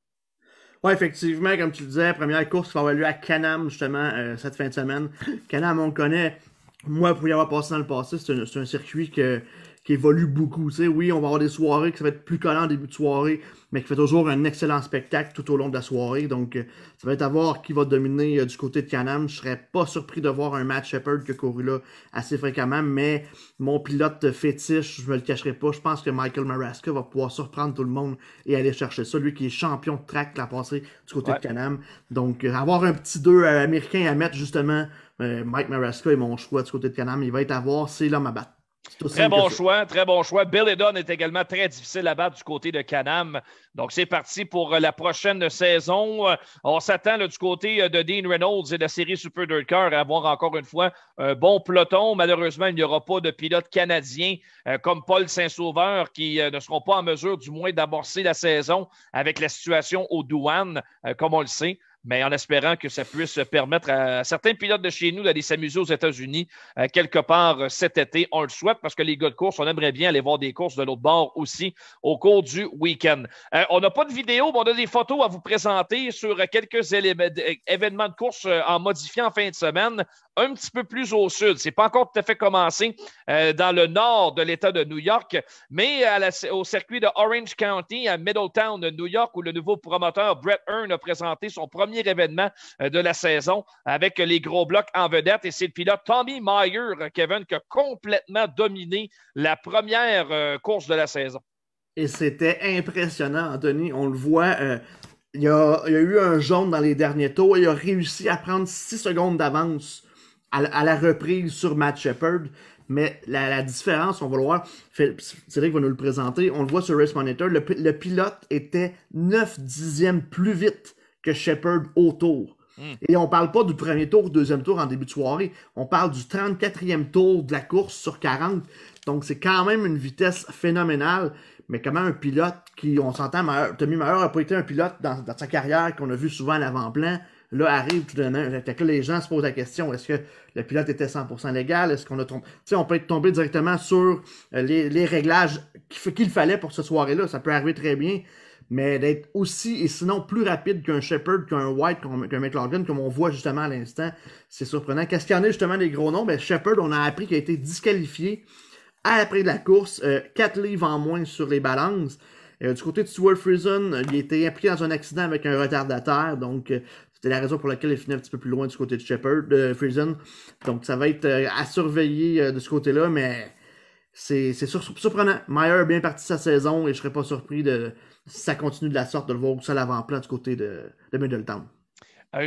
Oui, effectivement, comme tu le disais, première course qui va avoir lieu à Can-Am, justement, cette fin de semaine. Can-Am, on le connaît. Moi, pour y avoir passé dans le passé, c'est un circuit qui évolue beaucoup. Tu sais, oui, on va avoir des soirées qui ça va être plus collant en début de soirée, mais qui fait toujours un excellent spectacle tout au long de la soirée. Donc, ça va être à voir qui va dominer du côté de Can-Am. Je serais pas surpris de voir un Matt Shepard qui a couru là assez fréquemment, mais mon pilote fétiche, je me le cacherai pas, je pense que Michael Maraska va pouvoir surprendre tout le monde et aller chercher ça. Lui qui est champion de track la passée du côté de Can-Am. Donc, avoir un petit 2 américain à mettre, justement, Mike Maraska est mon choix du côté de Can-Am. Il va être à voir, c'est l'homme à battre. Très bon choix, très bon choix. Bill Edon est également très difficile à battre du côté de Can-Am. Donc, c'est parti pour la prochaine saison. On s'attend du côté de Dean Reynolds et de la série Super Dirt Car à avoir encore une fois un bon peloton. Malheureusement, il n'y aura pas de pilotes canadiens comme Paul Saint-Sauveur qui ne seront pas en mesure, du moins, d'amorcer la saison avec la situation aux douanes, comme on le sait. Mais en espérant que ça puisse permettre à certains pilotes de chez nous d'aller s'amuser aux États-Unis quelque part cet été. On le souhaite parce que les gars de course, on aimerait bien aller voir des courses de l'autre bord aussi au cours du week-end. On n'a pas de vidéo, mais on a des photos à vous présenter sur quelques événements de course en modifiant en fin de semaine, un petit peu plus au sud. C'est pas encore tout à fait commencé dans le nord de l'État de New York, mais au circuit de Orange County à Middletown, New York, où le nouveau promoteur Brett Hearn a présenté son premier événement de la saison avec les gros blocs en vedette. Et c'est le pilote Tommy Meyer, Kevin, qui a complètement dominé la première course de la saison. Et c'était impressionnant, Anthony. On le voit, il y a eu un jaune dans les derniers tours et il a réussi à prendre 6 secondes d'avance à la reprise sur Matt Shepard. Mais la différence, on va le voir, Cédric va nous le présenter, on le voit sur Race Monitor, le pilote était 9 dixièmes plus vite que Shepard au tour. Et on parle pas du premier tour, deuxième tour en début de soirée. On parle du 34e tour de la course sur 40. Donc, c'est quand même une vitesse phénoménale. Mais comment un pilote qui, on s'entend, Tommy Meyer n'a pas été un pilote dans sa carrière qu'on a vu souvent à l'avant-plan. Là, arrive tout de même. Là, les gens se posent la question, est-ce que le pilote était 100% légal? Est-ce qu'on a tombé? Tu sais, on peut être tombé directement sur les réglages qu'il fallait pour cette soirée-là. Ça peut arriver très bien. Mais d'être aussi, et sinon plus rapide qu'un Shepard, qu'un White, qu'un McLaughlin, comme on voit justement à l'instant, c'est surprenant. Qu'est-ce qu'il y en a justement des gros noms? Ben, Shepard, on a appris qu'il a été disqualifié après la course, 4 livres en moins sur les balances. Du côté de Stuart Friesen, il a été impliqué dans un accident avec un retardataire, donc c'était la raison pour laquelle il finit un petit peu plus loin du côté de Shepard, de Friesen. Donc ça va être à surveiller de ce côté-là, mais c'est surprenant. Meyer a bien parti sa saison et je serais pas surpris si ça continue de la sorte de le voir aussi à l'avant-plan du côté de Middletown.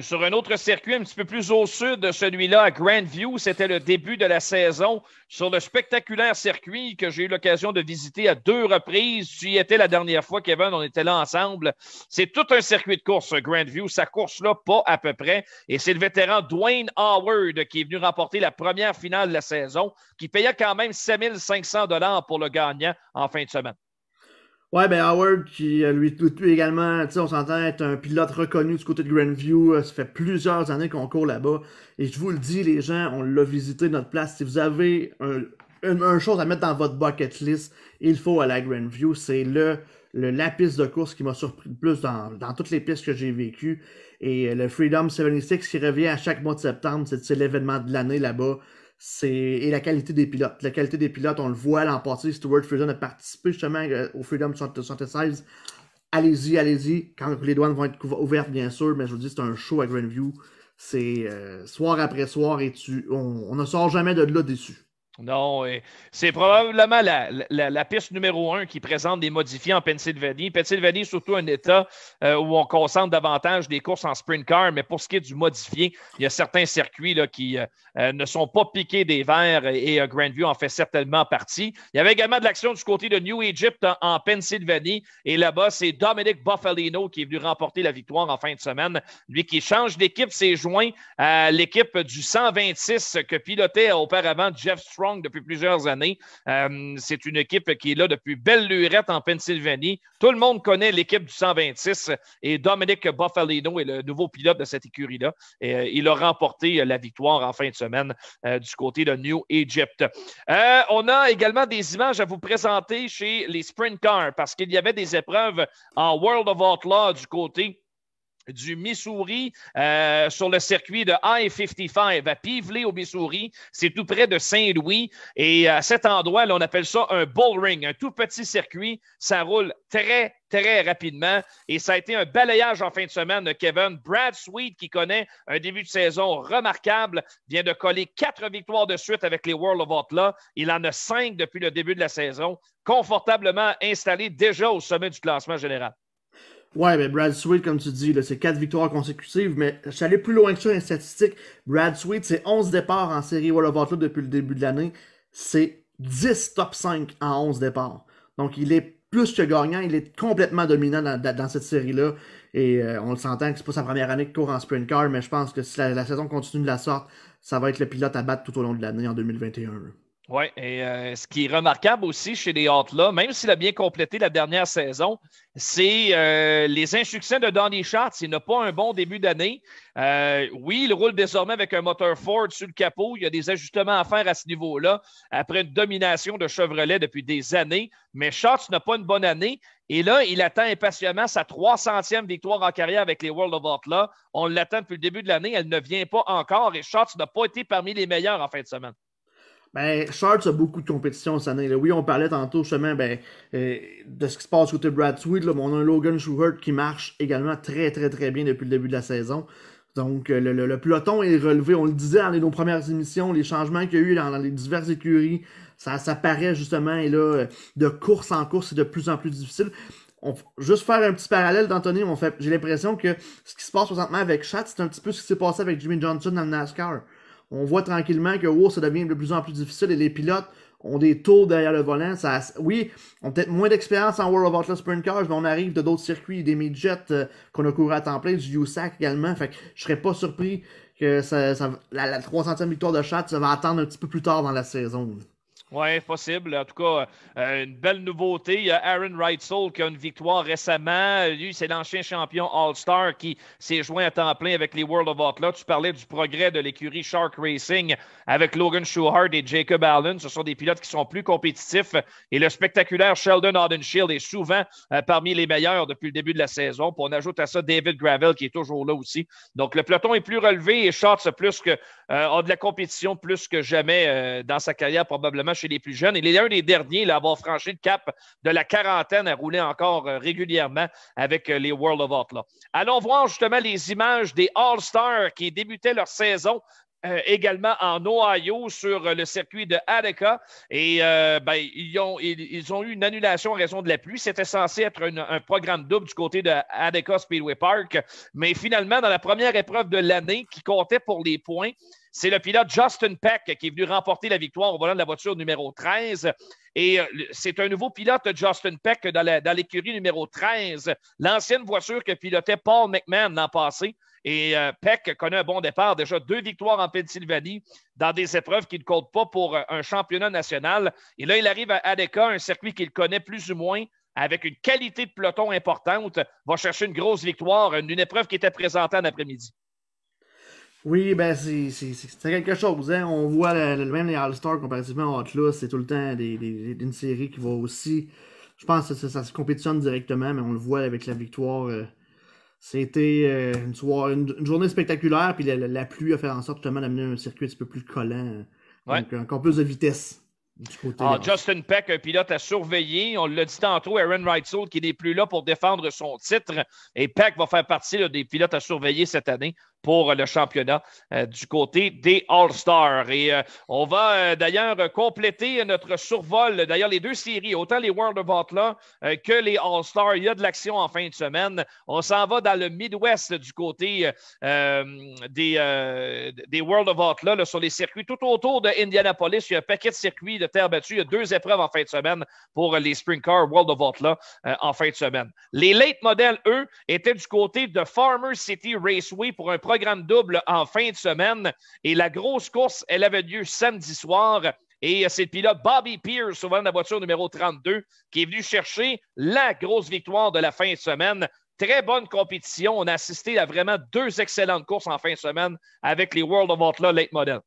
Sur un autre circuit un petit peu plus au sud de celui-là, à Grandview, c'était le début de la saison sur le spectaculaire circuit que j'ai eu l'occasion de visiter à 2 reprises. Tu y étais la dernière fois, Kevin, on était là ensemble. C'est tout un circuit de course, Grandview. Sa course-là, pas à peu près. Et c'est le vétéran Dwayne Howard qui est venu remporter la première finale de la saison, qui payait quand même 7 500 $ pour le gagnant en fin de semaine. Ouais, ben Howard, qui lui également, tu sais, on s'entend être un pilote reconnu du côté de Grandview. Ça fait plusieurs années qu'on court là-bas. Et je vous le dis, les gens, on l'a visité notre place. Si vous avez une chose à mettre dans votre bucket list, il faut aller à Grandview. C'est le la piste de course qui m'a surpris le plus dans toutes les pistes que j'ai vécues. Et le Freedom 76 qui revient à chaque mois de septembre, c'est l'événement de l'année là-bas. Et la qualité des pilotes. La qualité des pilotes, on le voit l'an passé, Stuart Friesen a participé justement au Freedom 76. Allez-y. Quand les douanes vont être ouvertes, bien sûr, mais je vous dis, c'est un show à Grandview. C'est soir après soir et on ne sort jamais de là déçu. Non, c'est probablement la piste numéro 1 qui présente des modifiés en Pennsylvanie. Pennsylvanie, surtout un État où on concentre davantage des courses en sprint car, mais pour ce qui est du modifié, il y a certains circuits là, qui ne sont pas piqués des verres et Grandview en fait certainement partie. Il y avait également de l'action du côté de New Egypt en Pennsylvanie et là-bas, c'est Dominic Buffalino qui est venu remporter la victoire en fin de semaine. Lui qui change d'équipe, s'est joint à l'équipe du 126 que pilotait auparavant Jeff Strong depuis plusieurs années. C'est une équipe qui est là depuis belle lurette en Pennsylvanie. Tout le monde connaît l'équipe du 126 et Dominic Buffalino est le nouveau pilote de cette écurie-là. Il a remporté la victoire en fin de semaine du côté de New Egypt. On a également des images à vous présenter chez les sprint cars parce qu'il y avait des épreuves en World of Outlaw du côté du Missouri sur le circuit de I-55 à Pevely au Missouri. C'est tout près de Saint-Louis. Et à cet endroit, là, on appelle ça un bull ring, un tout petit circuit. Ça roule très, très rapidement. Et ça a été un balayage en fin de semaine de Kevin. Brad Sweet, qui connaît un début de saison remarquable, vient de coller 4 victoires de suite avec les World of Outlaw. Il en a 5 depuis le début de la saison, confortablement installé déjà au sommet du classement général. Ouais, mais Brad Sweet, comme tu dis, c'est 4 victoires consécutives, mais je suis allé plus loin que ça dans les statistiques. Brad Sweet, c'est 11 départs en série World of Outlaw depuis le début de l'année. C'est 10 top 5 en 11 départs. Donc, il est plus que gagnant, il est complètement dominant dans cette série-là. Et on le s'entend que c'est pas sa première année qu'il court en sprint car, mais je pense que si la saison continue de la sorte, ça va être le pilote à battre tout au long de l'année en 2021. Oui, et ce qui est remarquable aussi chez les Outlaws, même s'il a bien complété la dernière saison, c'est les insuccès de Donny Schatz. Il n'a pas un bon début d'année. Oui, il roule désormais avec un moteur Ford sur le capot. Il y a des ajustements à faire à ce niveau-là après une domination de Chevrolet depuis des années. Mais Schatz n'a pas une bonne année. Et là, il attend impatiemment sa 300e victoire en carrière avec les World of Outlaw. On l'attend depuis le début de l'année. Elle ne vient pas encore et Schatz n'a pas été parmi les meilleurs en fin de semaine. Ben, Schatz a beaucoup de compétition cette année. Là. Oui, on parlait tantôt justement de ce qui se passe côté Brad Sweet. Là, mais on a un Logan Schuchart qui marche également très, très, très bien depuis le début de la saison. Donc, le peloton est relevé. On le disait dans nos premières émissions, les changements qu'il y a eu dans les diverses écuries, ça paraît justement, et là, de course en course, c'est de plus en plus difficile. Juste faire un petit parallèle d'Anthony, j'ai l'impression que ce qui se passe présentement avec Schatz, c'est un petit peu ce qui s'est passé avec Jimmy Johnson dans le NASCAR. On voit tranquillement que ça devient de plus en plus difficile et les pilotes ont des tours derrière le volant. Oui, on a peut-être moins d'expérience en World of Outlaw Sprint Cars, mais on arrive de d'autres circuits, des midgets qu'on a couru à temps plein, du USAC également. Fait que je serais pas surpris que la 300e victoire de Schatz, ça va attendre un petit peu plus tard dans la saison. Oui, possible. En tout cas, une belle nouveauté. Il y a Aaron Reitzel qui a une victoire récemment. Lui, c'est l'ancien champion All-Star qui s'est joint à temps plein avec les World of Outlaw. Tu parlais du progrès de l'écurie Shark Racing avec Logan Schuchart et Jacob Allen. Ce sont des pilotes qui sont plus compétitifs. Et le spectaculaire Sheldon Haudenschild est souvent parmi les meilleurs depuis le début de la saison. Puis on ajoute à ça David Gravel qui est toujours là aussi. Donc, le peloton est plus relevé et Schatz a de la compétition plus que jamais dans sa carrière, probablement chez les plus jeunes. Il est un des derniers à avoir franchi le cap de la quarantaine à rouler encore régulièrement avec les World of Outlaw. Allons voir justement les images des All-Stars qui débutaient leur saison également en Ohio sur le circuit de Adeka. Et ils ont eu une annulation en raison de la pluie. C'était censé être un programme double du côté de Adeka Speedway Park. Mais finalement, dans la première épreuve de l'année qui comptait pour les points, c'est le pilote Justin Peck qui est venu remporter la victoire au volant de la voiture numéro 13. Et c'est un nouveau pilote, Justin Peck, dans l'écurie numéro 13, l'ancienne voiture que pilotait Paul McMahon l'an passé. Et Peck connaît un bon départ, déjà 2 victoires en Pennsylvanie dans des épreuves qui ne comptent pas pour un championnat national. Et là, il arrive à Adeka, un circuit qu'il connaît plus ou moins, avec une qualité de peloton importante, va chercher une grosse victoire, une épreuve qui était présentée en après-midi. Oui, ben c'est quelque chose. Hein? On voit même les All-Stars comparativement à Outlaw, c'est tout le temps une série qui va aussi je pense que ça se compétitionne directement, mais on le voit avec la victoire. C'était une journée spectaculaire, puis la pluie a fait en sorte justement d'amener un circuit un petit peu plus collant. Donc, encore plus de vitesse. Justin Peck, un pilote à surveiller. On l'a dit tantôt, Aaron Reutzel qui n'est plus là pour défendre son titre. Et Peck va faire partie des pilotes à surveiller cette année pour le championnat du côté des All-Stars. Et on va d'ailleurs compléter notre survol. D'ailleurs, les deux séries, autant les World of Outlaw que les All-Stars, il y a de l'action en fin de semaine. On s'en va dans le Midwest du côté des World of Outlaw, là, sur les circuits tout autour de Indianapolis. Il y a un paquet de circuits de terre battue. Il y a 2 épreuves en fin de semaine pour les Sprint Car World of Outlaw en fin de semaine. Les late models, eux, étaient du côté de Farmer City Raceway pour un programme double en fin de semaine. Et la grosse course, elle avait lieu samedi soir. Et c'est le pilote Bobby Pierce, souvent de la voiture numéro 32, qui est venu chercher la grosse victoire de la fin de semaine. Très bonne compétition. On a assisté à vraiment 2 excellentes courses en fin de semaine avec les World of Outlaw Late Model.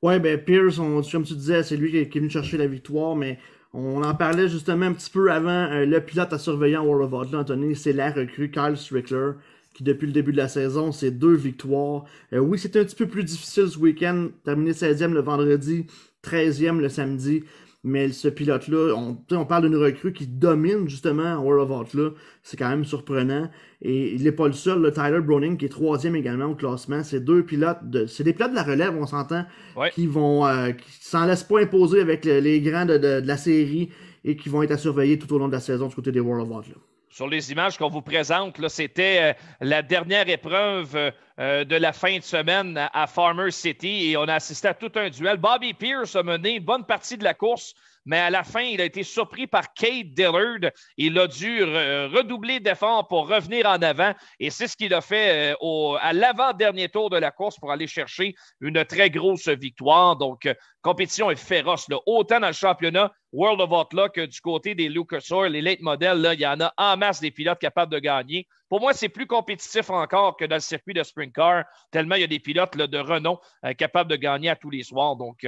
Oui, Pierce, comme tu disais, c'est lui qui est venu chercher la victoire, mais on en parlait justement un petit peu avant. Le pilote à surveiller en World of Outlaw, Anthony, c'est la recrue Kyle Strickler, qui depuis le début de la saison, c'est 2 victoires. Oui, c'était un petit peu plus difficile ce week-end, terminé 16e le vendredi, 13e le samedi, mais ce pilote-là, on parle d'une recrue qui domine justement en World of Outlaw, c'est quand même surprenant. Et il n'est pas le seul, le Tyler Browning qui est 3e également au classement. C'est des pilotes de la relève, on s'entend, qui s'en laissent pas imposer avec les grands de la série et qui vont être à surveiller tout au long de la saison du côté des World of Outlaw. Sur les images qu'on vous présente, là, c'était la dernière épreuve de la fin de semaine à Farmer City et on a assisté à tout un duel. Bobby Pierce a mené une bonne partie de la course, mais à la fin, il a été surpris par Cade Dillard. Il a dû redoubler d'efforts pour revenir en avant et c'est ce qu'il a fait à l'avant-dernier tour de la course pour aller chercher une très grosse victoire. Donc, compétition est féroce, là. Autant dans le championnat World of Outlaw que du côté des Lucas Oil, les late models, là, il y en a en masse des pilotes capables de gagner. Pour moi, c'est plus compétitif encore que dans le circuit de Sprint Car, tellement il y a des pilotes là, de renom capables de gagner à tous les soirs. Donc,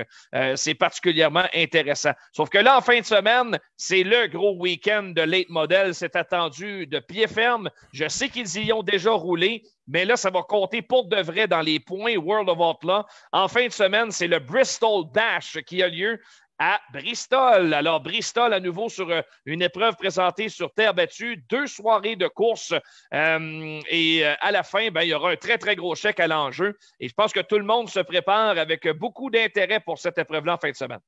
c'est particulièrement intéressant. Sauf que là, en fin de semaine, c'est le gros week-end de late model. C'est attendu de pied ferme. Je sais qu'ils y ont déjà roulé, mais là, ça va compter pour de vrai dans les points World of Outlaw. En fin de semaine, c'est le Bristol Dash qui a lieu à Bristol. Alors, Bristol, à nouveau, sur une épreuve présentée sur terre battue, 2 soirées de course. Et à la fin, il y aura un très, très gros chèque à l'enjeu. Et je pense que tout le monde se prépare avec beaucoup d'intérêt pour cette épreuve-là en fin de semaine.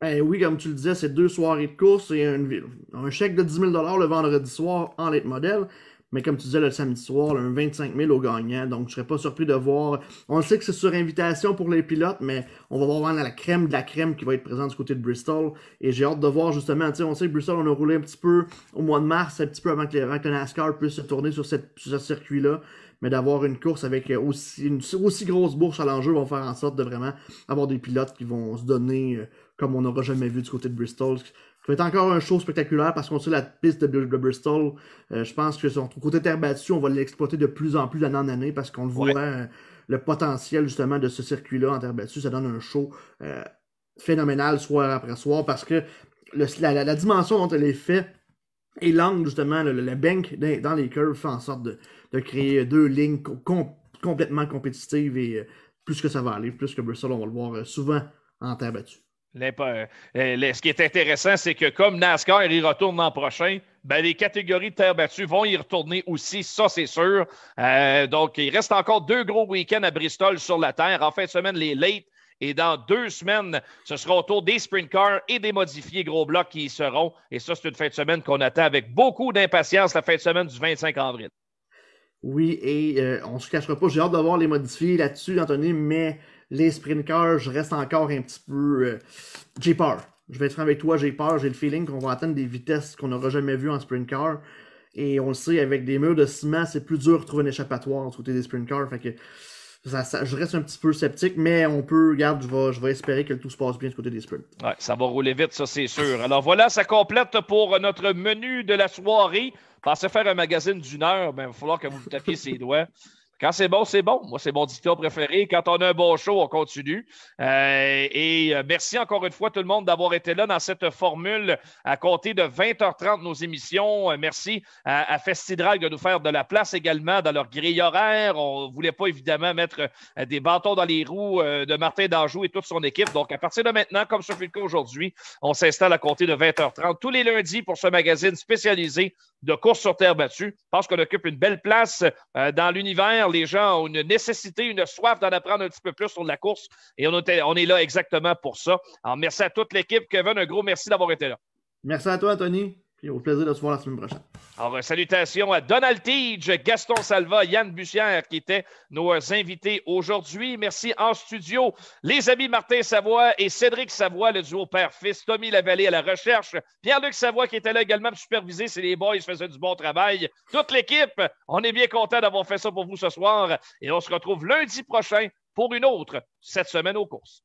Oui, comme tu le disais, c'est 2 soirées de course et un chèque de 10 000 $ le vendredi soir en late model. Mais comme tu disais, le samedi soir, un 25 000 au gagnant. Donc, je ne serais pas surpris de voir... On le sait que c'est sur invitation pour les pilotes, mais on va voir la crème de la crème qui va être présente du côté de Bristol. Et j'ai hâte de voir justement... On sait que Bristol, on a roulé un petit peu au mois de mars, un petit peu avant que le NASCAR puisse se tourner sur ce circuit-là. Mais d'avoir une course avec une aussi grosse bourse à l'enjeu va faire en sorte de vraiment avoir des pilotes qui vont se donner comme on n'aura jamais vu du côté de Bristol. Ça va être encore un show spectaculaire parce qu'on sait la piste de Bristol. Je pense que son côté terre battue, on va l'exploiter de plus en plus d'année en année parce qu'on le voit, le potentiel justement de ce circuit-là en terre battue. Ça donne un show phénoménal soir après soir parce que la dimension dont elle est faite et l'angle justement, le bank dans les curves fait en sorte de créer 2 lignes complètement compétitives et plus que ça va aller, plus que Bristol, on va le voir souvent en terre battue. Ce qui est intéressant, c'est que comme NASCAR y retourne l'an prochain, les catégories de terre battue vont y retourner aussi, ça c'est sûr. Donc, il reste encore 2 gros week-ends à Bristol sur la terre. En fin de semaine, les late. Et dans 2 semaines, ce sera au tour des sprint cars et des modifiés gros blocs qui y seront. Et ça, c'est une fin de semaine qu'on attend avec beaucoup d'impatience, la fin de semaine du 25 avril. Oui, et on ne se cachera pas, j'ai hâte de voir les modifiés là-dessus, Anthony, mais les sprint cars, je reste encore un petit peu... j'ai peur. Je vais être franc avec toi, j'ai peur. J'ai le feeling qu'on va atteindre des vitesses qu'on n'aura jamais vues en sprint car. Et on le sait, avec des murs de ciment, c'est plus dur de trouver un échappatoire du côté des sprint cars. Fait que je reste un petit peu sceptique, mais on peut, regarde, je vais espérer que tout se passe bien du côté des sprints. Ouais, ça va rouler vite, ça c'est sûr. Alors voilà, ça complète pour notre menu de la soirée. Pensez faire un magazine d'1 heure, il va falloir que vous vous tapiez ses doigts. Quand c'est bon, c'est bon. Moi, c'est mon dicton préféré. Quand on a un bon show, on continue. Merci encore une fois tout le monde d'avoir été là dans cette formule à compter de 20h30 nos émissions. Merci à Festidrag de nous faire de la place également dans leur grille horaire. On ne voulait pas évidemment mettre des bâtons dans les roues de Martin Danjou et toute son équipe. Donc, à partir de maintenant, comme ce fut le cas aujourd'hui, on s'installe à compter de 20h30 tous les lundis pour ce magazine spécialisé de course sur terre battue. Je pense qu'on occupe une belle place dans l'univers. Les gens ont une nécessité, une soif d'en apprendre un petit peu plus sur la course et on est là exactement pour ça. Alors, merci à toute l'équipe. Kevin, un gros merci d'avoir été là. Merci à toi, Anthony. Puis au plaisir de se voir la semaine prochaine. Alors, salutations à Donald Tige, Gaston Salva, Yann Bussière qui étaient nos invités aujourd'hui. Merci en studio, les amis Martin Savoie et Cédric Savoie, le duo père-fils, Tommy Lavallée à la recherche, Pierre-Luc Savoie qui était là également pour superviser si les boys faisaient du bon travail. Toute l'équipe, on est bien content d'avoir fait ça pour vous ce soir et on se retrouve lundi prochain pour une autre cette semaine aux courses.